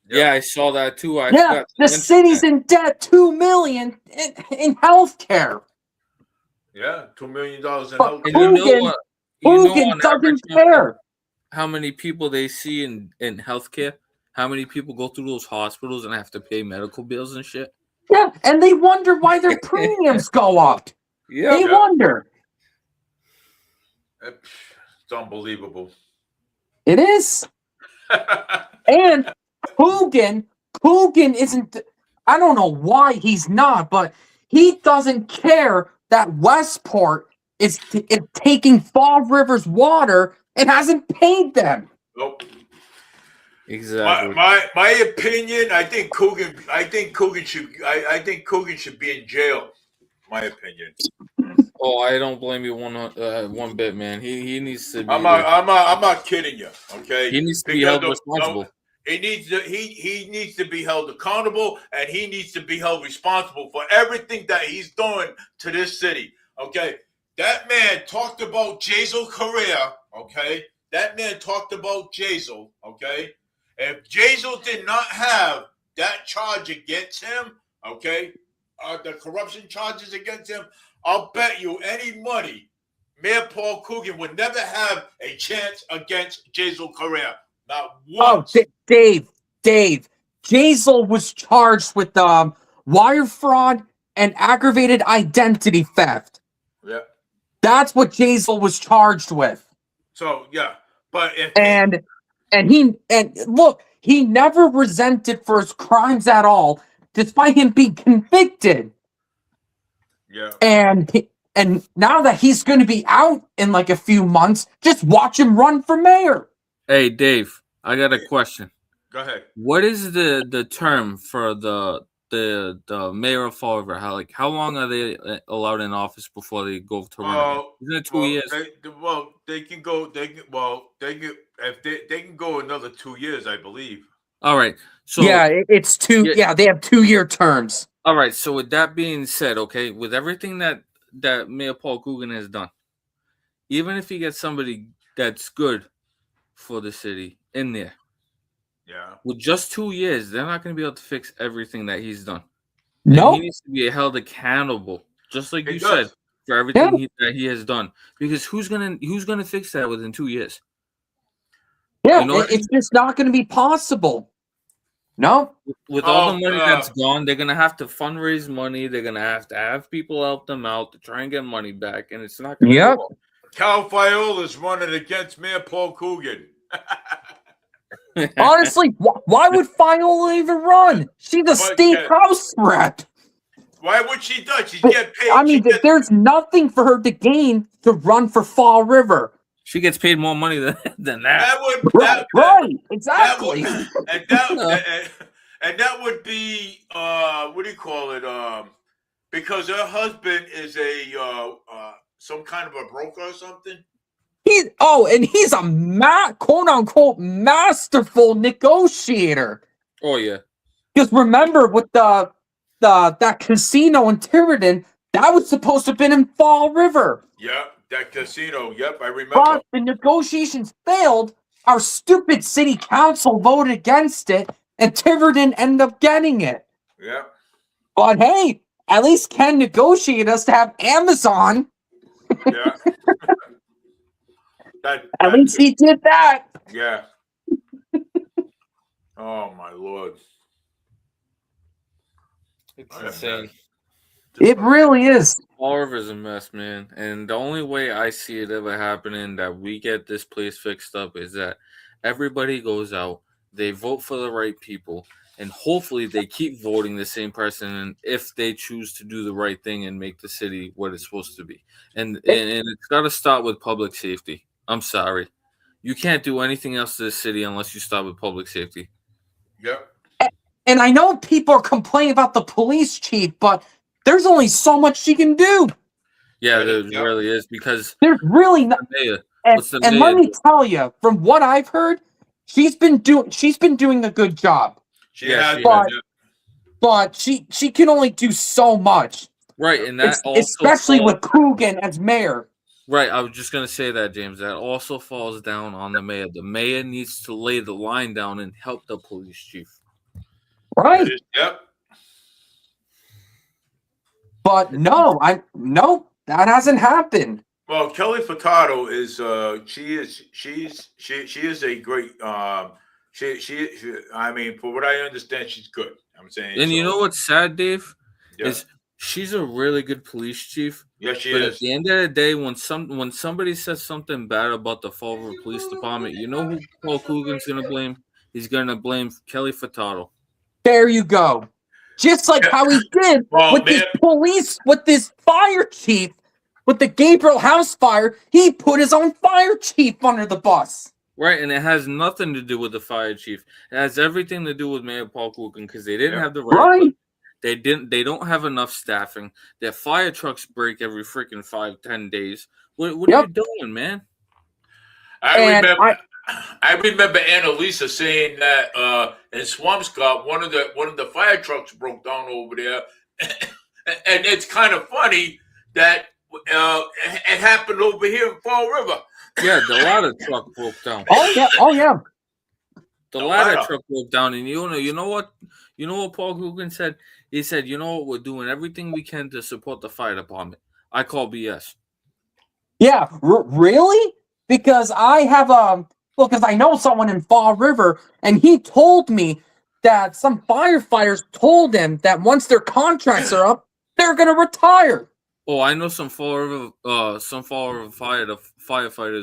Yeah, I saw that too. The city's in debt $2 million in healthcare. Yeah, $2 million in But health. And you know what? Coogan doesn't care. How many people they see in healthcare? How many people go through those hospitals and have to pay medical bills and shit? Yeah, and they wonder why their premiums go up. Yeah, They wonder. It's unbelievable. It is. And Coogan isn't. I don't know why he's not, but he doesn't care that Westport is taking Fall River's water and hasn't paid them. Nope. exactly. My opinion. I think Coogan should be in jail. My opinion. Oh, I don't blame you one bit, man. He needs to be. I'm not kidding you. Okay. He needs to be held responsible. he needs to be held accountable, and he needs to be held responsible for everything that he's doing to this city. Okay, that man talked about Jazel Correa. Okay, that man talked about Jazel. Okay, if Jazel did not have that charge against him, okay, the corruption charges against him, I'll bet you any money, Mayor Paul Coogan would never have a chance against Jazel Correa. Not once. Dave, Jazel was charged with wire fraud and aggravated identity theft. Yeah. That's what Jazel was charged with. So yeah, but if and look, he never resented for his crimes at all, despite him being convicted. Yeah. And now that he's going to be out in like a few months, just watch him run for mayor. Hey, Dave, I got a question. Go ahead. What is the term for the mayor of Fall River? How long are they allowed in office before they go to run? Isn't it 2 years? They can go another 2 years, I believe. All right. So yeah, it's two. Yeah, they have 2-year terms. All right. So with that being said, okay, with everything that Mayor Paul Coogan has done, even if he gets somebody that's good for the city in there, yeah, with just 2 years, they're not going to be able to fix everything that he's done. No, he needs to be held accountable, just like you said, for everything that he has done. Because who's gonna fix that within 2 years? Yeah, you know it's just not going to be possible. No, with all the money that's gone, they're gonna have to fundraise money. They're gonna have people help them out to try and get money back, and it's not gonna. Yep. Cal Fiola's running against Mayor Paul Coogan. Honestly, why would Fiola even run? She's a state house rep. Why would she do? She's getting paid. I mean, there's nothing for her to gain to run for Fall River. She gets paid more money than that. Right, exactly. And that would be what do you call it? Because her husband is a some kind of a broker or something. He's a quote unquote masterful negotiator. Oh yeah. Because remember with that casino in Tiverton, that was supposed to have been in Fall River. Yep, that casino. Yep, I remember. But the negotiations failed. Our stupid city council voted against it, and Tiverton ended up getting it. Yep. But hey, at least Ken negotiated us to have Amazon. Yeah. At least he did that. Yeah. Oh my Lord. It's insane. It really is. Fall River's a mess, man. And the only way I see it ever happening that we get this place fixed up is that everybody goes out, they vote for the right people, and hopefully they keep voting the same person if they choose to do the right thing and make the city what it's supposed to be. And it's got to start with public safety. I'm sorry. You can't do anything else to the city unless you start with public safety. Yep. And I know people are complaining about the police chief, but there's only so much she can do. Yeah, there really is, because there's really not. And let me tell you, from what I've heard, she's been doing a good job. But she can only do so much. Right, and that especially with Coogan as mayor. Right, I was just going to say that, James. That also falls down on the mayor. The mayor needs to lay the line down and help the police chief. Right. Yep. But no, that hasn't happened. Well, Kelly Furtado is she is a great she I mean, for what I understand, she's good. I'm saying. And you know what's sad, Dave? Yeah. Is she's a really good police chief. Yes, she is. But at the end of the day, when somebody says something bad about the Fall River Police Department, you know who Paul Coogan's gonna blame? He's gonna blame Kelly Furtado. There you go. Just like how he did with this fire chief, with the Gabriel House fire, he put his own fire chief under the bus. Right, and it has nothing to do with the fire chief. It has everything to do with Mayor Paul Coogan, because they didn't have the right. They don't have enough staffing. Their fire trucks break every freaking 5-10 days. What are you doing, man? I I remember Annalisa saying that in Swampscott, one of the fire trucks broke down over there, and it's kind of funny that it happened over here in Fall River. Yeah, the ladder truck broke down. Oh yeah. The The ladder ladder. truck broke down, and you know what Paul Coogan said? He said, you know what, we're doing everything we can to support the fire department. I call BS. Yeah, really? Because I have because I know someone in Fall River, and he told me that some firefighters told him that once their contracts are up, they're gonna retire. Oh, I know some Fall River firefighters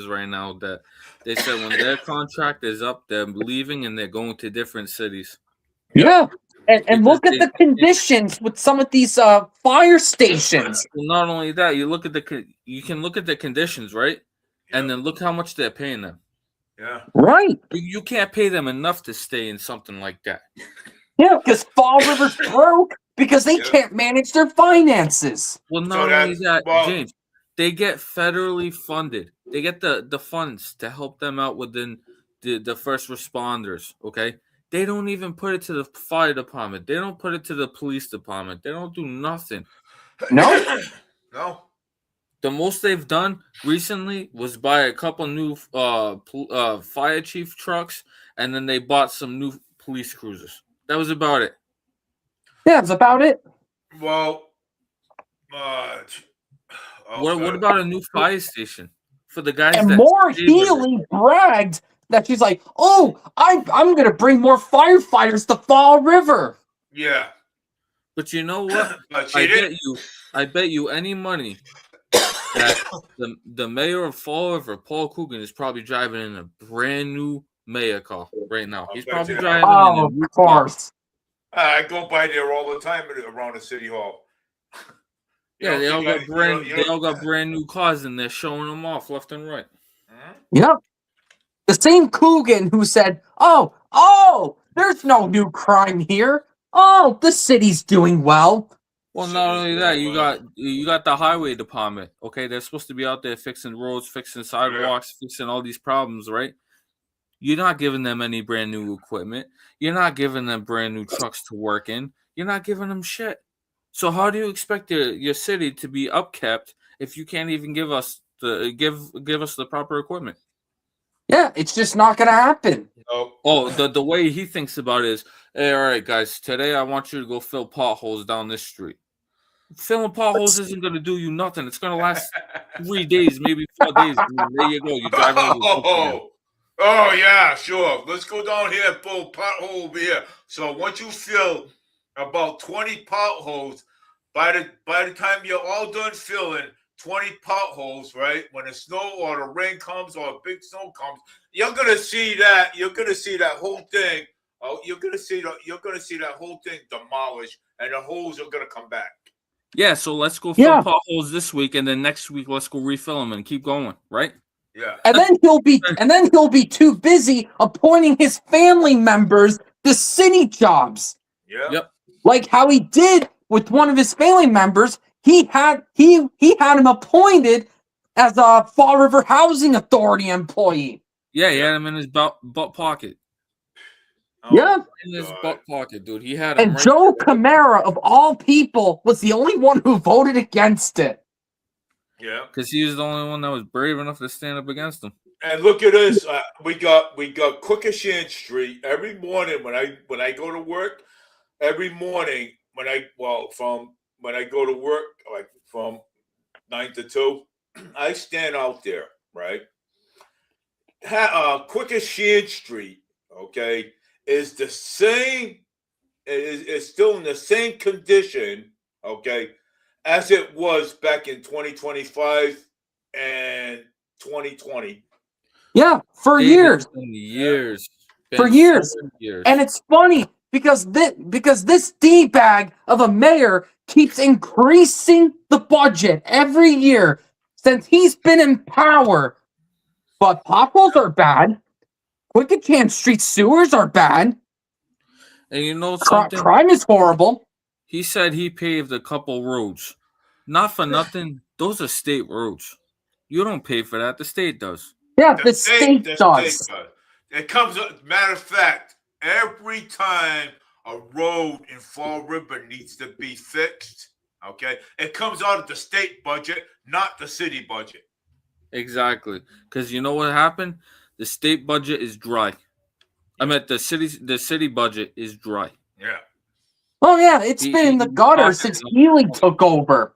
right now that they said when their contract is up, they're leaving and they're going to different cities. Yeah. And Because look at the conditions with some of these fire stations. Well, not only that, you can look at the conditions, right? And then look how much they're paying them. Yeah. Right. You can't pay them enough to stay in something like that. Yeah, because Fall River's broke because they Yeah. can't manage their finances. Well, So not only that's- that, well- James, they get federally funded. They get the funds to help them out within the first responders, okay? They don't even put it to the fire department. They don't put it to the police department. They don't do nothing. No? No. The most they've done recently was buy a couple new fire chief trucks, and then they bought some new police cruisers. That was about it. Yeah, that's about it. Well, What about a new fire station for the guys? And that Maura stay with it? Healy bragged that she's like, "Oh, I'm gonna bring more firefighters to Fall River." Yeah. But you know what? But she didn't. I bet you any money that the mayor of Fall River, Paul Coogan, is probably driving in a brand new mayor car right now. He's bet probably you. driving in Oh, a new of car. course. I go by there all the time around the city hall. You Yeah, don't they all think got I- you don't- they all got brand new cars, and they're showing them off left and right. Hmm? Yep. The same Coogan who said, "Oh, there's no new crime here. Oh, the city's doing well." Well, not only that, you got the highway department. Okay, they're supposed to be out there fixing roads, fixing sidewalks, fixing all these problems, right? You're not giving them any brand new equipment. You're not giving them brand new trucks to work in. You're not giving them shit. So how do you expect your city to be upkept if you can't even give us the proper equipment? Yeah, it's just not gonna happen. No. Oh, the way he thinks about it is, hey, all right, guys, today I want you to go fill potholes down this street. Filling potholes isn't going to do you nothing. It's going to last 3 days, maybe 4 days. And then there you go. You're driving over the again. Oh, yeah, sure. Let's go down here and pull a pothole over here. So once you fill about 20 potholes, by the time you're all done filling 20 potholes, right? When the snow or the rain comes or a big snow comes, you're gonna see that. You're gonna see that whole thing. Oh, you're gonna see that whole thing demolished, and the holes are gonna come back. Yeah, so let's go fill Yeah. potholes this week, and then next week let's go refill them and keep going, right? Yeah. And then he'll be too busy appointing his family members to city jobs. Yeah. Yep. Like how he did with one of his family members. He had him appointed as a Fall River Housing Authority employee. Yeah, he had him in his butt pocket. Oh, Yeah. In his God. butt pocket, dude. He had him And right Joe there. Camara, of all people, was the only one who voted against it. Yeah. Because he was the only one that was brave enough to stand up against him. And look at this. We got Quikasham Street every morning when I go to work. Every morning when I go to work, like from 9 to 2, I stand out there, right? Quikasham Street, okay, is the same. Is still in the same condition, okay, as it was back in 2025 and 2020. Yeah, for Dude, years. it's been years. For Been years. 7 years. And it's funny because this D-bag of a mayor keeps increasing the budget every year since he's been in power. But potholes are bad. Quikasham Street sewers are bad. And you know something? Crime is horrible. He said he paved a couple roads. Not for nothing. Those are state roads. You don't pay for that. The state does. Yeah, the state The does. state does. It comes. Matter of fact, every time a road in Fall River needs to be fixed, okay, it comes out of the state budget, not the city budget. Exactly. Because you know what happened? The state budget is dry. I mean, the city budget is dry. Yeah, Oh yeah, it's been in the gutter since Healy took over.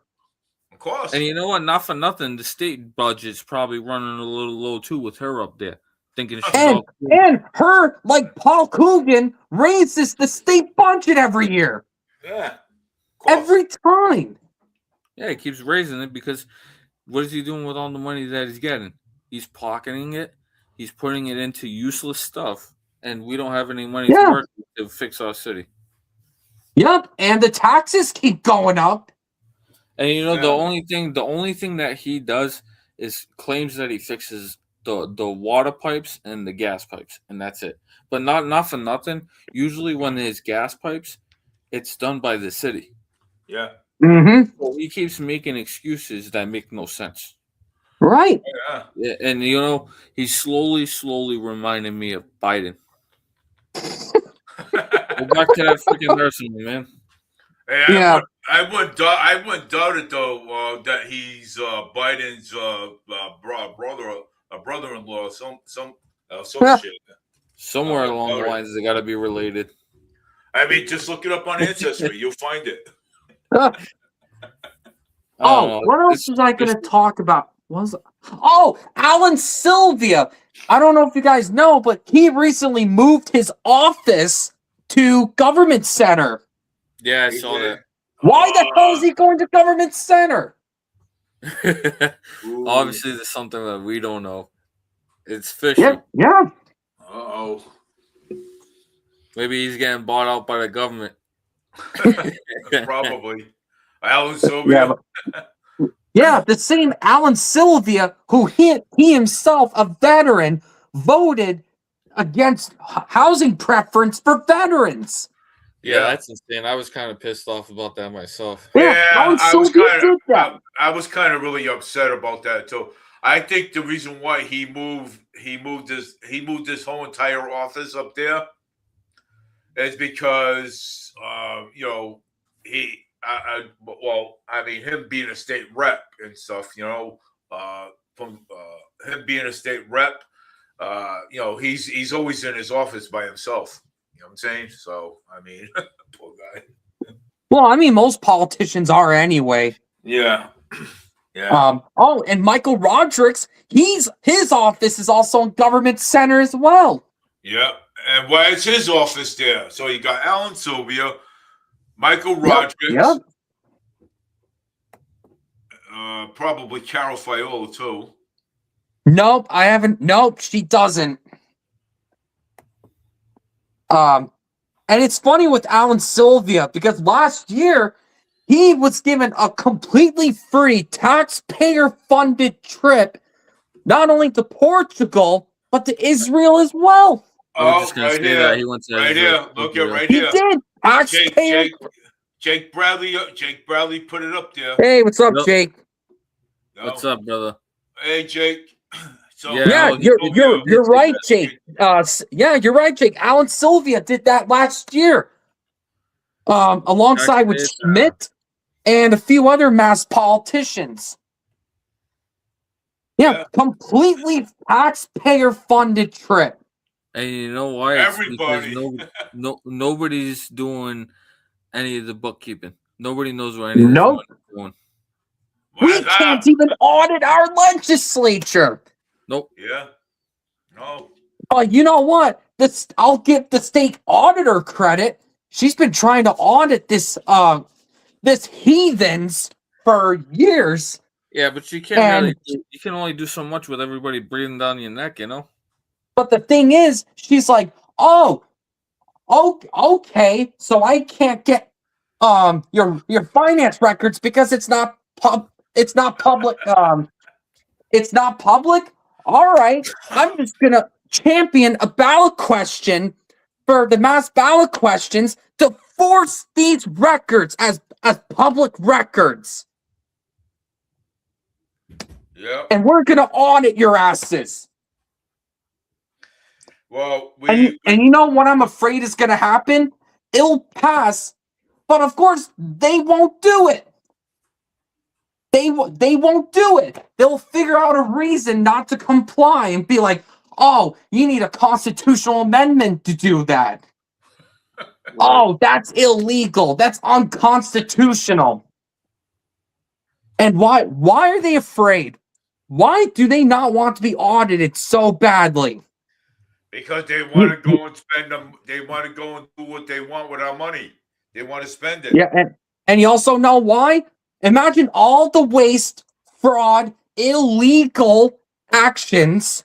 of course. And you know what? Not for nothing, the state budget's probably running a little low too with her up there, thinking she's And all cool. and her, like Paul Coogan, raises the state budget every year. Yeah, of course. Every time. Yeah, he keeps raising it because what is he doing with all the money that he's getting? He's pocketing it. He's putting it into useless stuff, and we don't have any money to work with to fix our city. Yep, and the taxes keep going up. And you know, the only thing that he does is claims that he fixes the water pipes and the gas pipes, and that's it. But not for nothing. Usually, when there's gas pipes, it's done by the city. Yeah. Mm-hmm. So he keeps making excuses that make no sense. Right. Yeah. And you know, he's slowly reminding me of Biden. Go back to that freaking nursing home, man. Hey, Yeah. I wouldn't doubt it though that he's Biden's brother-in-law, some shit. Somewhere along the lines, they got to be related. I mean, just look it up on Ancestry, you'll find it. What else was I going to talk about? Alan Sylvia. I don't know if you guys know, but he recently moved his office to Government Center. Yeah, I saw that. Why the hell is he going to Government Center? Obviously, there's something that we don't know. It's fishy. Yeah. Uh-oh. Maybe he's getting bought out by the government. Probably. Alan Sylvia. Yeah, the same Alan Sylvia, who he himself, a veteran, voted against housing preference for veterans. Yeah, that's insane. I was kind of pissed off about that myself. Yeah, Alan Sylvia did that. I was kind of really upset about that too. I think the reason why he moved his whole entire office up there is because him being a state rep and stuff, from him being a state rep, he's always in his office by himself. You know what I'm saying? So, I mean, poor guy. Well, I mean, most politicians are anyway. Yeah. Yeah. And Michael Rodrigues, his office is also in Government Center as well. Yeah. And why is his office there? So you got Alan Sylvia, Michael Rodrigues, Yep. Probably Carol Fiola too. Nope, I haven't. Nope, she doesn't. And it's funny with Alan Sylvia because last year he was given a completely free taxpayer-funded trip, not only to Portugal but to Israel as well. I was just gonna say that he went to right here. Look at right He here. did. Taxpayer. Jake Bradley put it up there. Hey, what's up, Yep. Jake? What's up, brother? Hey, Jake. So, Yeah, you're right, Jake. You're right, Jake. Alan Sylvia did that last year, alongside with Schmidt and a few other mass politicians. Yeah, completely taxpayer-funded trip. And you know why? Everybody. Because nobody's doing any of the bookkeeping. Nobody knows what any of this money is doing. We can't even audit our legislature. Nope. Yeah. No. You know what? I'll give the state auditor credit. She's been trying to audit this heathens for years. Yeah, but you can't you can only do so much with everybody breathing down your neck, you know? But the thing is, she's like, okay, so I can't get your finance records because it's not public. It's not public. All right, I'm just gonna champion a ballot question for the mass ballot questions to force these records as public records. Yeah. And we're gonna audit your asses. Well, And you know what I'm afraid is going to happen? It'll pass, but of course they won't do it. They won't do it. They'll figure out a reason not to comply and be like, "Oh, you need a constitutional amendment to do that. Oh, that's illegal. That's unconstitutional." And why are they afraid? Why do they not want to be audited so badly? because they want to go and spend them. They want to go and do what they want with our money. They want to spend it. Yeah, and you also know why? Imagine all the waste, fraud, illegal actions,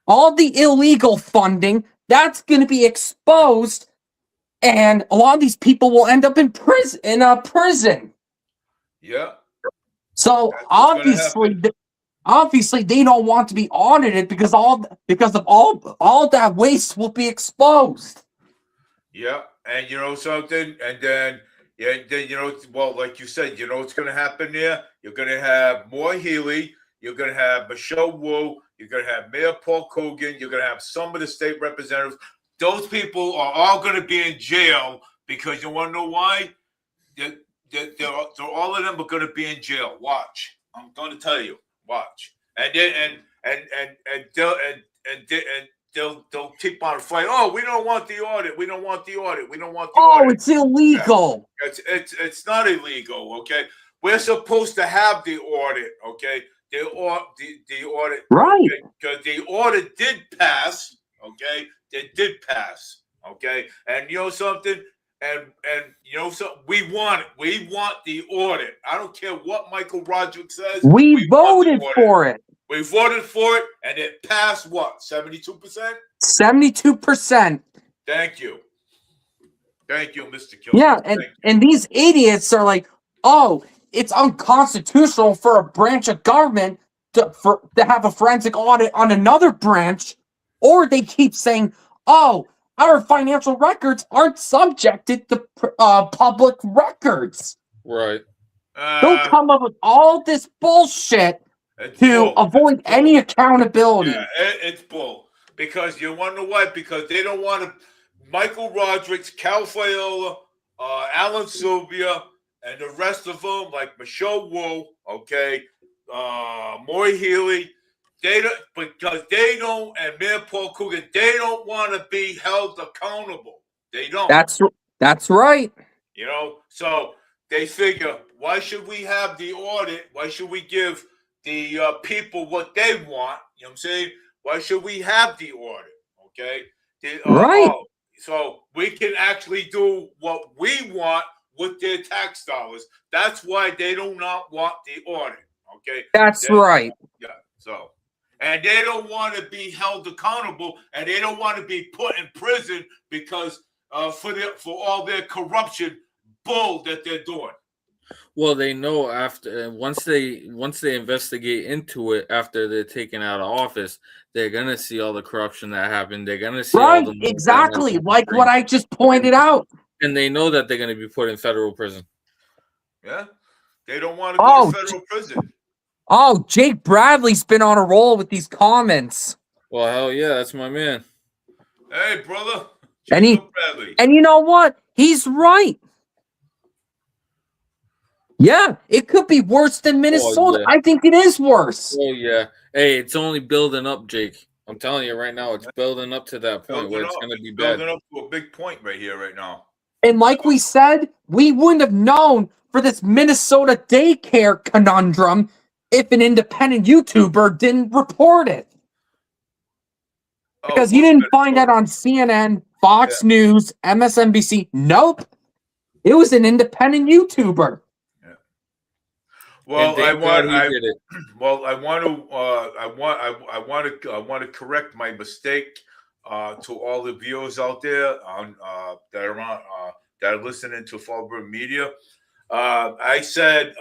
all the illegal funding that's going to be exposed, and a lot of these people will end up in prison. Yeah. So That's what's gonna obviously they don't want to be audited because of all that waste will be exposed. Yeah, and you know something, and then well, like you said, you know what's going to happen there? You're going to have Moore Healy, you're going to have Michelle Wu, you're going to have Mayor Paul Coogan, you're going to have some of the state representatives. Those people are all going to be in jail because you want to know why? They're all of them are going to be in jail. Watch, I'm going to tell you. Watch, and then they'll keep on fighting. Oh, we don't want the audit. We don't want the audit. We don't want the audit. Oh, it's illegal. Yeah. It's not illegal. Okay, we're supposed to have the audit. Okay, the audit. Right. Because the audit did pass. Okay, it did pass. Okay, and you know something. And you know, so we want it. We want the audit. I don't care what Michael Roderick says. We voted for it. We voted for it, and it passed. What? 72%. 72%. Thank you, Mr. Kilmer. Yeah, and these idiots are like, "Oh, it's unconstitutional for a branch of government to have a forensic audit on another branch," or they keep saying, "Oh, our financial records aren't subjected to public records." Right. They'll come up with all this bullshit to avoid any accountability. Yeah, it's bull. Because you want to know why? Because they don't want to. Michael Roderick, Cal Faiola, Alan Sylvia, and the rest of them, like Michelle Wu, okay, Maury Healy, because they don't, and Mayor Paul Coogan, they don't want to be held accountable. They don't. That's right. You know, so they figure, why should we have the audit? Why should we give the people what they want? You know what I'm saying? Why should we have the audit? Okay, right. So we can actually do what we want with their tax dollars. That's why they do not want the audit. Okay, that's right. Yeah. So. And they don't want to be held accountable, and they don't want to be put in prison because for all their corruption bull that they're doing. Well, they know after once they investigate into it after they're taken out of office, they're gonna see all the corruption that happened. They're gonna see all the exactly like what I just pointed out, and they know that they're gonna be put in federal prison. Yeah, they don't want to go to federal prison. Oh, Jake Bradley's been on a roll with these comments. Well, hell yeah, that's my man. Hey, brother. And you know what? He's right. Yeah, it could be worse than Minnesota. Yeah. I think it is worse. Oh yeah. Hey, it's only building up, Jake. I'm telling you right now, it's building up to that point where it's going to be bad. Building up to a big point right here, right now. And like we said, we wouldn't have known for this Minnesota daycare conundrum if an independent YouTuber didn't report it. Because he didn't find that on CNN, Fox News, MSNBC. Nope. It was an independent YouTuber. Yeah. Well, I want to correct my mistake to all the viewers out there on that are on that are listening to Fallbrook Media. I said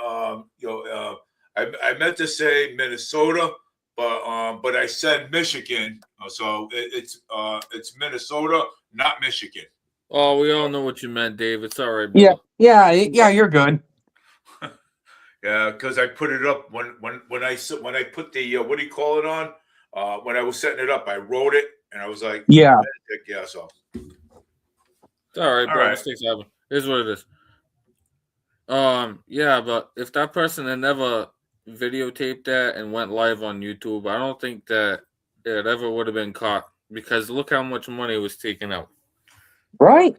I meant to say Minnesota, but I said Michigan, so it's Minnesota, not Michigan. Oh, we all know what you meant, Dave. It's all right, bro. Yeah, you're good. Yeah, because I put it up when I put the what do you call it on? When I was setting it up, I wrote it And I was like, Yeah. yeah, so. It's all right, All bro. right. Mistakes happen. Here's what it is. Yeah, but if that person had never videotaped that and went live on YouTube, I don't think that it ever would have been caught, because look how much money was taken out. Right.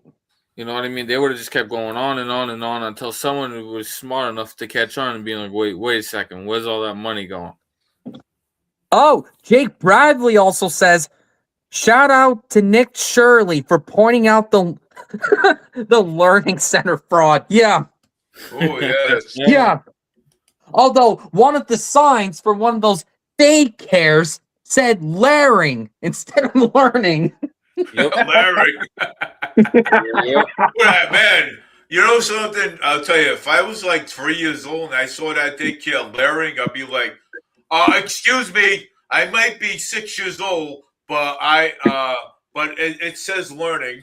You know what I mean? They would have just kept going on and on and on until someone was smart enough to catch on and be like, wait a second, where's all that money going? Oh, Jake Bradley also says, shout out to Nick Shirley for pointing out the the learning center fraud. Yeah. Oh, yes. Yeah. Although one of the signs for one of those daycares said Laring instead of learning. Yep. Larry. Yep. Yeah, man, you know something? I'll tell you, if I was like 3 years old and I saw that daycare Laring, I'd be like, excuse me, I might be 6 years old, but but it says learning.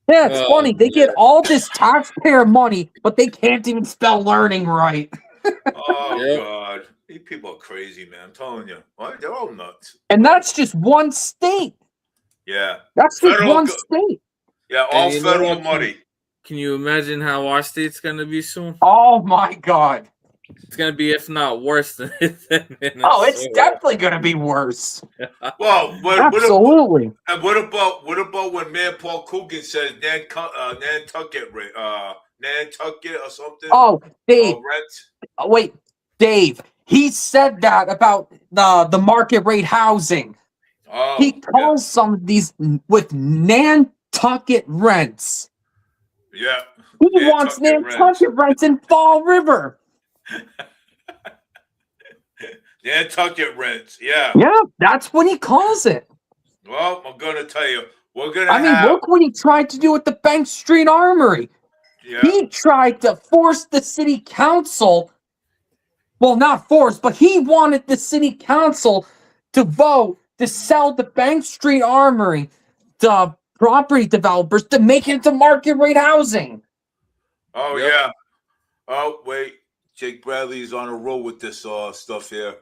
Yeah, it's Oh, funny. They get yeah. all this taxpayer money, but they can't even spell learning right. Oh, Yep. God. These people are crazy, man. I'm telling you. What? They're all nuts. And that's just one state. Yeah. That's just Federal one go- state. Yeah, all And you know federal what? money. Can you imagine how our state's gonna be soon? Oh my God. It's gonna be, if not worse than Minnesota. Oh, it's definitely going to be worse. Well, Absolutely. what about when Mayor Paul Coogan says Nantucket or something? Oh, Dave. Rent? Oh, wait, Dave. He said that about the market rate housing. Oh, He calls some of these with Nantucket rents. yeah. He wants Nantucket rents in Fall River. Nantucket rents. Yeah. Yeah, that's what he calls it. Well, I'm gonna tell you, we're gonna I mean, have. look what he tried to do with the Bank Street Armory. Yeah. He tried to force the city council. Well, not force, but he wanted the city council to vote to sell the Bank Street Armory to property developers to make it into market rate housing. Oh Yep. yeah. Oh wait, Jake Bradley's on a roll with this stuff here.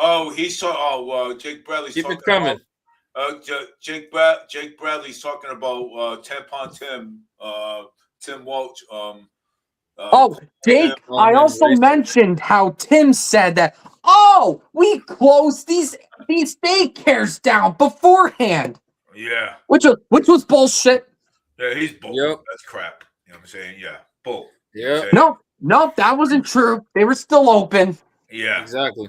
Oh, Jake Bradley's Keep talking it coming. about. Jake Bradley's talking about Tim Welch. Jake, I also racist. mentioned how Tim said that, oh, we closed these daycares down beforehand, Yeah. which was bullshit. Yeah, he's bull. Yep. That's crap. You know what I'm saying? Yeah, bull. Yep. No, that wasn't true. They were still open. Yeah. Exactly.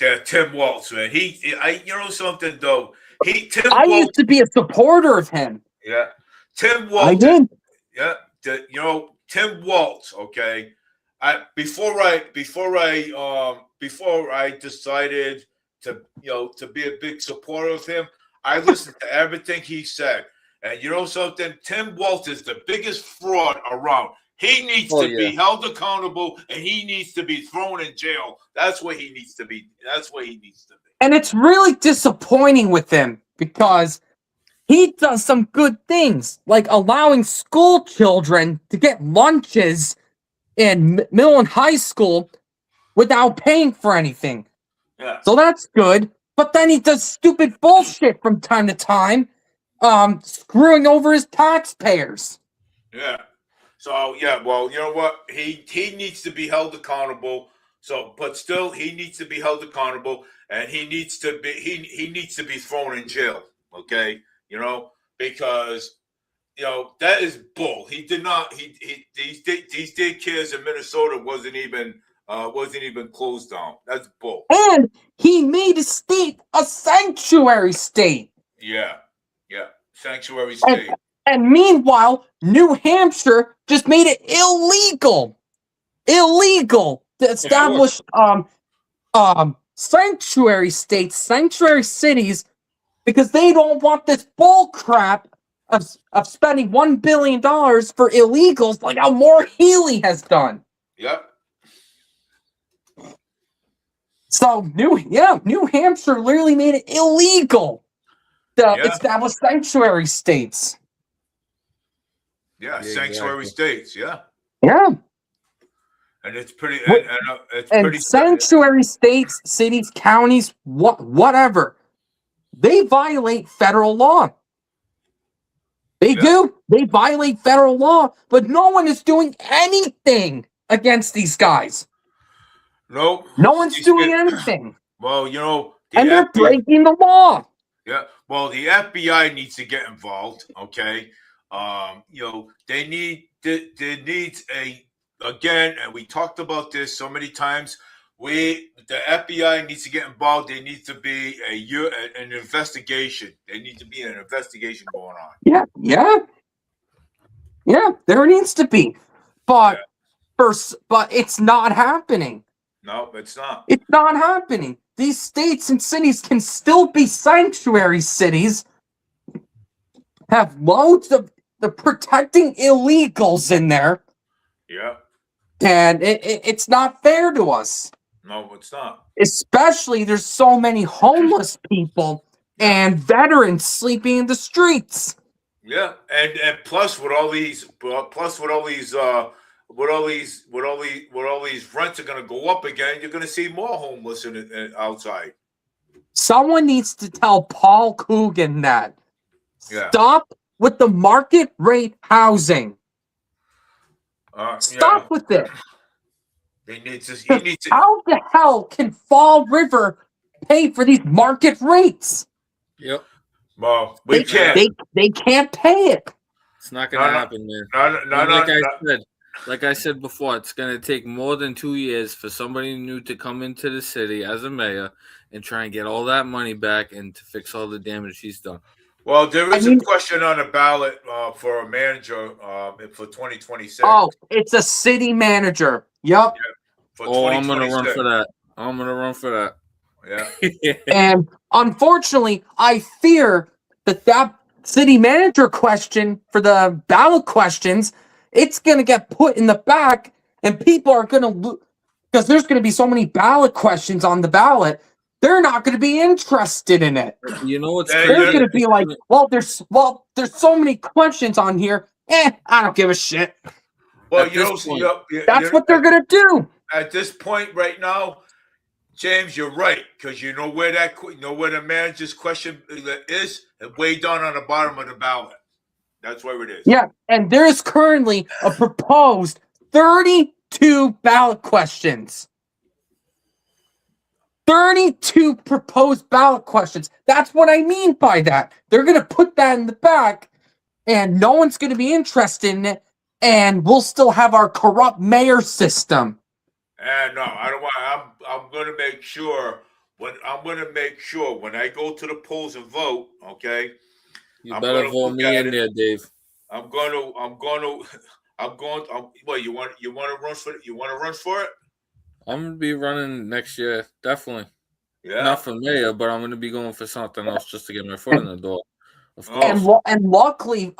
Yeah, Tim Waltz, man. You know something though. I used to be a supporter of him. Yeah, Tim Waltz. I did. Yeah, Tim Waltz. Okay, before I decided to be a big supporter of him, I listened to everything he said, and you know something, Tim Waltz is the biggest fraud around. He needs to be held accountable, and he needs to be thrown in jail. That's what he needs to be. And it's really disappointing with him because he does some good things, like allowing school children to get lunches in middle and high school without paying for anything. Yeah. So that's good. But then he does stupid bullshit from time to time, screwing over his taxpayers. Yeah. So yeah, well, you know what? He needs to be held accountable. So, but still, he needs to be held accountable, and he needs to be thrown in jail. Okay, because that is bull. He did not. These daycares in Minnesota wasn't even closed down. That's bull. And he made his state a sanctuary state. Yeah, sanctuary state. And meanwhile, New Hampshire just made it illegal to establish sanctuary states, sanctuary cities, because they don't want this bull crap of spending $1 billion for illegals like how Maura Healey has done. Yep. So New Hampshire literally made it illegal to establish sanctuary states. Yeah, sanctuary states. Yeah. Yeah. and it's pretty, What- it's And pretty. sanctuary states, cities, counties, whatever, they violate federal law. They Yeah. do. They violate federal law, but no one is doing anything against these guys. No, No one's he's doing get- anything. Well, you know, And they're FBI breaking the law. Yeah, well, the FBI needs to get involved. Okay, you know, they needs again, and we talked about this so many times. The FBI needs to get involved. There needs to be an investigation. There needs to be an investigation going on. Yeah. There needs to be, but but it's not happening. No, it's not. It's not happening. These states and cities can still be sanctuary cities. Have loads of the protecting illegals in there, Yeah, and it's not fair to us. no, it's not. Especially there's so many homeless people and veterans sleeping in the streets. Yeah, and plus with all these rents are going to go up again, you're going to see more homeless outside. Someone needs to tell Paul Coogan that. Yeah. Stop with the market rate housing. Stop with it. He needs to. How the hell can Fall River pay for these market rates? Yep. Well, we can't. They can't pay it. It's not gonna happen, man. Like I said before, it's gonna take more than 2 years for somebody new to come into the city as a mayor and try and get all that money back and to fix all the damage he's done. Well, there is a question on the ballot for a manager for 2026. Oh, it's a city manager. Yep. For I'm gonna run for that. I'm gonna run for that. Yeah. And unfortunately, I fear that city manager question for the ballot questions, it's going to get put in the back, and people are going to because there's going to be so many ballot questions on the ballot. They're not going to be interested in it. You know what's They're going to be like, there's so many questions on here. I don't give a shit. Well, That's what they're going to do. At this point right now, James, you're right, because you know where the manager's question is, way down on the bottom of the ballot. That's where it is. Yeah, and there is currently a proposed 32 ballot questions. 32 proposed ballot questions. That's what I mean by that. They're going to put that in the back, and no one's going to be interested in it, and we'll still have our corrupt mayor system. No, I don't want. I'm going to make sure when I go to the polls and vote. Okay. You better vote me in there, Dave. What you want to run for it? You want to run for it? I'm gonna be running next year, definitely. Yeah. Not for mayor, but I'm gonna be going for something else just to get my foot in the door. Of course. And luckily,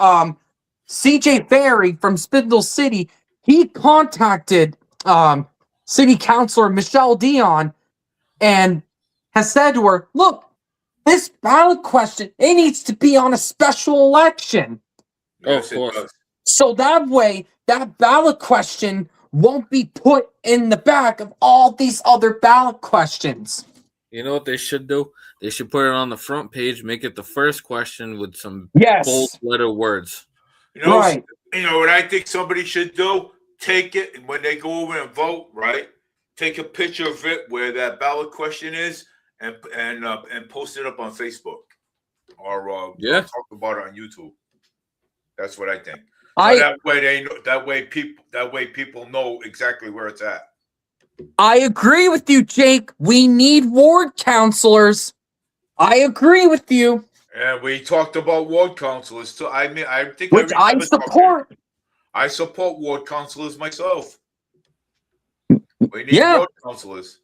CJ Ferry from Spindle City, he contacted City Councilor Michelle Dion and has said to her, look, this ballot question, it needs to be on a special election. Of course. So that way, that ballot question won't be put in the back of all these other ballot questions. You know what they should do? They should put it on the front page, make it the first question with some bold letter words. You know what I think somebody should do? Take it, and when they go over and vote, right? Take a picture of it where that ballot question is, and post it up on Facebook, or talk about it on YouTube. That's what I think. That way people know exactly where it's at. I agree with you, Jake. We need ward counselors. I agree with you. And we talked about ward counselors too. I think which I support. I support ward counselors myself. We need ward counselors.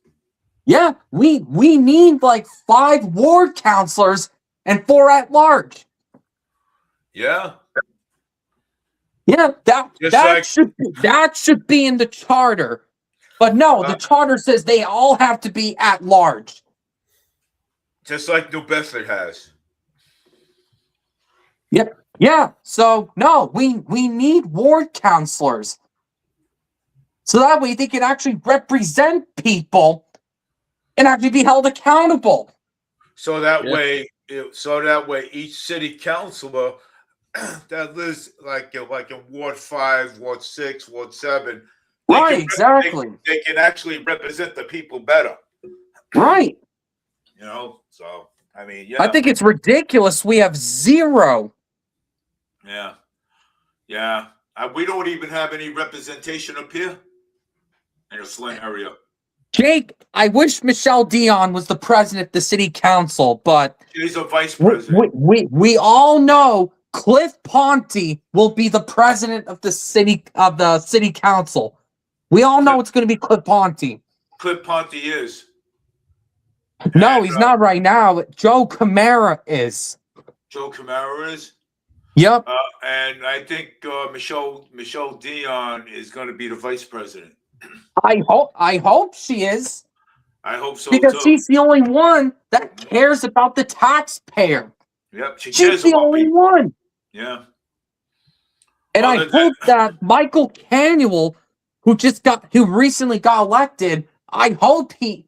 Yeah, we need like 5 ward counselors and 4 at large. Yeah. Yeah, that should be in the charter. But no, the charter says they all have to be at large. Just like New Bedford has. Yeah. So no, we need ward counselors. So that way they can actually represent people and actually be held accountable. So that Yeah. way, each city councilor that lives like in Ward 5, Ward 6, Ward 7, Right, exactly. They can actually represent the people better. Right. You know, so I mean, yeah. I think it's ridiculous. We have zero. Yeah. Yeah. We don't even have any representation up here in the Flint area. Jake, I wish Michelle Dion was the president of the city council, but She's a vice president. we all know Cliff Ponte will be the president of the city council. We all know it's going to be Cliff Ponte. Cliff Ponte is. No, he's not right now. Joe Camara is. Joe Camara is. Yep. And I think Michelle Dion is going to be the vice president. I hope she is. I hope so because too. she's the only one that cares about the taxpayer. Yep, She's the only one. Yeah. And I hope that Michael Canuel, who recently got elected, I hope he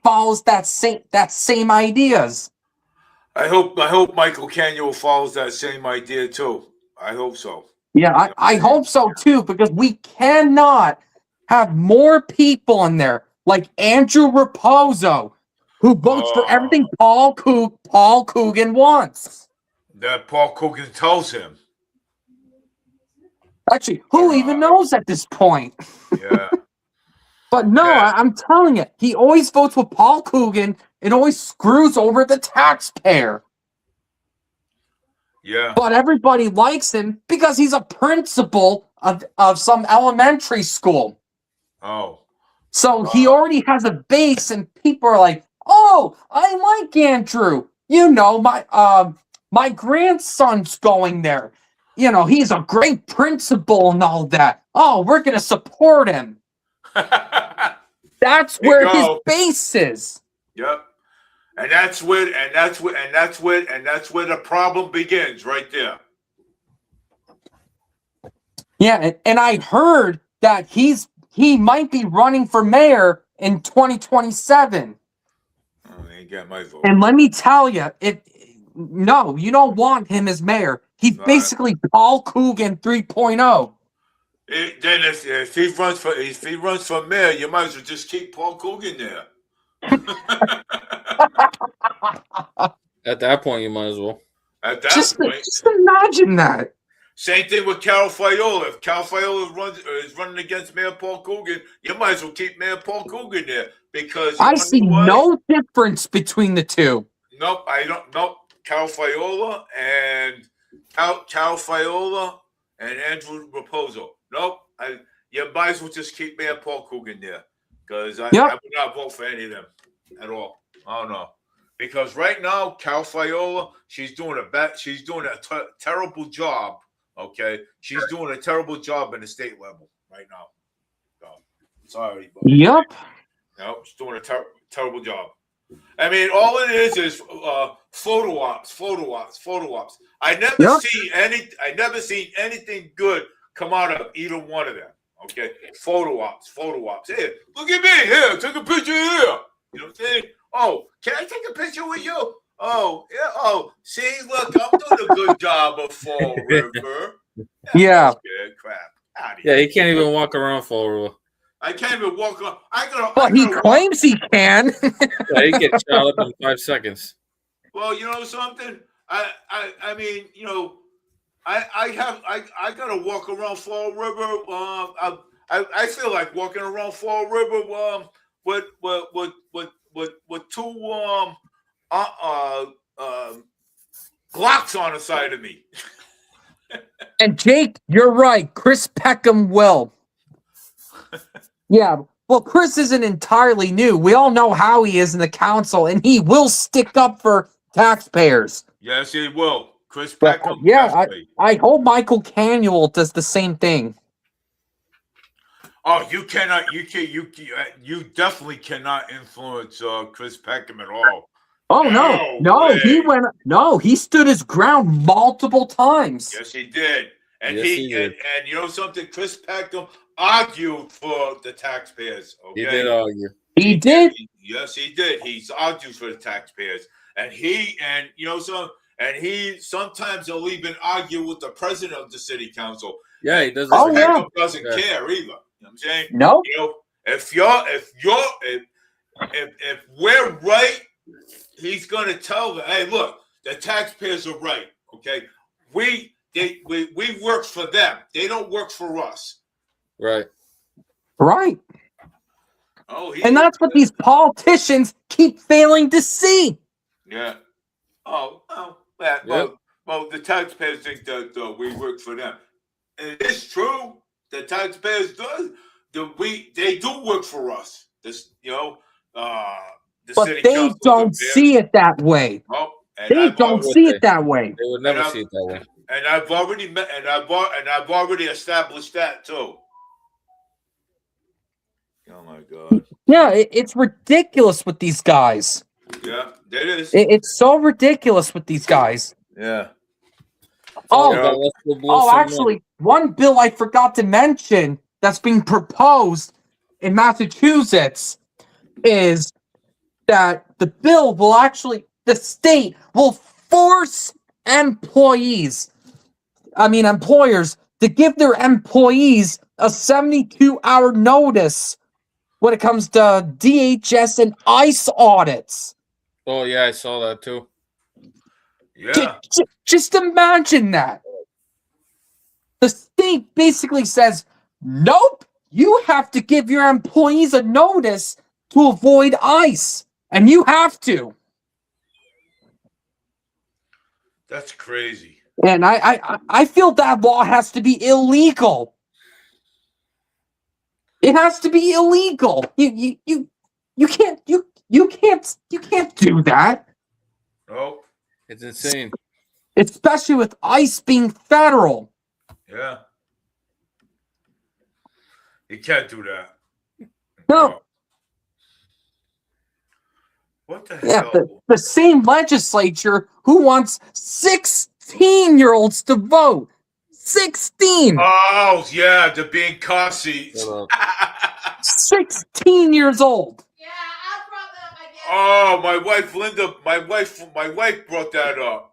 follows that same ideas. I hope Michael Canuel follows that same idea too. I hope so. Yeah, I hope so too, because we cannot have more people in there like Andrew Raposo, who votes for everything Paul Coogan wants. That Paul Coogan tells him. Actually, who even knows at this point? Yeah. But no, I'm telling you, he always votes with Paul Coogan and always screws over the taxpayer. Yeah. But everybody likes him because he's a principal of some elementary school. Oh. So he already has a base, and people are like, "Oh, I like Andrew. You know, my grandson's going there. You know, he's a great principal and all that. Oh, we're gonna support him." That's where his base is. Yep. And that's where the problem begins, right there. Yeah, and I heard that he might be running for mayor in 2027. Oh, he ain't got my vote. And let me tell you, no, you don't want him as mayor. He's basically Paul Coogan 3.0. Then if he runs for mayor, you might as well just keep Paul Coogan there. At that point, you might as well. At that point, just imagine that. Same thing with Cal Fiola. If Cal Fiola is running against Mayor Paul Coogan, you might as well keep Mayor Paul Coogan there because I see no difference between the two. Nope, I don't. Nope, Cal Fiola and Andrew Raposo. Nope, you might as well just keep Mayor Paul Coogan there because I would not vote for any of them at all. I don't know. Because right now, Cal Fiola, she's doing a terrible job. Okay, she's doing a terrible job in the state level right now. So, sorry. But yep. No, she's doing a terrible job. I mean, all it is photo ops. I never seen anything good come out of either one of them. Okay, photo ops. Here, look at me. Here, take a picture here. You know what I'm saying? Oh, can I take a picture with you? Oh, yeah. Oh, see, look, I'm doing a good job of Fall River. Yeah. Crap. Yeah, he can't even walk around Fall River. I can't even walk around. But he claims he can. Yeah, he gets shot up in 5 seconds. Well, you know something? I mean, you know, I gotta walk around Fall River. I feel like walking around Fall River with two Glocks on the side of me. And Jake, you're right. Chris Peckham will. Yeah. Well, Chris isn't entirely new. We all know how he is in the council, and he will stick up for taxpayers. Yes, he will. Chris Peckham. Yeah, I hope Michael Canuel does the same thing. Oh, you definitely cannot influence Chris Peckham at all. Oh he stood his ground multiple times. Yes, he did. And yes, he did. And you know something, Chris Peckham argued for the taxpayers. Okay, He did argue. He did. Yes, he did. He's argued for the taxpayers, and he sometimes he'll even argue with the president of the city council. Yeah, he does. Oh, yeah. Doesn't Yeah. care either. You know what I'm saying? No. You know, if we're right, he's going to tell them, hey, look, the taxpayers are right. Okay, we work for them. They don't work for us. Right. Right. Oh, And that's what these politicians keep failing to see. Yeah. Oh, well, the taxpayers think that we work for them. And it's true. The taxpayers they do work for us. This, the But city they council don't up there. see it that way. Oh, and They I've don't already- see it that way. They would never And see it that way. And I've already met, and I've already established that too. Oh my God. Yeah, it's ridiculous with these guys. Yeah, it is. It's so ridiculous with these guys. Yeah. Oh, Yeah, let's go blow Oh, some actually, one bill I forgot to mention that's being proposed in Massachusetts is that the state will force employers to give their employees a 72-hour notice when it comes to DHS and ICE audits. money. Oh yeah, I saw that too. Yeah. Just imagine that. The state basically says, nope, you have to give your employees a notice to avoid ICE. And you have to. That's crazy. And I feel that law has to be illegal. It has to be illegal. You can't do that. Oh, It's insane. Especially with ICE being federal. yeah. You can't do that. No. What the Yeah, hell? the same legislature who wants 16-year-olds to vote. 16! Oh, yeah, the being car seats. Shut 16 years old. Yeah, I brought that up, I guess. Oh, my wife Linda, my wife brought that up.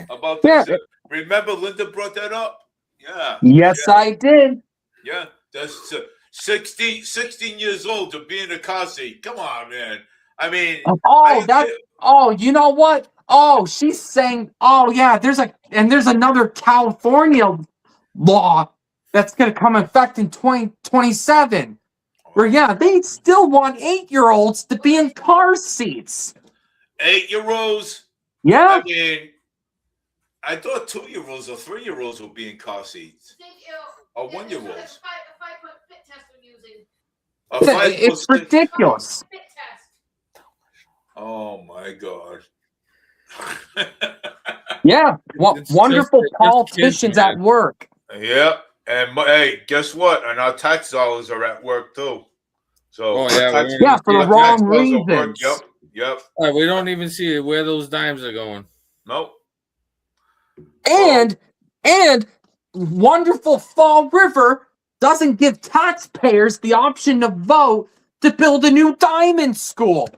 About Yeah. this. Remember Linda brought that up? Yeah. Yes, I did. Yeah. That's 16 years old to be in a car seat. Come on, man. I mean, You know what? Oh, she's saying, oh yeah, there's another California law that's gonna come in effect in 2027. Where yeah, they still want 8-year-olds to be in car seats. 8-year-olds. Yeah. I mean, I thought 2-year-olds or 3-year-olds would be in car seats. Or It's a 1-year-olds. 5-foot fit test we're using. A 5 It's foot- ridiculous. Fit test. Oh my God. Yeah. It's Wonderful just politicians kids, at man. work. Yep. And hey, guess what? And our tax dollars are at work too. So Oh, yeah, tax- we're- Yeah, for the our wrong tax dollars are at work. reasons. Yep. We don't even see where those dimes are going. Nope. And wonderful Fall River doesn't give taxpayers the option to vote to build a new diamond school.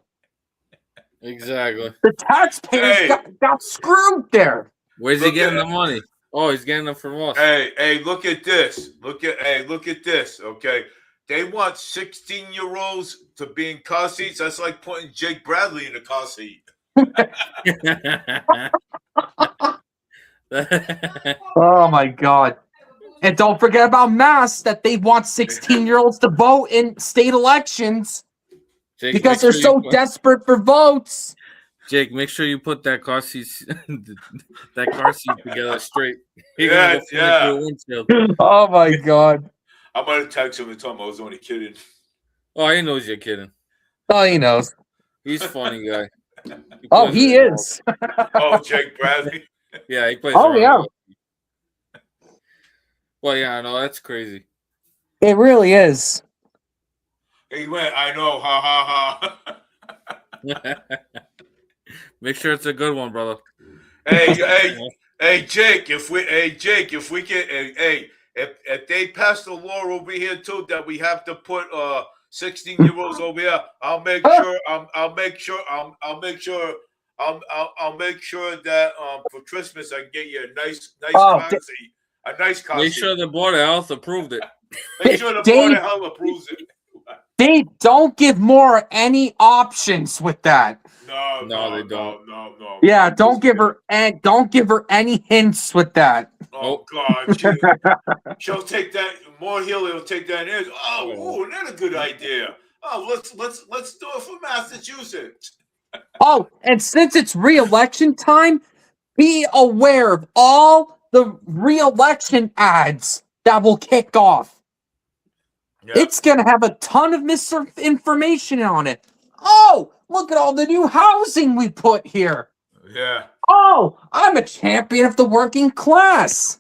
Exactly. The taxpayers Hey. got screwed there. Where's he Look getting at- the money? Oh, he's getting them from us. Hey, look at this. Look at this. Okay. They want 16-year-olds to be in car seats. That's like putting Jake Bradley in a car seat. Oh my God. And don't forget about Mass, that they want 16-year-olds to vote in state elections Jake, because make they're sure so you put- desperate for votes. Jake, make sure you put that car seat together straight. You're Yeah, gonna go fly through a windshield. Oh my God. I'm gonna text him and tell him I was only kidding. Oh, he knows you're kidding. Oh, he knows. He's a funny guy. Oh, plays he around. is. Oh, Jake Bradley. Yeah, he plays. Oh, around. yeah. Well, yeah, I know that's crazy. It really is. He went, I know, ha ha ha. Make sure it's a good one, brother. Hey, Jake, if we can, if they pass the law over here too that we have to put 16-year-olds over here, I'll make sure I'll make sure that for Christmas I can get you a nice Oh, car seat. A nice car Make seat. sure the Board of Health approved it. Make sure the Dave- Board of Health approves it. They don't give more any options with that. No, they don't. No. Yeah, don't give her any hints with that. Oh God, she'll take that. More Healy will take that in. Oh, that's a good idea. Oh, let's do it for Massachusetts. Oh, and since it's re-election time, be aware of all the re-election ads that will kick off. Yeah. It's gonna have a ton of misinformation on it. Oh, look at all the new housing we put here. Yeah. Oh, I'm a champion of the working class.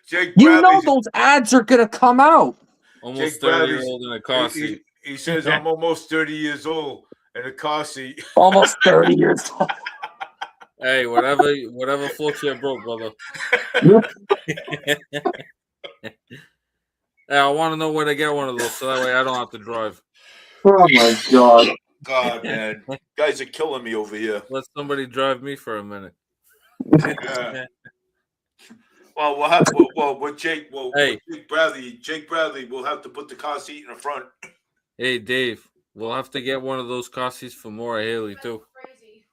Jake You know Bradley's- those ads are gonna come out. Almost Jake Bradley's- 30-year-old in a car seat. He says I'm almost 30 years old in a car seat. Almost 30 years old. Hey, whatever floats your boat, brother. Hey, I want to know where to get one of those, so that way I don't have to drive. Oh my god. God, man, guys are killing me over here. Let somebody drive me for a minute. Yeah. Well, we'll have with Jake. Well, Hey. with Jake Bradley will have to put the car seat in the front. Hey, Dave, we'll have to get one of those car seats for Maura Haley, too. Crazy.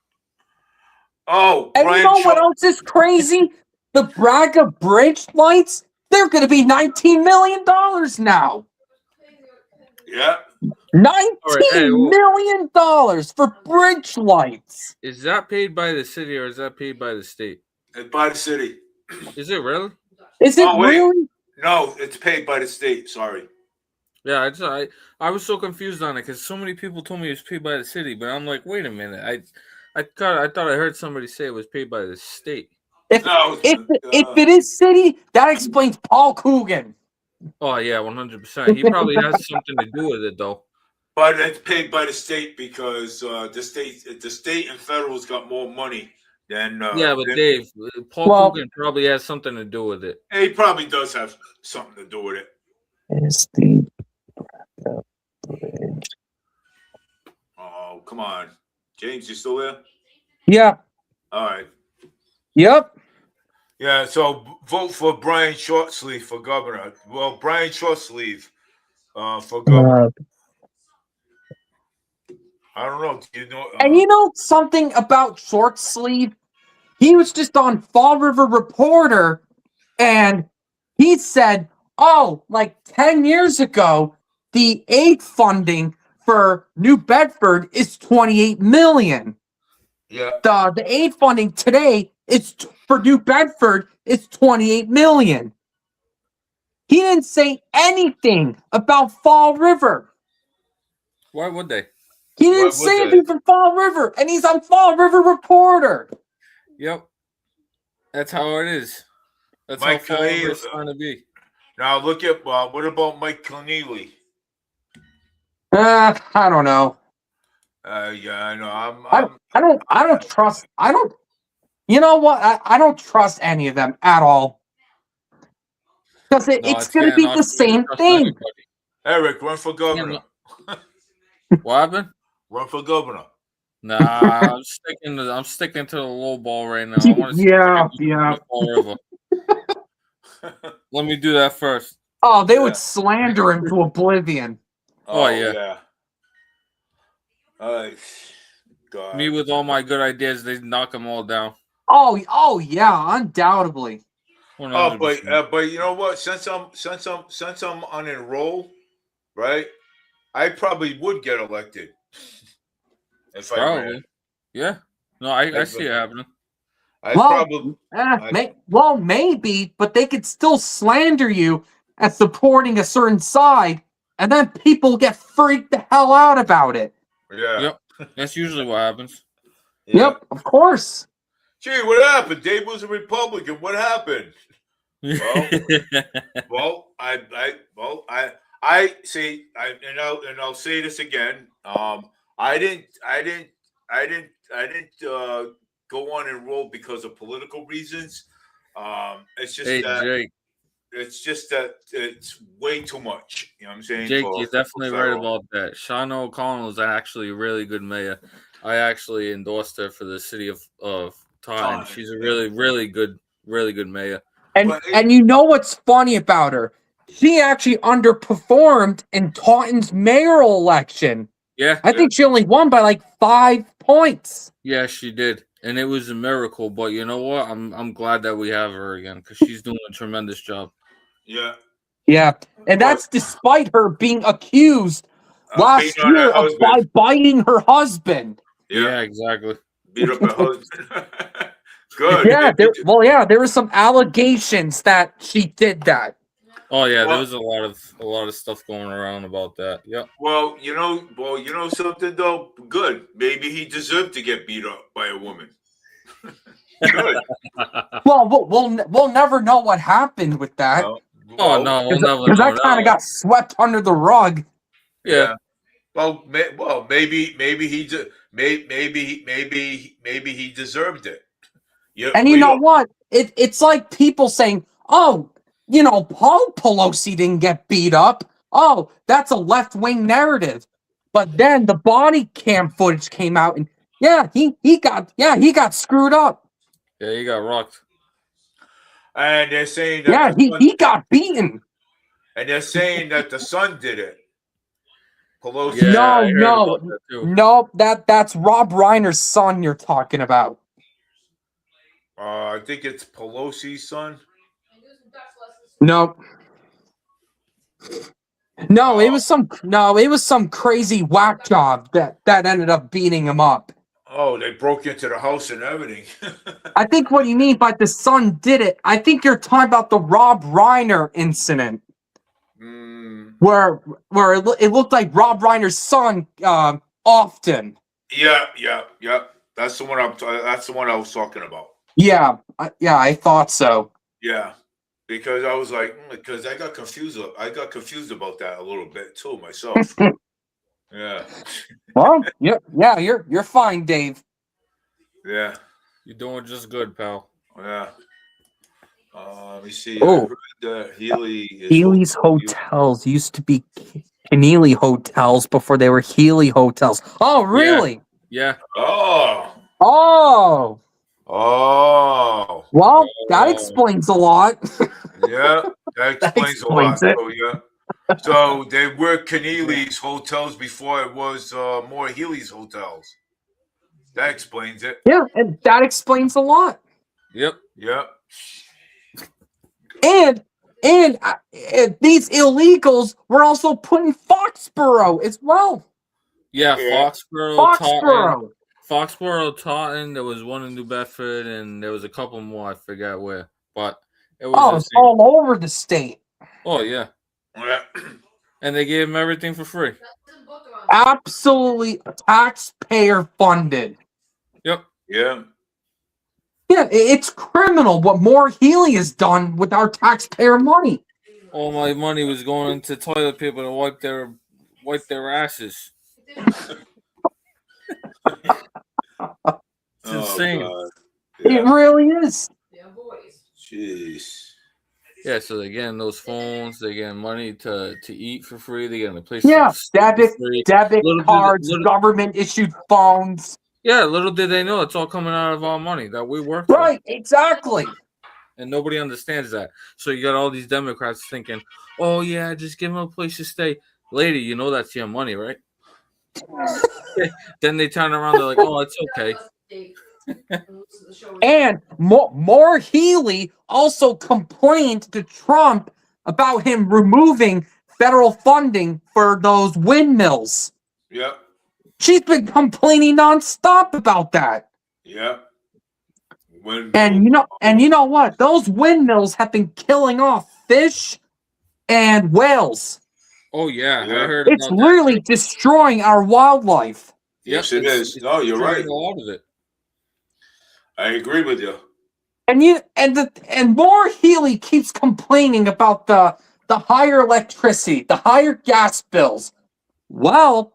Oh, And Brian you know what Shaw- else is crazy? The Braga Bridge lights, they're going to be $19 million now. Yeah. $19 million for bridge lights. Is that paid by the city or is that paid by the state? And by the city. Is it really? Is it Oh, wait. really? No, it's paid by the state. Sorry. Yeah, I was so confused on it because so many people told me it was paid by the city, but I'm like, wait a minute, I thought I heard somebody say it was paid by the state. No, If it is city, that explains Paul Coogan. Oh yeah, 100%. He probably has something to do with it though. but it's paid by the state because the state and federal's got more money than. Yeah, but than- Dave, Paul Well- Coogan probably has something to do with it. He probably does have something to do with it. Is the Braga Bridge? Oh, come on, James, you still there? Yeah. All right. Yep. Yeah, so vote for Brian Shortsleeve for governor. Well, Brian Shortsleeve for governor. I don't know. Do you know? And you know something about Short Sleeve? He was just on Fall River Reporter, and he said, oh, like 10 years ago, the aid funding for New Bedford is $28 million. Yeah. The aid funding today for New Bedford is $28 million. He didn't say anything about Fall River. Why would they? He Why didn't would say they? anything from Fall River, and he's on Fall River Reporter. Yep. That's how it is. That's Mike how Fall Keneally- River's trying to be. Now look at what about Mike Keneally? I don't know. Yeah, I know. I don't trust. You know what? I don't trust any of them at all. Because No, it's going to getting be off the to same trust thing. anybody. Eric, run for governor. What happened? Run for governor. Nah, I'm sticking to the low ball right now. I want to Yeah. Fall River. Let me do that first. Oh, they Yeah. would slander him to oblivion. Oh, yeah. God. Me with all my good ideas, they knock them all down. Oh yeah, undoubtedly. 100%. But you know what? Since I'm unenrolled, right? I probably would get elected if I Probably. ran. Yeah. No, I see it happening. I Well, probably maybe, but they could still slander you as supporting a certain side, and then people get freaked the hell out about it. yeah. Yep. That's usually what happens. Yeah. Yep, of course. Gee, what happened? Dave was a Republican. What happened? Well, I see. I'll say this again. I didn't go on enroll because of political reasons. It's just Hey, that. Jake. it's just that it's way too much. You know what I'm saying? Jake, for- you're for definitely right federal. about that. Shauna O'Connell is actually a really good mayor. I actually endorsed her for the city of Taunton. Taunton, She's a yeah. really good mayor. And But and you know what's funny about her? She actually underperformed in Taunton's mayoral election. Yeah, I think she only won by like 5 points. yeah, she did, and it was a miracle. But you know what? I'm glad that we have her again because she's doing a tremendous job. yeah, Yeah, and that's despite her being accused last beating on her year of husband. biting her husband. Yeah, exactly. Beat up her husband. Good. Yeah, there were some allegations that she did that. Oh yeah, there Well- was a lot of stuff going around about that. Yep. Well, you know something though. Good. Maybe he deserved to get beat up by a woman. Good. Well, we'll never know what happened with that Oh no, we'll never because know. that kind of got swept under the rug. Yeah. Well, maybe he deserved it. Yeah, And you know what? It's like people saying, "Oh, you know, Paul Pelosi didn't get beat up. Oh, that's a left-wing narrative." But then the body cam footage came out, and he got screwed up. Yeah, he got rocked. And they're saying that Yeah, the son, he got beaten. and they're saying that the son did it. Pelosi. Yeah, I heard No, about that too. no, that's Rob Reiner's son you're talking about. I think it's Pelosi's son. And do some Dutch lessons. No. No, it was some crazy whack job that ended up beating him up. Oh, they broke into the house and everything. I think what you mean by the son did it, I think you're talking about the Rob Reiner incident where it looked like Rob Reiner's son often. Yeah. That's the one that's the one I was talking about. Yeah, I thought so. Yeah, because I was like, because I got confused. I got confused about that a little bit too myself. Yeah. Well, yeah, you're fine, Dave. Yeah. You're doing just good, pal. Yeah. Let me see. Oh. I heard that Healy's Hotels used to be Keneally Hotels before they were Healy Hotels. Oh, really? Yeah. Oh. Oh. Oh. Well, that explains a lot. Yeah. That explains a lot. explains it. So, yeah. So they were Keneally's hotels before it was more Healy's hotels. That explains it. Yeah, and that explains a lot. Yep. Yeah. And these illegals were also put in Foxborough as well. Yeah, Yeah. Foxborough, Taunton. There was one in New Bedford, and there was a couple more. I forgot where, but it was. Oh, it's all over the state. Oh yeah, Yeah. and they gave him everything for free. That's in book on. Absolutely taxpayer funded. Yep. Yeah. Yeah, it's criminal what Moore Healy has done with our taxpayer money. All my money was going into toilet paper to wipe their asses. It's insane. God. It Yeah. really is. Yeah, boys. Jeez. Yeah, so they're getting those phones, they're getting money to eat for free, they're getting a place. Yeah, to sleep for free. debit Little did- cards, little- government issued phones. Yeah, little did they know it's all coming out of our money that we work for. Right, exactly. And nobody understands that. So you got all these Democrats thinking, "Oh yeah, just give them a place to stay." Lady, you know that's your money, right? Then they turn around, they're like, "Oh, it's okay." And Moore Healy also complained to Trump about him removing federal funding for those windmills. Yep. She's been complaining nonstop about that. Yep. And you know what? Those windmills have been killing off fish and whales. Oh yeah, Yeah. I heard It's about literally destroying our wildlife. that. Yes, it is. No, you're destroying right. A lot of it. I agree with you. And Moore Healy keeps complaining about the higher electricity, the higher gas bills. Well,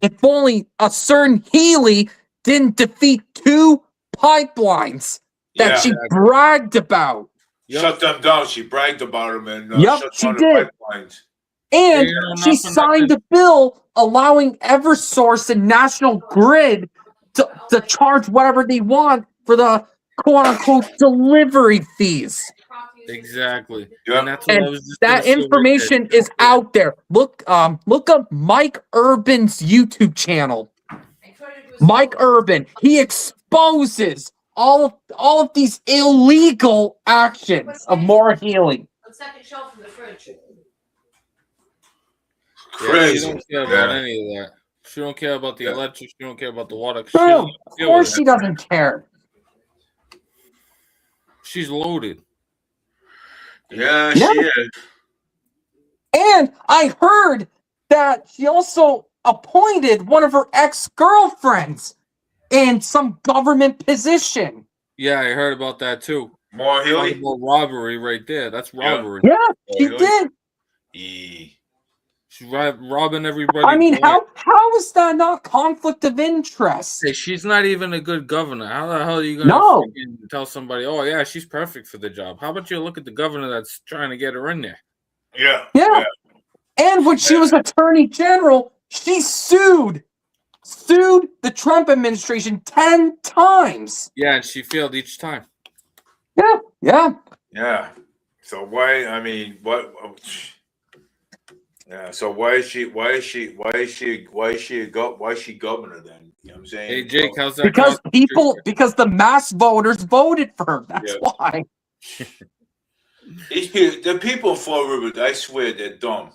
if only a certain Healy didn't defeat 2 pipelines that Yeah. she bragged about. Yep. shut them down. She bragged about them and Yep, shut she down did. the pipelines. And Yeah, not she for signed a bill allowing Eversource and National Grid to charge whatever they want for the quote-unquote delivery fees. Exactly. Yep. And that's what I And was just gonna that say right information is out there. Look up Mike Urban's YouTube channel. Mike Urban, he exposes all of these illegal actions of Maura Healy. On second shelf in the fridge. Yeah, Crazy. she don't care about Yeah. any of that. She don't care about the Yeah. electric. She don't care about the water. She No, doesn't of deal course with she it. doesn't care. She's loaded. Yeah, Yeah. she is. And I heard that she also appointed one of her ex-girlfriends in some government position. Yeah, I heard about that too. More Talk Healy. about robbery right there. That's robbery. Yeah, More she Healy. did. She's robbing everybody. I mean, blind. how is that not conflict of interest? Hey, she's not even a good governor. How the hell are you gonna No. freaking tell somebody, oh yeah, she's perfect for the job? How about you look at the governor that's trying to get her in there? Yeah. Yeah. And when she was attorney general, she sued the Trump administration 10 times. Yeah, and she failed each time. Yeah. Yeah. So why? I mean, what? Yeah. So why is she governor then? You know what I'm saying? Hey Jake, how's that? Because the mass voters voted for her. That's Yeah. why. These people, the people in Fall River, I swear they're dumb.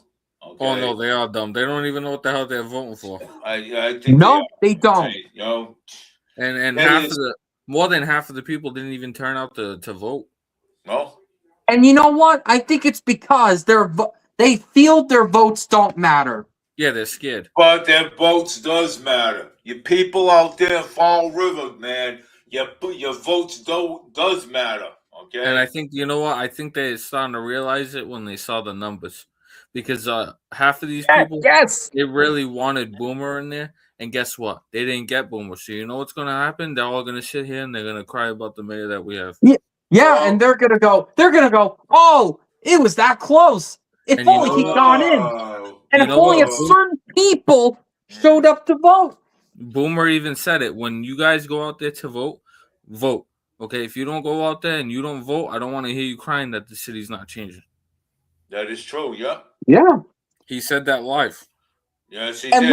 Okay? Oh no, they are dumb. They don't even know what the hell they're voting for. I think No, they don't. okay, you know, And That is- more than half of the people didn't even turn out to vote. no. And you know what? I think it's because they feel their votes don't matter. Yeah, they're scared. But their votes does matter. You people out there in Fall River, man, your votes does matter. Okay. And I think you know what? I think they're starting to realize it when they saw the numbers, because half of these people Yes. they really wanted Boomer in there, and guess what? They didn't get Boomer. So you know what's going to happen? They're all going to sit here and they're going to cry about the mayor that we have. Yeah, and they're gonna go. Oh, it was that close. If And you only know he'd what? gone in. And You if know only what? a certain people showed up to vote. Boomer even said it. When you guys go out there to vote. Okay, if you don't go out there and you don't vote, I don't want to hear you crying that the city's not changing. That is true. Yeah. Yeah. He said that live. Yes, he And did.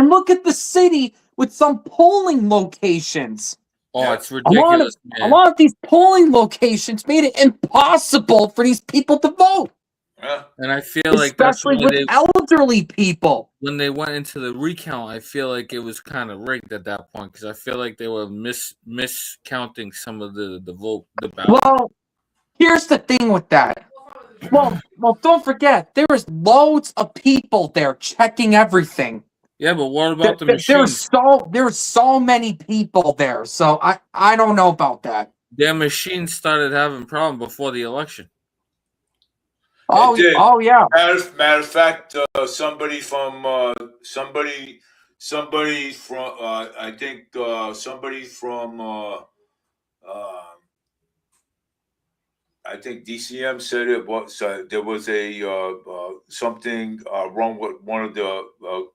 look at the city with some polling locations. Oh, Yeah. it's ridiculous, A man. lot of these polling locations made it impossible for these people to vote, Yeah. And I feel like that's especially why with elderly people. when they went into the recount, I feel like it was kind of rigged at that point, because I feel like they were miscounting some of the ballot. Well, here's the thing with that. Well, don't forget there was loads of people there checking everything. Yeah, but what about the There's machines? so many people there, so I don't know about that. Their machines started having problems before the election. Oh, did. oh yeah. Matter of fact, somebody from I think somebody from I think DCM said it was there was a something wrong with one of the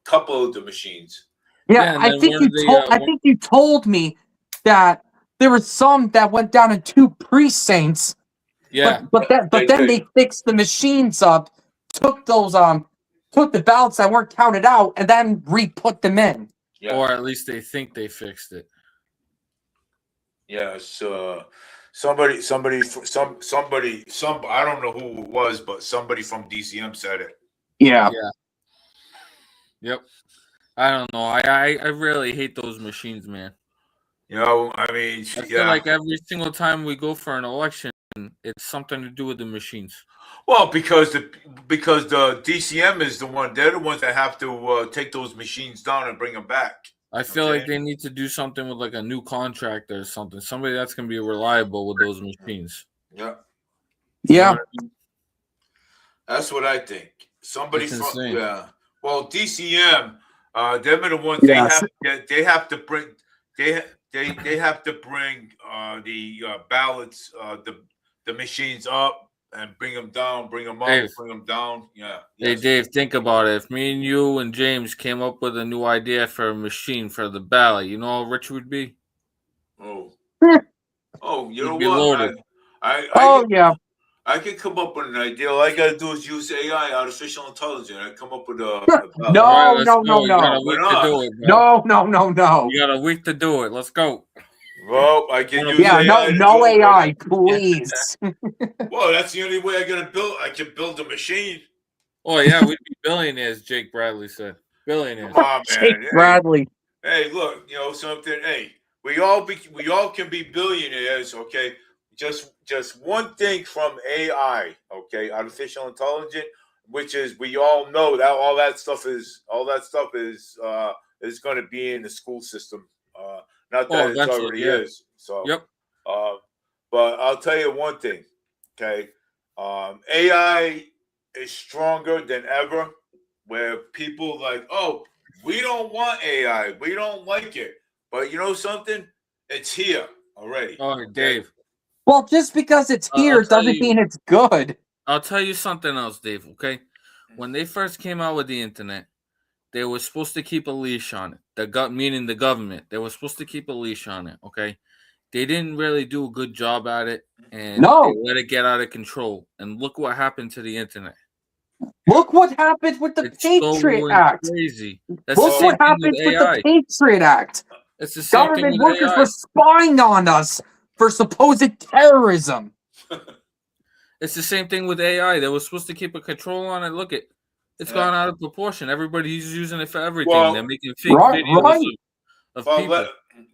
couple of the machines. Yeah, and I then think one you of the, told. I think you told me that there were some that went down in 2 precincts. Yeah, But then they fixed the machines up, took the ballots that weren't counted out, and then re-put them in. Yeah. or at least they think they fixed it. Yes, somebody, I don't know who it was, but somebody from DCM said it. Yeah. Yep. I don't know. I really hate those machines, man. You know, I mean, I feel yeah. like every single time we go for an election, it's something to do with the machines. Well, because the DCM is the one; they're the ones that have to take those machines down and bring them back. I feel like they need to do something with like a new contractor or something. Somebody that's gonna be reliable with those machines. Yeah, Yeah. that's what I think. Somebody It's from insane. Well, DCM, them are the ones Yes. they have to bring. They have to bring the ballots, the the machines up and bring them down, bring them up, Dave. bring them down. Yeah. Hey, Yes. Dave, think about it. If me and you and James came up with a new idea for a machine for the ballot, you know how rich we'd be? Oh. Oh, you We'd know be what? loaded. Oh yeah. I can come up with an idea. All I gotta do is use AI, artificial intelligence. I come up with a No, All right, let's no, go. no, You got no. a week Why to not? do it, bro. No. You got a week to do it. Let's go. Well, I can use Yeah, AI to no do it, AI, but- please. Well, that's the only way I can build a machine. Oh, yeah, we'd be billionaires, Jake Bradley said. Billionaires. Come on, Jake man. Bradley. Hey, look, you know something. Hey, we all can be billionaires. Okay, just one thing from AI. Okay, artificial intelligence, which is we all know that all that stuff is going to be in the school system. Not that it eventually, already yeah. is. So, Yep. but I'll tell you one thing. Okay, AI is stronger than ever. Where people like, oh, we don't want AI, we don't like it, but you know something? It's here already. Oh, Dave. Well, just because it's I'll here tell doesn't you- mean it's good. I'll tell you something else, Dave, okay? When they first came out with the internet, they were supposed to keep a leash on it. Meaning the government. They were supposed to keep a leash on it, okay? They didn't really do a good job at it, and No. they let it get out of control. And look what happened to the internet. Look what happened with the It's Patriot going Act. crazy. That's Look the same what thing happened with with AI. the Patriot Act. It's the same thing Government with workers AI. were spying on us for supposed terrorism. It's the same thing with AI. They were supposed to keep a control on it. Look, it's gone out of proportion. Everybody's using it for everything. Well, They're making fake right. videos of Well, people.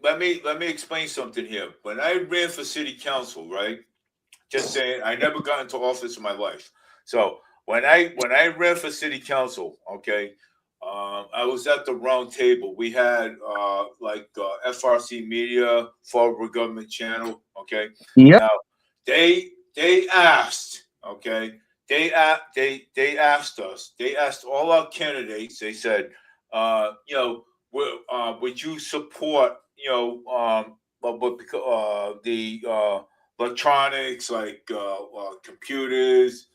let me explain something here. When I ran for city council, right? Just saying, I never got into office in my life. So when I ran for city council, okay, I was at the round table. We had FRC Media, Forward Government Channel, okay. Yep. Now they asked, okay, they asked us, they asked all our candidates. They said, would you support, the electronics like computers,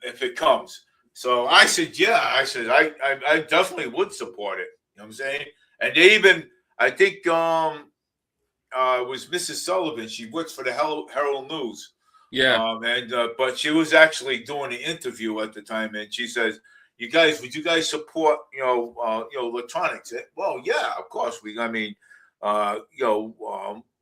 if it comes. So I said, yeah. I said, I definitely would support it. You know what I'm saying? And they even, I think, it was Mrs. Sullivan. She works for the Herald News. Yeah. But she was actually doing an interview at the time, and she says, would you guys support, electronics? Well, yeah, of course.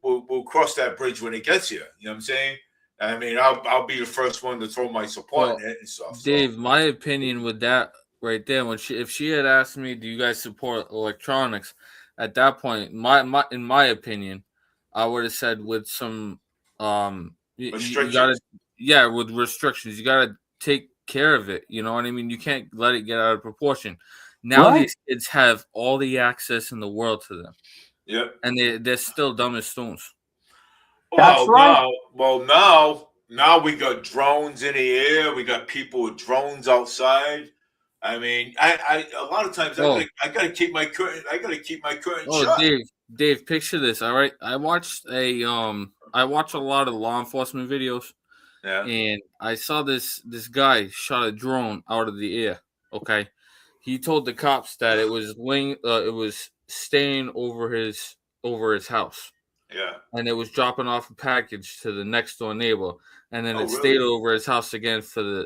We'll cross that bridge when it gets here. You know what I'm saying? I mean, I'll be the first one to throw my support in it and stuff. Dave, my opinion with that right there, if she had asked me, do you guys support electronics? At that point, in my opinion, I would have said with some restrictions. with restrictions. You gotta take care of it. You know what I mean? You can't let it get out of proportion. Now these kids have all the access in the world to them. Yep. And they're still dumb as stones. That's right. Now we got drones in the air. We got people with drones outside. I mean, I a lot of times I gotta keep my curtain. I gotta keep my curtain shut. Dave, picture this. All right, I watch a lot of law enforcement videos. Yeah. And I saw this guy shot a drone out of the air. Okay, he told the cops that it was staying over his house. Yeah. And it was dropping off a package to the next door neighbor, and then Really? stayed over his house again for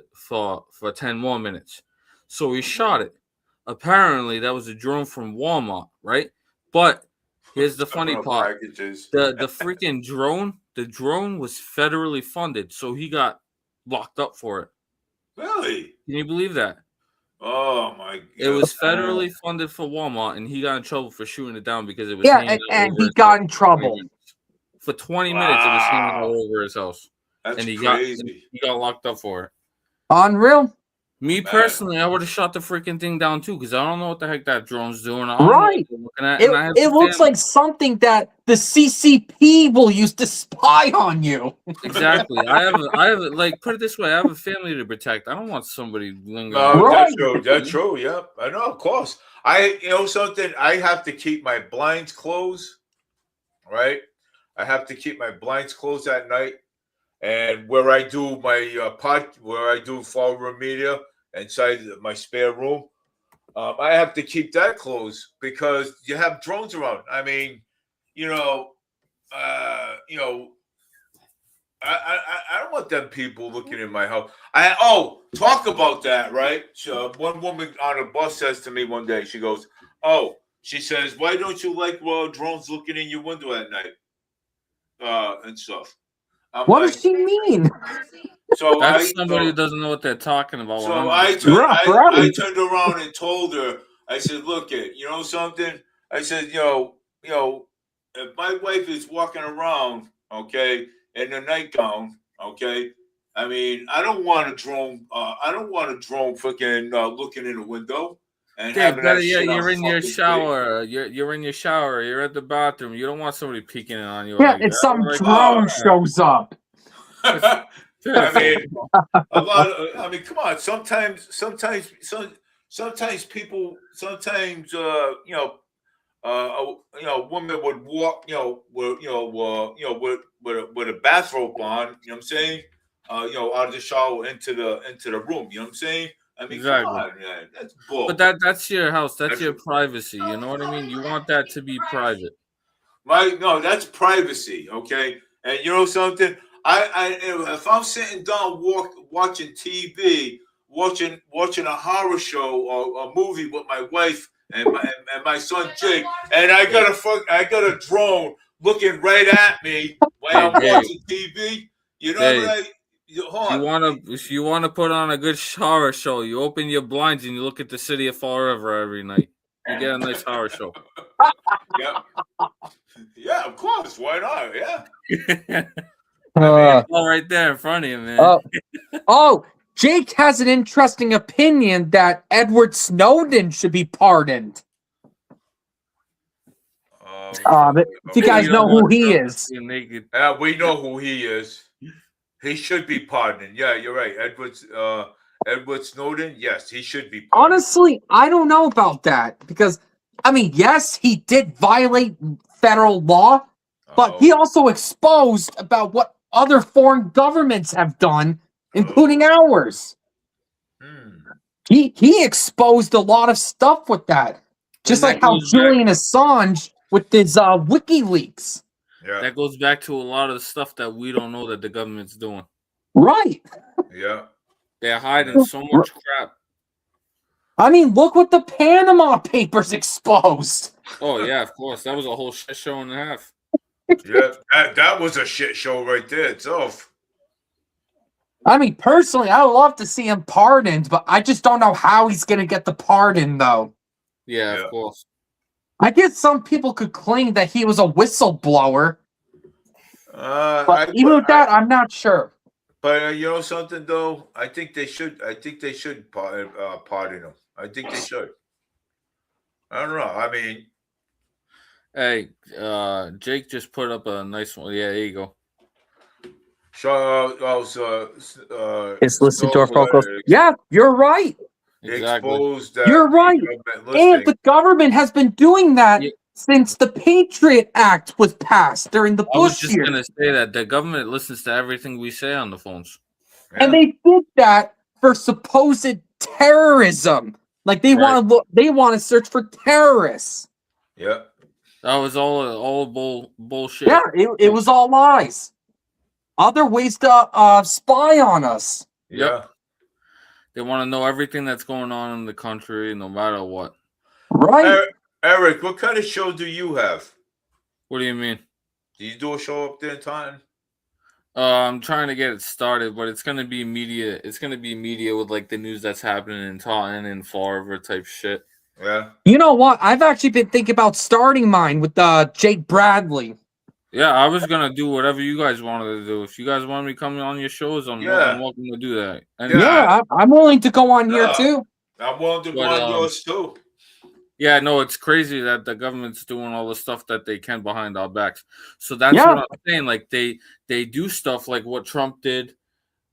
10 more minutes. So he shot it. Apparently, that was a drone from Walmart, right? But here's the funny part: the freaking drone. The drone was federally funded, so he got locked up for it. Really? Can you believe that? Oh my God! It was federally funded for Walmart, and he got in trouble for shooting it down because it was and he got in trouble. For 20 minutes. It was hanging all over his house. That's and he crazy. He got locked up for it. Unreal. Me personally, I would have shot the freaking thing down too, because I don't know what the heck that drone's doing. Right. It looks like something that the CCP will use to spy on you. Exactly. I have like, put it this way, I have a family to protect. I don't want somebody lingering. No, that's true. That's true. Yep. I know, of course. I have to keep my blinds closed. Right. I have to keep my blinds closed at night. and where I do my where I do forward media inside my spare room, I have to keep that closed because you have drones around. I mean, you know, you know, I don't want them people looking in my house. Talk about that, right? So one woman on a bus says to me one day, she goes, "Oh," she says, "why don't you like drones looking in your window at night, and stuff?" I'm What like, does she mean? so That's somebody who doesn't know what they're talking about. So 100%. I turned around and told her, I said, "Look, you know something?" I said, if my wife is walking around, okay, in a nightgown, okay, I mean, I don't want a drone. I don't want a drone freaking looking in a window and Dave, having that shit you're on in your fucking shower. You're in your shower. You're at the bathroom. You don't want somebody peeking in on you. Yeah, like it's that. some Like, drone oh, shows up. I mean, a lot of. I mean, come on. Sometimes people. Sometimes women would walk. With a bathrobe on. You know what I'm saying? Out of the shower into the room. You know what I'm saying? I mean, exactly. come on, man. That's bull. But that's your house. That's your privacy. You know what I mean? You want that to be private. No, that's privacy. Okay, and you know something? If I'm sitting down watching TV, watching a horror show or a movie with my wife and my son Jake, and I got a drone looking right at me while I'm watching TV. You know what I? If you wanna put on a good horror show, you open your blinds and you look at the city of Fall River every night. You get a nice horror show. Yeah, yeah, of course. Why not? Yeah. It's all right there in front of you, man. Jake has an interesting opinion that Edward Snowden should be pardoned. If you guys know who he is. We know who he is. He should be pardoned. Yeah, you're right. Edward Snowden, yes, he should be pardoned. Honestly, I don't know about that because, I mean, yes, he did violate federal law, but he also exposed about what other foreign governments have done, including ours. He exposed a lot of stuff with that, just like how Julian Assange with his WikiLeaks. Yeah. That goes back to a lot of the stuff that we don't know that the government's doing. Right. Yeah. They're hiding so much crap. I mean, look what the Panama Papers exposed. Oh, yeah, of course. That was a whole shit show and a half. Yeah, that was a shit show right there itself. I mean, personally, I would love to see him pardoned, but I just don't know how he's going to get the pardon, though. Yeah, of course. I guess some people could claim that he was a whistleblower. But even with that, I'm not sure. But you know something, though? I think they should pardon him. I think they should. I don't know. I mean, hey, Jake just put up a nice one. Yeah, there you go. It's listed to our focus. Yeah, you're right. Exactly. You're right. And the government has been doing that since the Patriot Act was passed during the Bush years. I was just going to say that the government listens to everything we say on the phones. Yeah. And they did that for supposed terrorism. Like they want to search for terrorists. Yeah. That was all bullshit. Yeah, it was all lies. Other ways to spy on us. Yeah. They want to know everything that's going on in the country, no matter what. Right. Eric, what kind of show do you have? What do you mean? Do you do a show up there in time? I'm trying to get it started, but it's gonna be media. It's gonna be media with like the news that's happening in Taunton and Fall River type shit. Yeah. You know what? I've actually been thinking about starting mine with Jake Bradley. Yeah, I was gonna do whatever you guys wanted to do. If you guys want me coming on your shows, I'm welcome to do that. And I'm willing to go on here too. I'm willing to go on yours too. Yeah, no, it's crazy that the government's doing all the stuff that they can behind our backs. So that's what I'm saying. Like they do stuff like what Trump did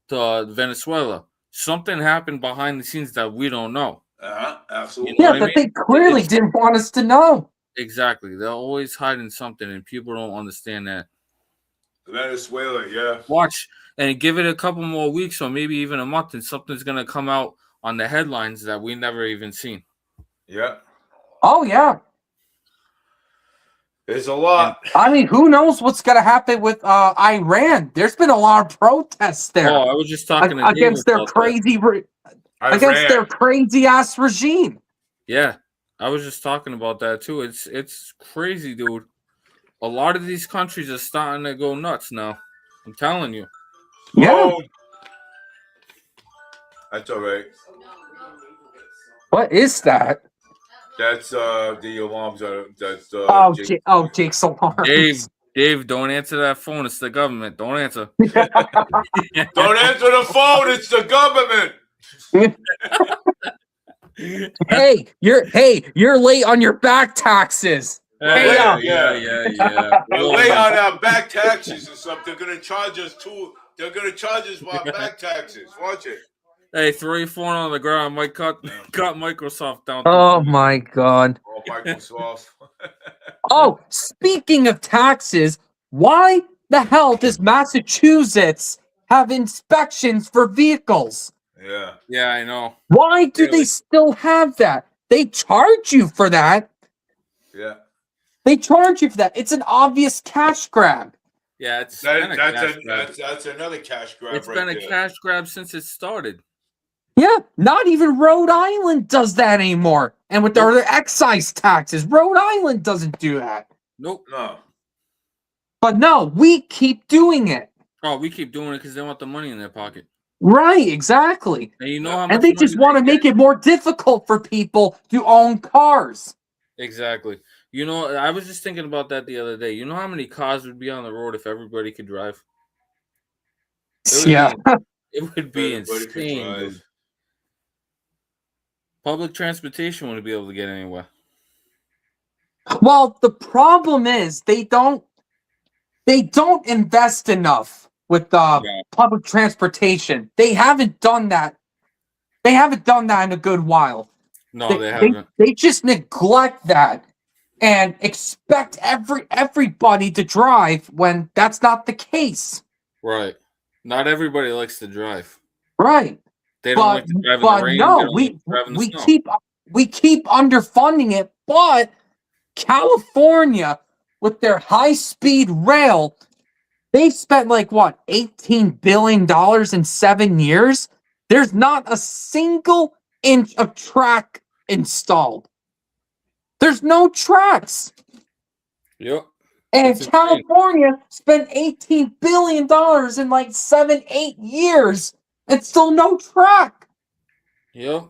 to Venezuela. Something happened behind the scenes that we don't know. Absolutely. You know that they clearly didn't want us to know. Exactly. They're always hiding something, and people don't understand that. Venezuela, yeah. Watch and give it a couple more weeks or maybe even a month, and something's gonna come out on the headlines that we never even seen. Yeah. Oh yeah. There's a lot. I mean, who knows what's gonna happen with Iran? There's been a lot of protests there Oh, I was just talking to against Dave their about that. against their crazy ass regime. Yeah, I was just talking about that too. It's crazy, dude. A lot of these countries are starting to go nuts now. I'm telling you. Yeah. Oh, that's all right. What is that? That's the alarms are that's Jake's alarms. Dave, don't answer that phone. It's the government. Don't answer. Don't answer the phone. It's the government. Hey, you're late on your back taxes. Hey, Yeah. We're late on our back taxes and stuff. They're gonna charge us They're gonna charge us for our back taxes. Watch it. Hey, throw your phone on the ground. Might cut Microsoft down. Oh my god. Oh, Microsoft. Oh, speaking of taxes, why the hell does Massachusetts have inspections for vehicles? Yeah. Yeah, I know. Why do Really? they still have that? They charge you for that. Yeah. They charge you for that. It's an obvious cash grab. Yeah, it's been a cash grab. That's another cash grab. It's right been a there. cash grab since it started. Yeah, not even Rhode Island does that anymore. And with their excise taxes, Rhode Island doesn't do that. Nope. No. But no, we keep doing it. Oh, we keep doing it because they want the money in their pocket. Right, exactly. And you know how much And they just want to make it more difficult for people to own cars. Exactly. You know, I was just thinking about that the other day. You know how many cars would be on the road if everybody could drive? Yeah. It would be Everybody could insane, drive. dude. Public transportation wouldn't be able to get anywhere. Well, the problem is they don't invest enough with public transportation. They haven't done that. They haven't done that in a good while. No, they haven't. They just neglect that and expect everybody to drive when that's not the case. Right. Not everybody likes to drive. Right. They don't like to drive in the rain. No, we keep underfunding it, but California with their high-speed rail, they spent like what, $18 billion in 7 years? There's not a single inch of track installed. There's no tracks. Yep. And It's California spent $18 billion in like 7-8 years and still no track. Yep.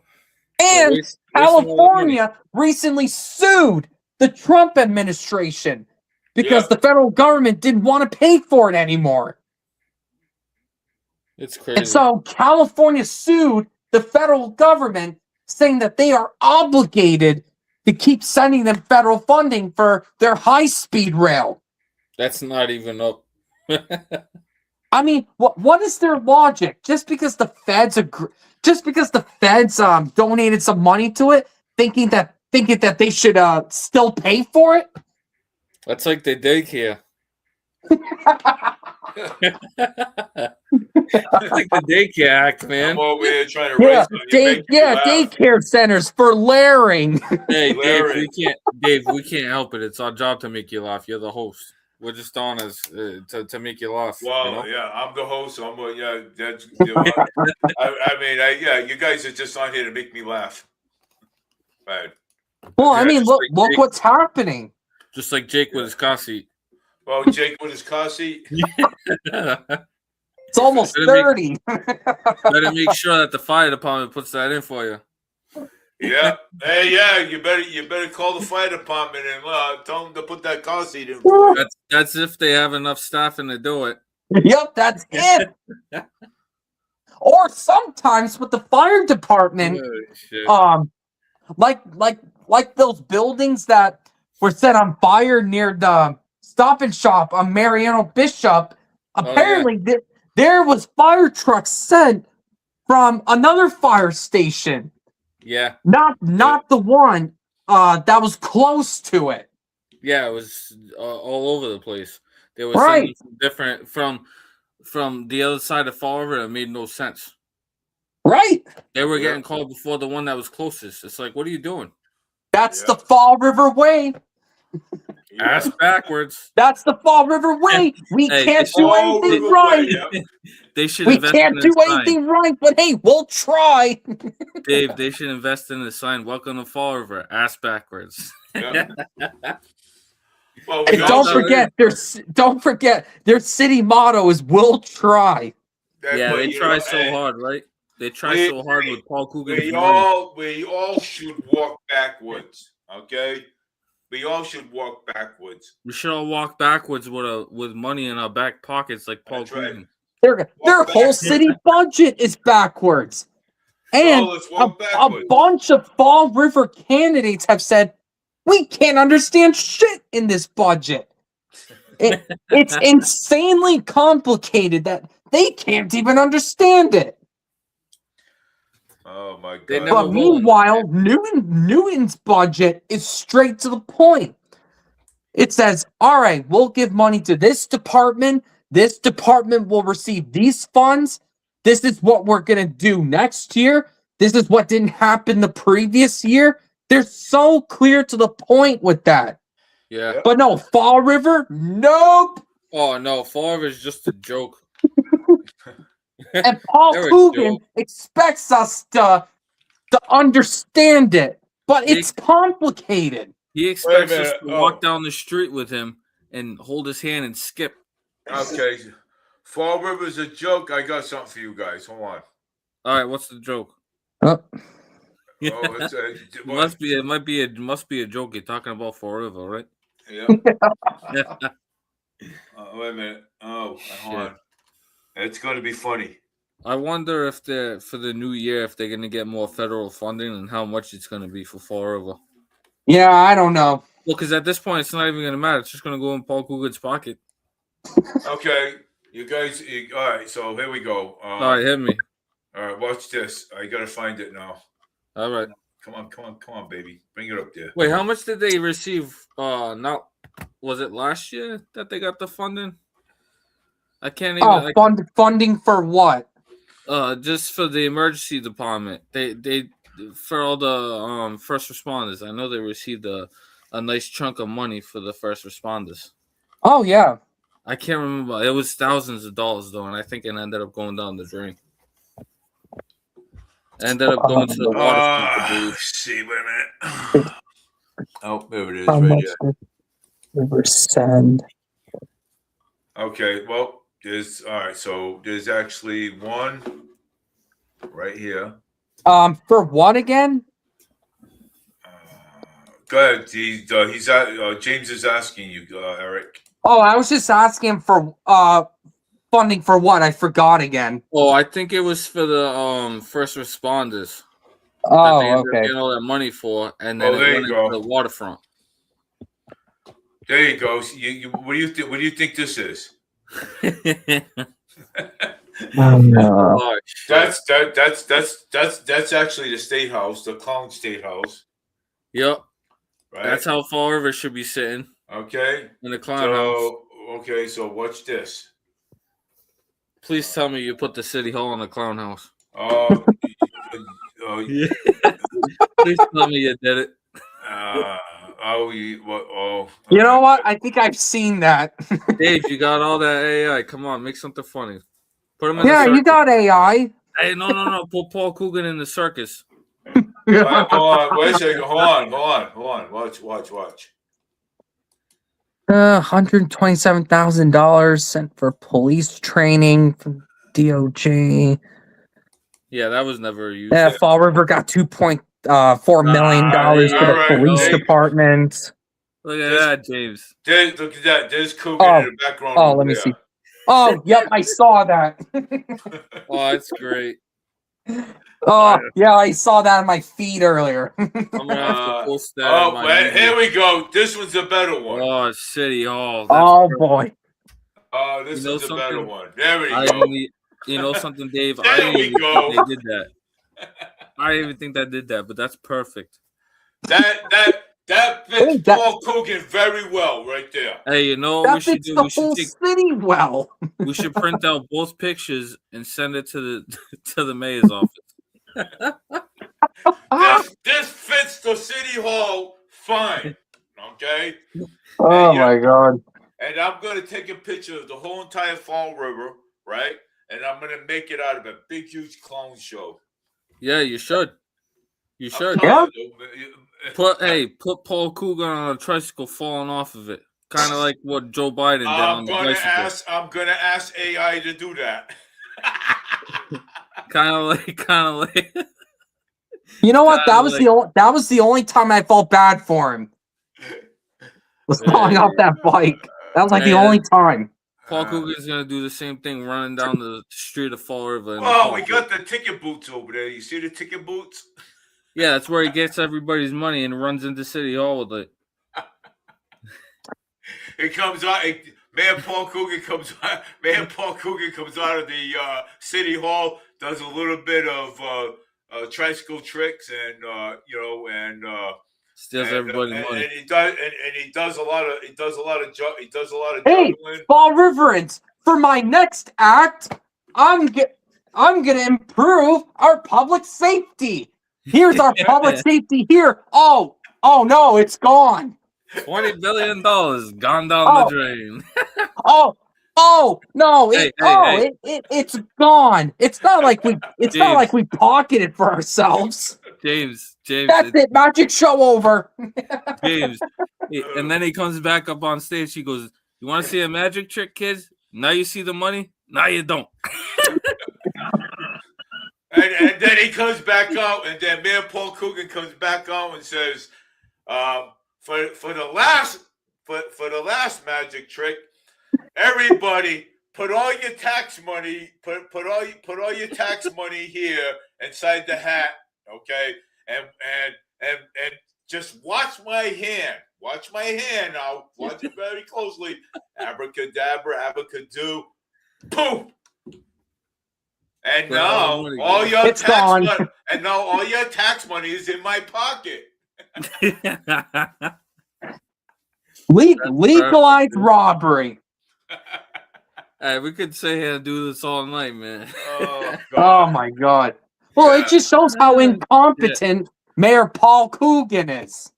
And Waste all that money. California recently sued the Trump administration because the federal government didn't want to pay for it anymore. It's crazy. And so California sued the federal government saying that they are obligated to keep sending them federal funding for their high-speed rail. That's not even up. I mean, what is their logic? Just because the feds donated some money to it, thinking that they should still pay for it? That's like the daycare. That's like the daycare act, man. I'm over here trying to raise money. Daycare centers for Laring. Hey, Larry. Dave, we can't help it. It's our job to make you laugh. You're the host. We're just on as to make you laugh. Well, you know? yeah, I'm the host. So that's. You guys are just on here to make me laugh. Right. Well, Yeah, I mean, just look like Jake. what's happening. Just like Jake with his car seat. Well, Jake with his car seat. It's almost 30. Better make sure that the fire department puts that in for you. Yeah. Hey, yeah. You better call the fire department and tell them to put that car seat in. For you. That's if they have enough staffing to do it. Yep, that's it. Or sometimes with the fire department, Oh, shit. like those buildings that were set on fire near the Stop and Shop on Mariano Bishop. Apparently, there was fire trucks sent from another fire station. Yeah. Not the one that was close to it. Yeah, it was all over the place. They were Right. sending from different from the other side of Fall River. It made no sense. Right. They were Yeah. getting called before the one that was closest. It's like, what are you doing? That's Yeah. the Fall River way. Yeah. Ass backwards. That's the Fall River way. We Hey, can't they do Fall anything River right. way, yeah. They should We invest can't in do a sign. anything right, but hey, we'll try. Dave, they should invest in the sign. Welcome to Fall River. Ass backwards. Yeah. Well, And we Don't don't also, forget their city motto is "We'll try." Yeah, but, they you try know, so hard, right? They try we- so hard with Paul Coogan's we money. all should walk backwards. Okay, we all should walk backwards. We should all walk backwards with money in our back pockets like Paul That's right. Coogan. Their Walk whole backwards. city budget is backwards, and let's a, walk a backwards. bunch of Fall River candidates have said we can't understand shit in this budget. It's insanely complicated that they can't even understand it. Oh my They god! never But will. meanwhile, Newton's budget is straight to the point. It says, all right, we'll give money to this department. This department will receive these funds. This is what we're going to do next year. This is what didn't happen the previous year. They're so clear to the point with that. Yeah. Yep. But no, Fall River, nope. Oh no, Fall River is just a joke. And Paul They're a Coogan joke. expects us to understand it. But it's complicated. He expects us minute. to walk down the street with him and hold his hand and skip. Okay, Fall River's a joke. I got something for you guys. Hold on. All right, what's the joke? Oh, it's a, It must be a joke. You're talking about Fall River, right? yeah. Wait a minute. Oh, hold on. It's going to be funny. I wonder if for the new year if they're gonna get more federal funding and how much it's gonna be for Fall River. Yeah, I don't know. Well, because at this point it's not even gonna matter. It's just gonna go in Paul Coogan's pocket. Okay, you guys. All right, so here we go. All right, hit me. All right, watch this. I got to find it now. All right. Come on, baby. Bring it up there. Wait, how much did they receive? Not was it last year that they got the funding? I can't even. Oh, funding for what? Just for the emergency department. They for all the first responders. I know they received a nice chunk of money for the first responders. Oh, yeah. I can't remember. It was thousands of dollars though, and I think it ended up going down the drain. It ended up going to the water. See, wait a minute. Oh, there it is, How right much here. did we send? Okay, well, there's all right. So there's actually one right here. For what again? Go ahead. James is asking you, Eric. Oh, I was just asking for funding for what? I forgot again. Oh, I think it was for the first responders. That they Oh, ended up okay. getting all that money for, and then Oh, it there went you go. into the waterfront. There you go. What do you think? What do you think this is? Oh, shit. That's actually the state house, the clown state house, Yep. right? That's how Fall River should be sitting Okay. in the clown house. Okay, so watch this. Please tell me you put the city hall in the clown house. Oh, Please tell me you did it. You know what? I think I've seen that. Dave, you got all that AI. Come on, make something funny. Put him in Yeah, the circus. you got AI. Hey, no. Put Paul Coogan in the circus. Hold on, wait a second. Hold on. Watch. $127,000 sent for police training from DOJ. Yeah, that was never used. Yeah, Fall River got $2.4 million for the alright, police no. department. Look at that, James. Look at that. There's Coogan in the background. Oh, over let me there. see. Oh, yep, I saw that. Oh, that's great. Oh, yeah, I saw that on my feed earlier. I'm gonna have to post that. Oh, in my wait, media. here we go. This one's a better one. Oh, City Hall. That's Oh, perfect. boy. Oh, this You know is a better something? one. There we I go. didn't you know something, Dave? I There didn't we even go. think they did that. I didn't even think that did that, but that's perfect. That That Hey, fits Paul Coogan very well right there. Hey, you know what we that should fits do? the We should whole take, city well. we should print out both pictures and send it to the to the mayor's office. This fits the city hall fine. Okay. Oh And, my god. and I'm gonna take a picture of the whole entire Fall River, right? And I'm gonna make it out of a big, huge clown show. Yeah, you should. You should. Yeah. Put Paul Coogan on a tricycle falling off of it, kind of like what Joe Biden did on the bicycle. I'm gonna ask AI to do that. Kind of like. You know what? Kinda That was the only time I felt bad for him. Was falling off that bike. That was like the only time. Paul Coogan's gonna do the same thing, running down the street of Fall River. Oh, we got the ticket boots over there. You see the ticket boots? Yeah, that's where he gets everybody's money and runs into City Hall with it. It comes out. Mayor Paul Coogan comes out. Mayor Paul Coogan comes out of the city hall, does a little bit of tricycle tricks, and Steals everybody's money. And he does a lot of Hey, juggling. Fall Riverans, for my next act, I'm gonna improve our public safety. Here's our public safety here. Oh no, it's gone. $20 billion gone down the drain. Oh no! It's gone. It's not like we pocketed it for ourselves. James, That's it. Magic show over. James, and then he comes back up on stage. He goes, "You want to see a magic trick, kids? Now you see the money. Now you don't." And then he comes back out, and then Mayor Paul Coogan comes back out and says, "For the last magic trick, everybody put all your tax money put all your tax money here inside the hat, okay? And just watch my hand. Watch my hand now. Watch it very closely. Abracadabra, abracadoo, poof." And now all your tax money is in my pocket. Legalized robbery. Hey, we could sit here and do this all night, man. Oh my god. Well, it just shows how incompetent Mayor Paul Coogan is.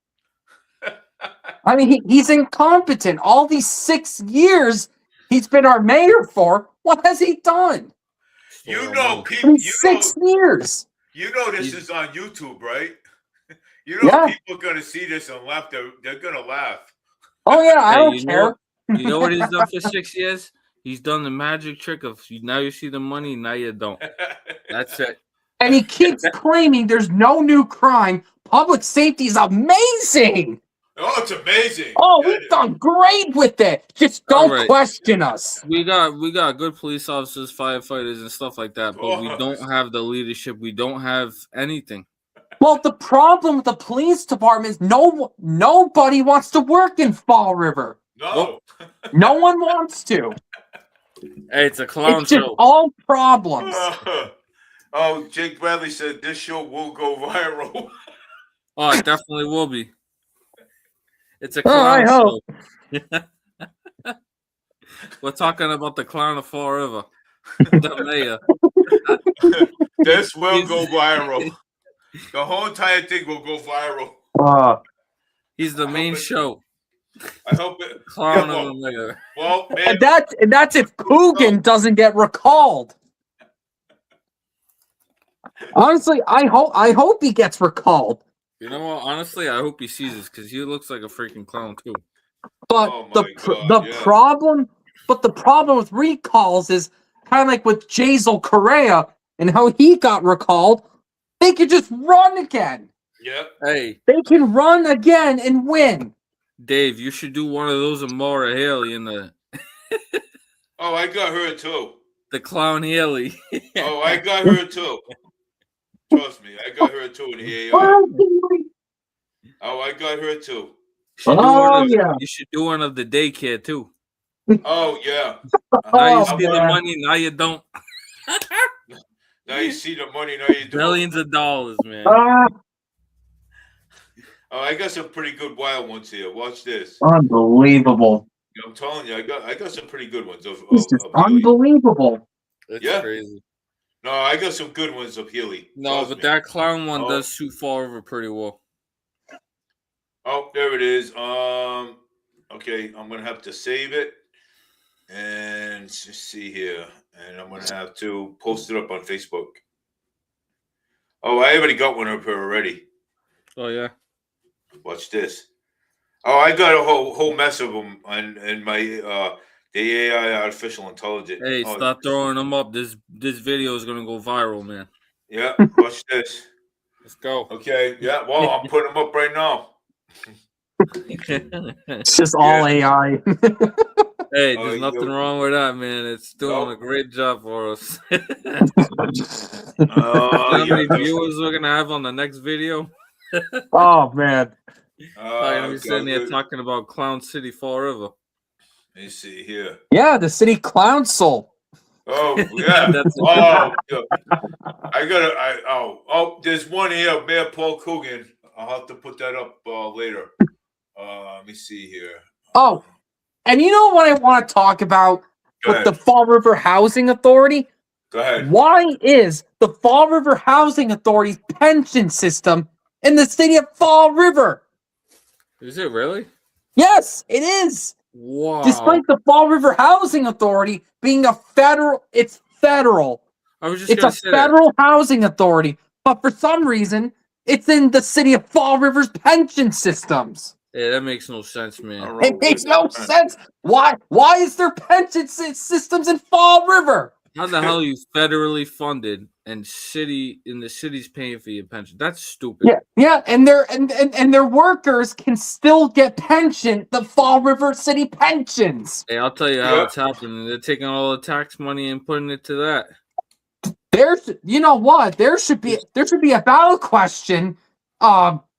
I mean, he's incompetent. All these 6 years he's been our mayor for, what has he done? You know, people. 6 years. You know this is on YouTube, right? You know people are gonna see this and laugh. They're gonna laugh. Oh yeah, I don't care. You know what he's done for 6 years? He's done the magic trick of now you see the money, now you don't. That's it. And he keeps claiming there's no new crime. Public safety is amazing. Oh, it's amazing. Oh, we've done great with it. Just don't question us. We got good police officers, firefighters, and stuff like that, but we don't have the leadership. We don't have anything. Well, the problem with the police department is nobody wants to work in Fall River. No. No one wants to. Hey, it's a clown It's just show. all problems. Oh, Jake Bradley said this show will go viral. Oh, it definitely will be. It's a clown show. We're talking about the clown of Fall River. The mayor. This will go viral. The whole entire thing will go viral. He's the main show. I hope it. Clown of the mayor. Well, man, and that's if Coogan doesn't get recalled. Honestly, I hope he gets recalled. You know what? Honestly, I hope he sees this because he looks like a freaking clown too. But the problem with recalls is kind of like with Jazel Correa and how he got recalled. They could just run again. Yep. Hey, they can run again and win. Dave, you should do one of those of Maura Haley in the. Oh, I got her too. The clown Haley. Oh, I got her too. Trust me, I got her too in the AI. Oh, I got her too. You should do one of the daycare too. Oh yeah. Now you see the money, now you don't. Now you see the money, now you don't. Millions of dollars, man. Oh, I got some pretty good wild ones here. Watch this. Unbelievable. I'm telling you, I got some pretty good ones of This is Healy. unbelievable. It's Yeah. crazy. No, I got some good ones of Healy. No, Trust but me. that clown one Oh. does suit Fall River pretty well. Oh, there it is. Okay, I'm gonna have to save it and just see here, and I'm gonna have to post it up on Facebook. Oh, I already got one up here already. Oh yeah. Watch this. Oh, I got a whole mess of them in my the AI artificial intelligence. Hey, Oh, stop throwing them up. This video is gonna go viral, man. yeah, watch this. Let's go. Okay, yeah. Well, I'm putting them up right now. It's just all AI. Hey, Oh, there's nothing you- wrong with that, man. It's doing a Nope. great job for us. Oh, How yeah. many viewers we're gonna have on the next video? Oh man. Probably gonna be sitting there Let talking about Clown City Fall River. me see here. Yeah, the city council. Oh yeah. That's- Oh, yeah. There's one here, Mayor Paul Coogan. I'll have to put that up later. Let me see here. Oh, and you know what I want to talk about Go with the ahead. Fall River Housing Authority? Go ahead. Why is the Fall River Housing Authority's pension system in the city of Fall River? Is it really? Yes, it is. Wow. Despite the Fall River Housing Authority being a federal, it's federal. I was just It's gonna a say that. federal housing authority, but for some reason, it's in the city of Fall River's pension systems. Yeah, that makes no sense, man. It makes no sense. Why is there pension systems in Fall River? How the hell are you federally funded and the city's paying for your pension? That's stupid. Yeah, and their workers can still get pension, the Fall River City pensions. Hey, I'll tell you how Yeah. it's happening. They're taking all the tax money and putting it to that. You know what? There should be a ballot question,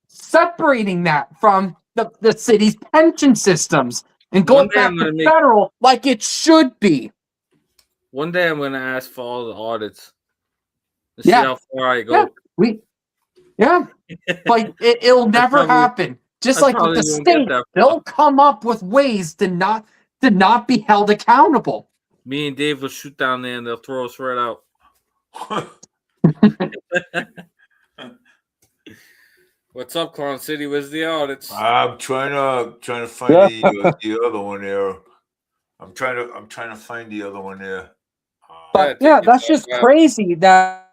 separating that from the city's pension systems and going One day back I'm to gonna make- federal like it should be. One day I'm gonna ask for all the audits. To Yeah. see how far I go. But it'll never probably- happen. Just I like with probably the won't get state, that far. they'll come up with ways to not be held accountable. Me and Dave will shoot down there and they'll throw us right out. What's up, Clown City? Where's the audits? I'm trying to find the other one there. I'm trying to find the other one there. But Yeah, yeah, take your that's time just out. crazy that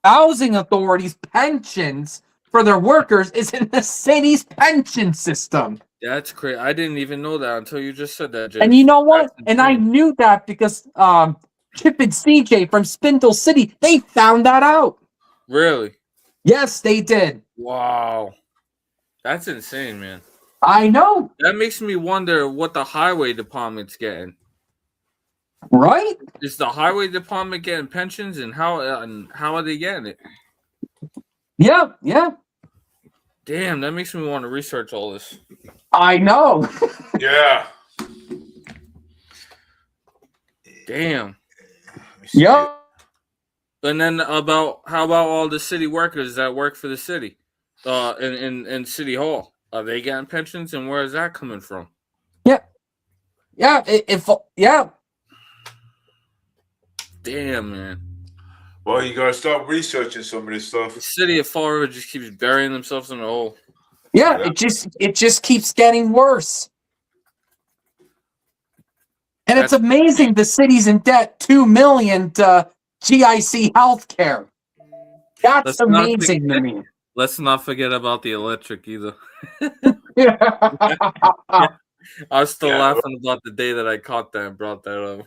housing authorities' pensions for their workers is in the city's pension system. That's crazy. I didn't even know that until you just said that, Jay. And you know what? That's And I insane. knew that because Chip and CJ from Spindle City, they found that out. Really? Yes, they did. Wow. That's insane, man. I know, That makes me wonder what the highway department's getting. right? Is the highway department getting pensions, and how are they getting it? Yeah. Damn, that makes me want to research all this. I know. Yeah. Damn. Let me see. Yep. And then how about all the city workers that work for the city, in City Hall? Are they getting pensions, and where is that coming from? Yeah. Damn, man. Well, you gotta start researching some of this The stuff. city of Fall River just keeps burying themselves in a hole. Yeah, Yeah. it just keeps getting worse. And it's That's- amazing the city's in debt $2 million to GIC healthcare. That's Let's not amazing to me. Let's not forget about the electric either. Yeah. I was still Yeah. laughing about the day that I caught that and brought that up.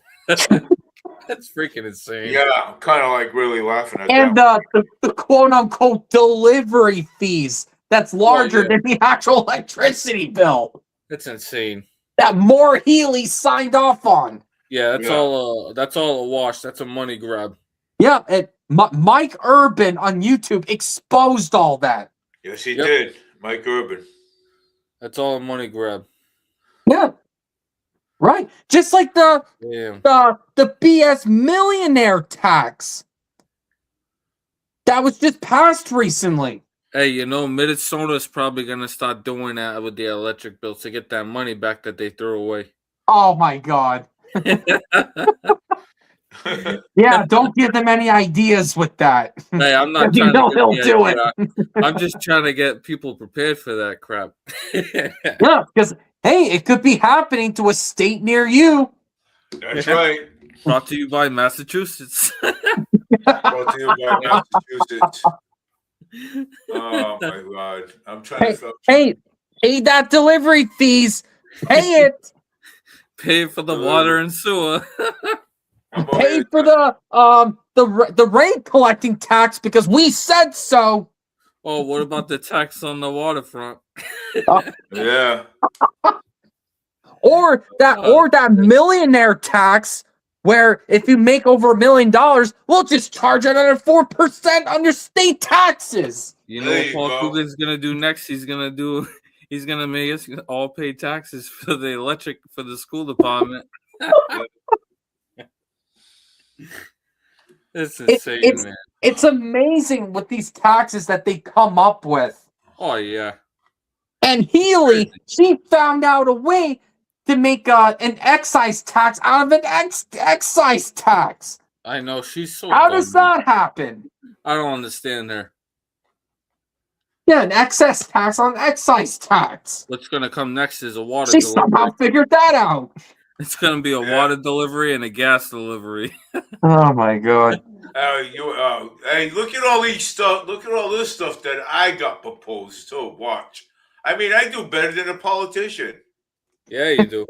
That's freaking insane. Yeah, I'm kind of like really laughing at And that. the quote unquote delivery fees that's larger yeah. than the actual electricity bill That's insane. that Moore Healy signed off on. Yeah, that's Yeah. all. That's all a wash. That's a money grab. Yeah, and Mike Urban on YouTube exposed all that. Yes, he Yep. did. Mike Urban. That's all a money grab. Yeah. Right. Just like the Damn. BS millionaire tax that was just passed recently. Hey, you know, Minnesota's probably gonna start doing that with the electric bills to get that money back that they threw away. Oh my god. Yeah, don't give them any ideas with that. Hey, I'm not You trying know to he'll get do the idea. I'm just trying to get people prepared for that crap. Yeah, because hey, it could be happening to a state near you. That's right. Brought to you by Massachusetts. Brought to you by Massachusetts. Oh my god. I'm trying to Pay that delivery fees. Pay it. Pay for the water and sewer. Pay for the rate collecting tax because we said so. Oh, what about the tax on the waterfront? Yeah. Or that millionaire tax where if you make over $1 million, we'll just charge another 4% on your state taxes. You know There what you Paul go. Coogan's gonna do next? He's gonna make us all pay taxes for the electric for the school department. It's insane, man. It's amazing with these taxes that they come up with. Oh yeah. And Healy, she found out a way to make an excise tax out of an excise tax. I know she's so. How dumb, does man. that happen? I don't understand her. Yeah, an excess tax on excise tax. What's gonna come next is a water She delivery. somehow figured that out. It's gonna be a water delivery and a gas delivery. Oh my god. Hey, look at all these stuff. Look at all this stuff that I got proposed too. Watch. I mean, I do better than a politician. Yeah, you do.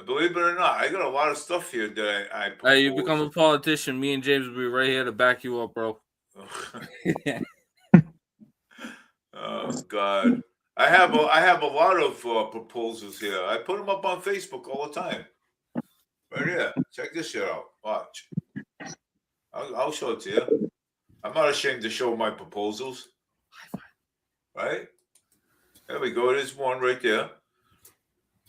Believe it or not, I got a lot of stuff here that I proposed. Hey, you become a politician. Me and James will be right here to back you up, bro. Oh God, I have a lot of proposals here. I put them up on Facebook all the time. Right here, check this shit out. Watch. I'll show it to you. I'm not ashamed to show my proposals. Right? There we go. There's one right there.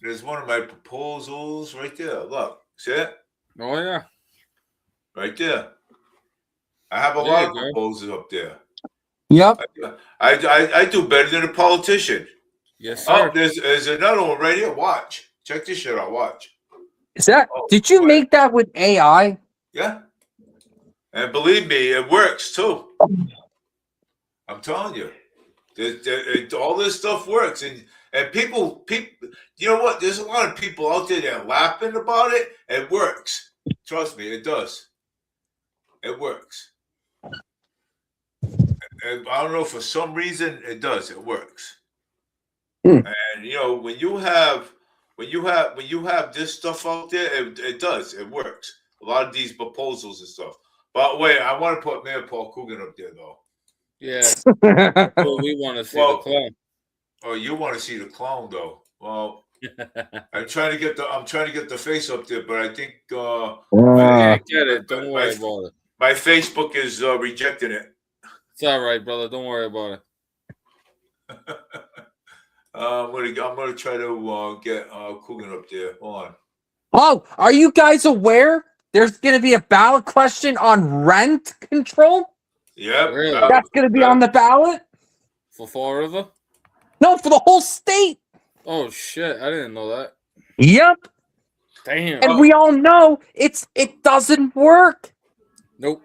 There's one of my proposals right there. Look, see it? Oh yeah, right there. I have a lot of proposals up there. Yep. I do better than a politician. Yes, sir. Oh, there's another one right here. Watch. Check this shit out. Watch. Is that? Did you make that with AI? Yeah. And believe me, it works too. I'm telling you, all this stuff works, and people, you know what? There's a lot of people out there that are laughing about it. It works. Trust me, it does. It works. And I don't know, for some reason it does. It works. And you know, when you have this stuff out there, it does. It works. A lot of these proposals and stuff. But wait, I want to put Mayor Paul Coogan up there though. Yeah. Well, we want to see the clown. Oh, you want to see the clown though? Well, I'm trying to get the face up there, but I think I get it. Don't worry about it. My Facebook is rejecting it. It's all right, brother. Don't worry about it. I'm gonna try to get Coogan up there. Hold on. Oh, are you guys aware? There's going to be a ballot question on rent control. Yeah, really? That's going to be on the ballot. For Fall River? No, for the whole state. Oh shit! I didn't know that. Yep. Damn. And we all know it doesn't work. Nope.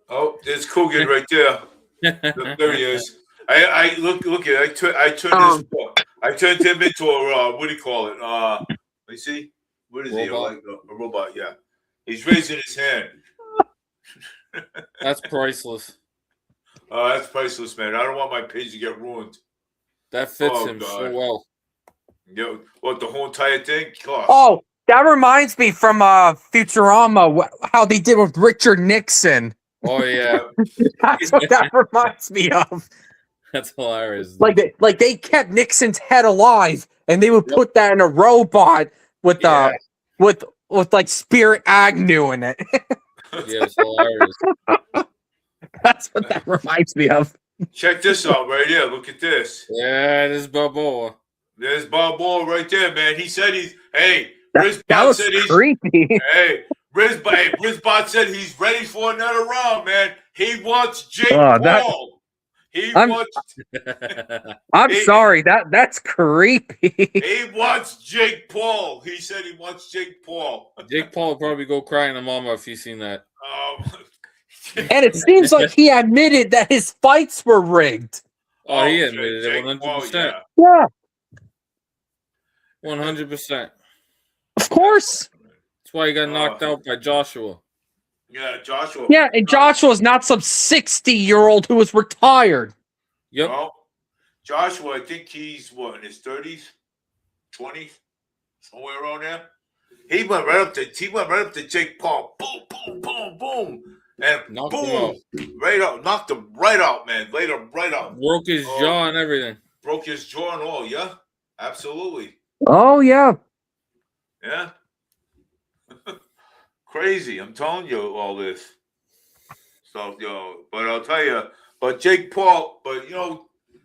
Oh, there's Coogan right there. There he is. I look at it. I turned him into a what do you call it? Let me see. What is he? Like a robot? Yeah. He's raising his hand. That's priceless. That's priceless, man. I don't want my page to get ruined. That fits him so well. Yeah, what, the whole entire thing? Gosh. Oh, that reminds me from Futurama, how they did with Richard Nixon. Oh yeah. That's what that reminds me of. That's hilarious. Like they kept Nixon's head alive, and they would put that in a robot with with like Spirit Agnew in it. Yeah, it's hilarious. That's what that reminds me of. Check this out right here. Look at this. Yeah, this is Balboa. There's Balboa right there, man. He said That Rizbot was said he's creepy. Hey, Rizbot said he's ready for another round, man. He wants Jake Paul. He I'm- wants I'm Hey. sorry. That's creepy. he wants Jake Paul. He said he wants Jake Paul. Jake Paul would probably go crying to mama if he's seen that. And it seems like he admitted that his fights were rigged. Oh, he Jake- admitted Jake it Paul, 100%. Yeah, 100%. of course. That's why he got knocked out by Joshua. Yeah, Joshua. Yeah, and Joshua's not some 60-year-old who was retired. Yep. No, Joshua, I think he's what, in his 30s, 20s, somewhere around there. He went right up to Jake Paul. Boom, boom, boom, boom, and Knocked him boom, right out, knocked him right out, man. Laid him right out. Broke his jaw and everything. Broke his jaw and all. Yeah, absolutely. Oh, yeah. Yeah. Crazy. I'm telling you all this. So, but I'll tell you, but Jake Paul,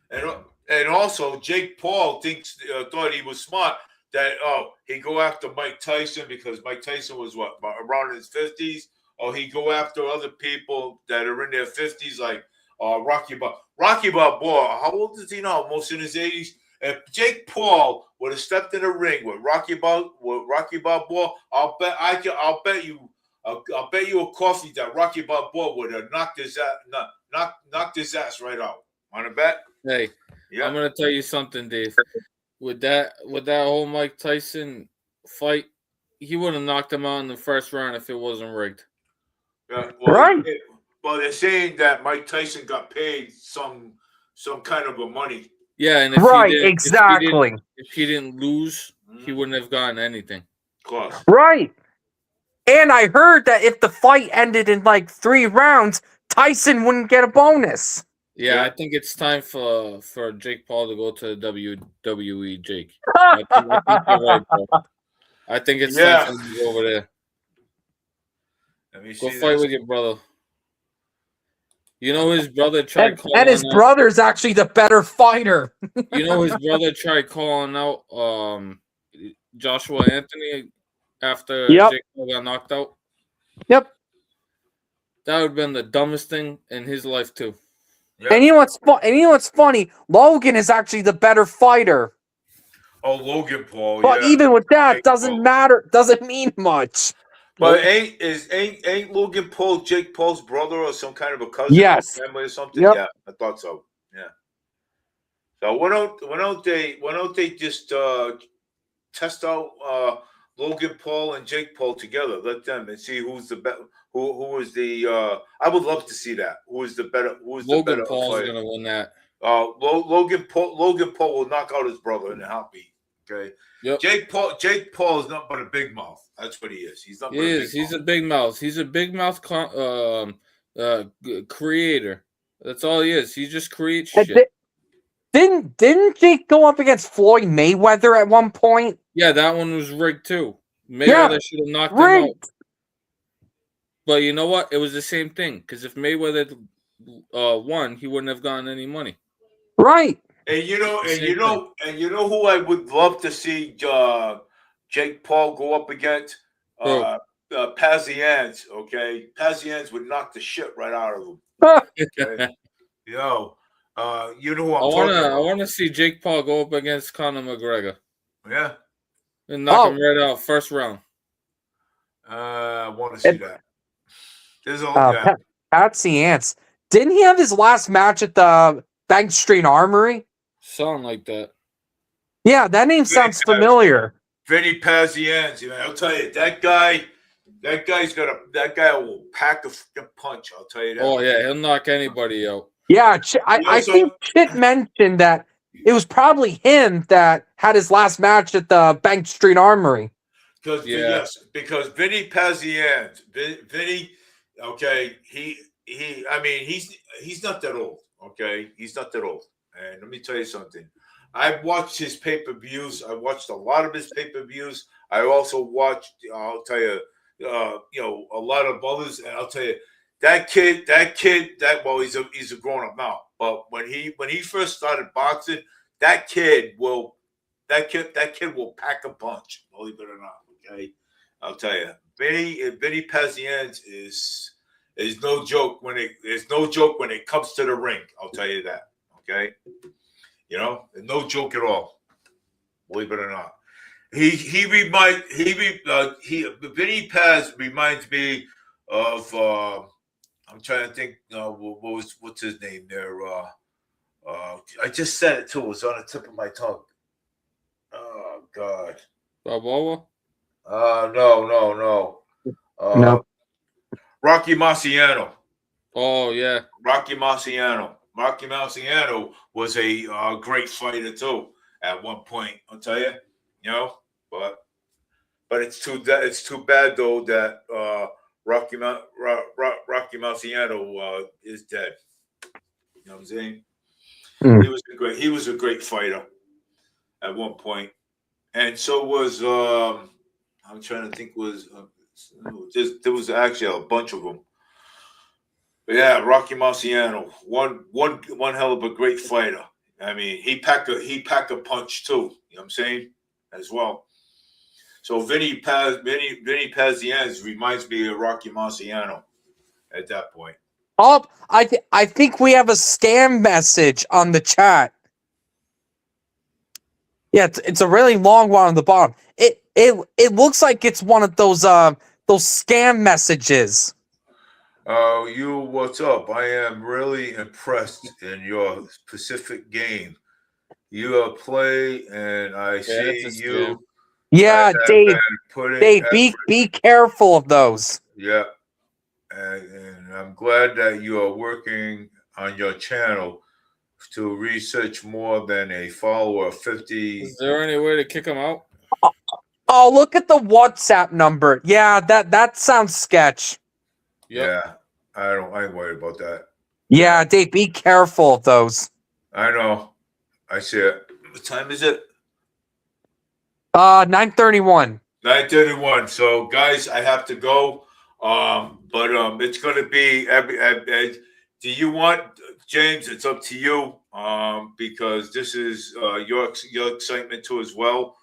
and also Jake Paul thought he was smart that, he go after Mike Tyson because Mike Tyson was around his 50s, or he go after other people that are in their 50s, like Rocky Balboa. How old is he now? Almost in his 80s. If Jake Paul would have stepped in the ring with Rocky Balboa, I'll bet you a coffee that Rocky Balboa would have knocked his ass right out. Want to bet? Hey, Yeah. I'm gonna tell you something, Dave. With that whole Mike Tyson fight, he would have knocked him out in the first round if it wasn't rigged. Yeah. Right. Well, they're saying that Mike Tyson got paid some kind of a money. Yeah, and if Right, he didn't, exactly. if he didn't lose, he wouldn't have gotten anything. Close. Right. And I heard that if the fight ended in like 3 rounds, Tyson wouldn't get a bonus. Yeah, Yeah. I think it's time for Jake Paul to go to WWE. Jake, I think you're right, bro. I think it's time for him to go over there. Let me Go see fight this. with your brother. You know his brother tried And calling his out. brother's actually the better fighter. You know his brother tried calling out Joshua Anthony after Yep. Jake Paul got knocked out. Yep. That would have been the dumbest thing in his life too. Yeah. And you know what's funny? Logan is actually the better fighter. Oh, Logan Paul. But yeah. even with that, Jake doesn't Paul. matter. Doesn't mean much. But ain't Logan Paul Jake Paul's brother or some kind of a cousin? Yes. Family or something? Yep. Yeah, I thought so. Yeah. So why don't they just test out Logan Paul and Jake Paul together? Let them and see who's the better. Who is the? I would love to see that. Who is the better? Who is the Logan better Paul's fighter? gonna win that. Logan Paul will knock out his brother in a heartbeat. Okay. Yep. Jake Paul is not but a big mouth. That's what he is. He's not. He is. He's a big mouth. He's a big mouth creator. That's all he is. He just creates shit. Didn't Jake go up against Floyd Mayweather at one point? Yeah, that one was rigged too. Mayweather should have knocked him out. Rigged. But you know what? It was the same thing. Because if Mayweather won, he wouldn't have gotten any money. Right. And you know who I would love to see Jake Paul go up against? Pazienz. Okay, Pazienz would knock the shit right out of him. Okay? you know who I'm talking about. I want to see Jake Paul go up against Conor McGregor Yeah. and knock him right out first round. I want to see that. There's all Patsy Ants. Didn't he have his last match at the Bank Street Armory? Something like that. Yeah, that name sounds familiar. Vinny Pazienz. I'll tell you, that guy will pack a fucking punch. I'll tell you that. Oh yeah, he'll knock anybody out. Yeah, I think Chip mentioned that it was probably him that had his last match at the Bank Street Armory. Because Vinny Pazienz, Vinny, okay, he's not that old. Okay, he's not that old. And let me tell you something. I watched his pay-per-views. I watched a lot of his pay-per-views. I also watched, I'll tell you, a lot of others. And I'll tell you, that kid, he's a grown-up now. But when he first started boxing, that kid will pack a punch. Believe it or not. Okay, I'll tell you, Vinny Pazienz is no joke when it comes to the ring. I'll tell you that. Okay, no joke at all. Believe it or not. Vinny Paz reminds me of I'm trying to think what's his name there. I just said it too. It was on the tip of my tongue. Oh God. Balboa? No. No. Rocky Marciano. Oh yeah. Rocky Marciano was a great fighter too at one point. I'll tell you, but it's too bad though that Rocky Marciano is dead. You know what I'm saying? He was a great fighter at one point, and so was I'm trying to think there was actually a bunch of them. But yeah, Rocky Marciano, one hell of a great fighter. I mean, he packed a punch too. You know what I'm saying? As well. So Vinny Pazienza reminds me of Rocky Marciano at that point. Oh, I think we have a scam message on the chat. Yeah, it's a really long one on the bottom. It looks like it's one of those scam messages. What's up? I am really impressed in your specific game. You play, and I see you. Yeah, Dave. Be careful of those. Yeah, and I'm glad that you are working on your channel to research more than a follower of 50. Is there any way to kick him out? Oh, look at the WhatsApp number. Yeah, that sounds sketch. Yep. Yeah, I ain't worried about that. Yeah, Dave, be careful of those. I know. I see it. What time is it? 9:31. 9:31. So, guys, I have to go. But it's going to be. Do you want, James? It's up to you. Because this is your excitement too as well.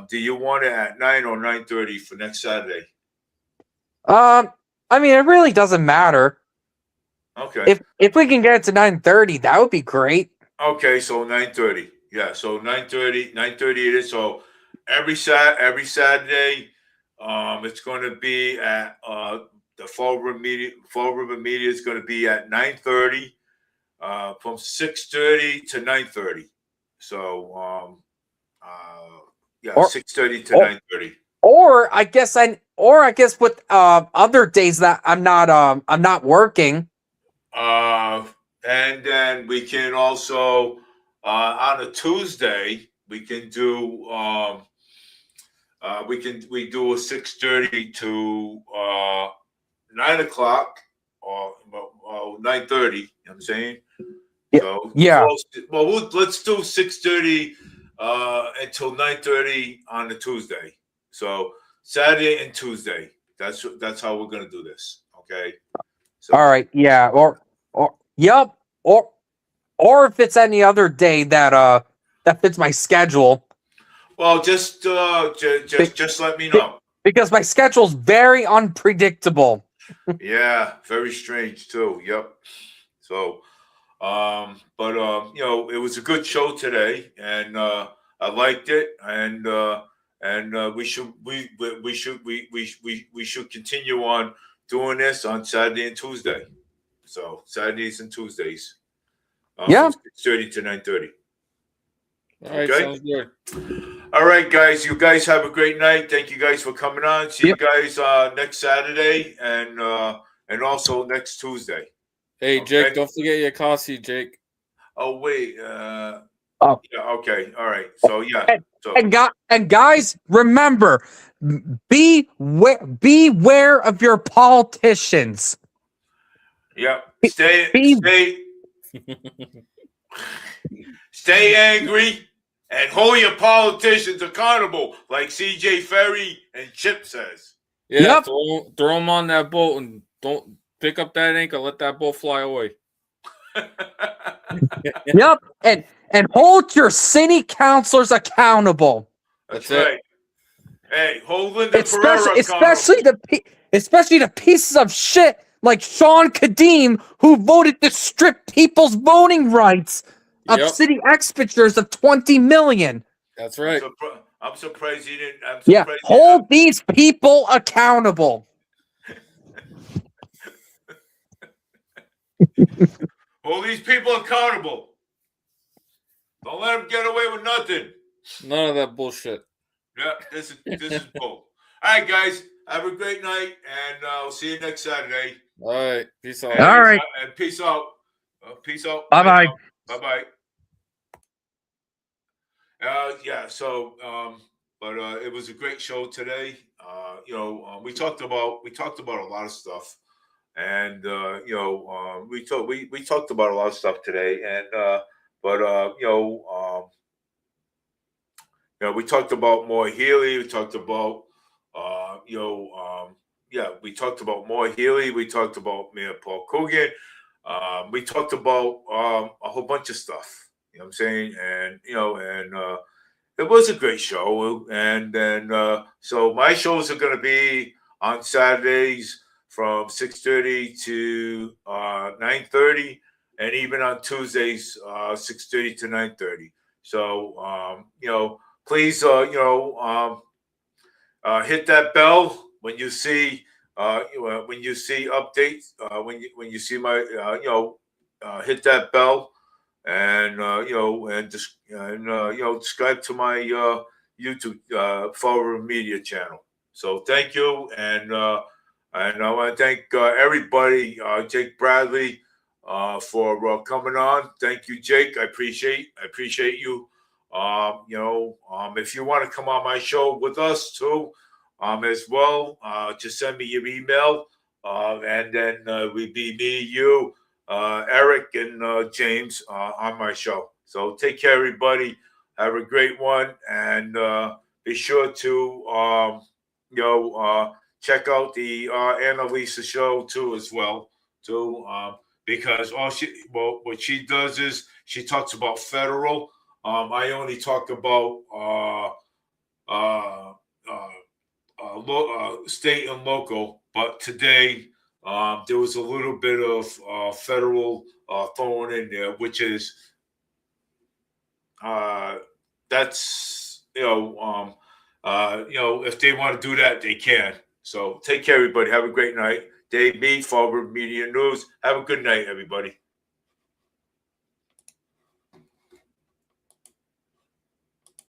Do you want it at 9 or 9:30 for next Saturday? I mean, it really doesn't matter. Okay. If we can get it to 9:30, that would be great. Okay, so 9:30. Yeah, so 9:30 it is. So every Saturday, it's going to be at the Fall River Media is going to be at 9:30, from 6:30 to 9:30. So 6:30 to 9:30. Or I guess with other days that I'm not working. And then we can also on a Tuesday we can do we do a 6:30 to 9 o'clock or 9:30. You know what I'm saying? Yeah. So yeah. Let's do 6:30 until 9:30 on the Tuesday. So Saturday and Tuesday. That's how we're gonna do this. Okay. So, all right. Yeah. Or if it's any other day that fits my schedule. Well, just let me know. Because my schedule's very unpredictable. Yeah, very strange too. Yep. So, it was a good show today, and I liked it, and we should continue on doing this on Saturday and Tuesday. So Saturdays and Tuesdays. From 6:30 to 9:30. All right, sounds good. All right, guys. You guys have a great night. Thank you guys for coming on. See you guys next Saturday and also next Tuesday. Hey, Jake, don't forget your coffee, Jake. Oh wait. Oh. Yeah. Okay. All right. So yeah. And guys, remember, beware of your politicians. Yep. Stay angry and hold your politicians accountable, like CJ Ferry and Chip says. Yeah, throw them on that boat and don't pick up that anchor. Let that boat fly away. Yep, and hold your city councilors accountable. That's right. Hey, hold Linda Pereira accountable. Especially the pieces of shit like Sean Kadim, who voted to strip people's voting rights of Yep. city expenditures of $20 million. That's right. I'm surprised he didn't. I'm Yeah, surprised hold these people accountable. hold these people accountable. Don't let them get away with nothing. None of that bullshit. Yeah, this is bull. All right, guys, have a great night, and we'll see you next Saturday. All right. Peace out. All right. And peace out. Peace out. Bye-bye. Bye bye. Yeah. So, but it was a great show today. We talked about a lot of stuff, and we talked about a lot of stuff today, and we talked about more Healy. We talked about we talked about more Healy. We talked about Mayor Paul Coogan. We talked about a whole bunch of stuff. You know what I'm saying? And it was a great show. And then so my shows are going to be on Saturdays from 6:30 to 9:30, and even on Tuesdays 6:30 to 9:30. So please hit that bell when you see updates. When you see my hit that bell, and subscribe to my YouTube Forward Media channel. So thank you, and I want to thank everybody, Jake Bradley, for coming on. Thank you, Jake. I appreciate you. If you want to come on my show with us too, as well, just send me your email, and then we'd be me, you, Eric, and James on my show. So take care, everybody. Have a great one, and be sure to check out the Annalisa show too, as well, too, because what she does is she talks about federal. I only talk about state and local, but today there was a little bit of federal thrown in there, which is that's if they want to do that, they can. So take care, everybody. Have a great night. Dave B, Forward Media News. Have a good night, everybody.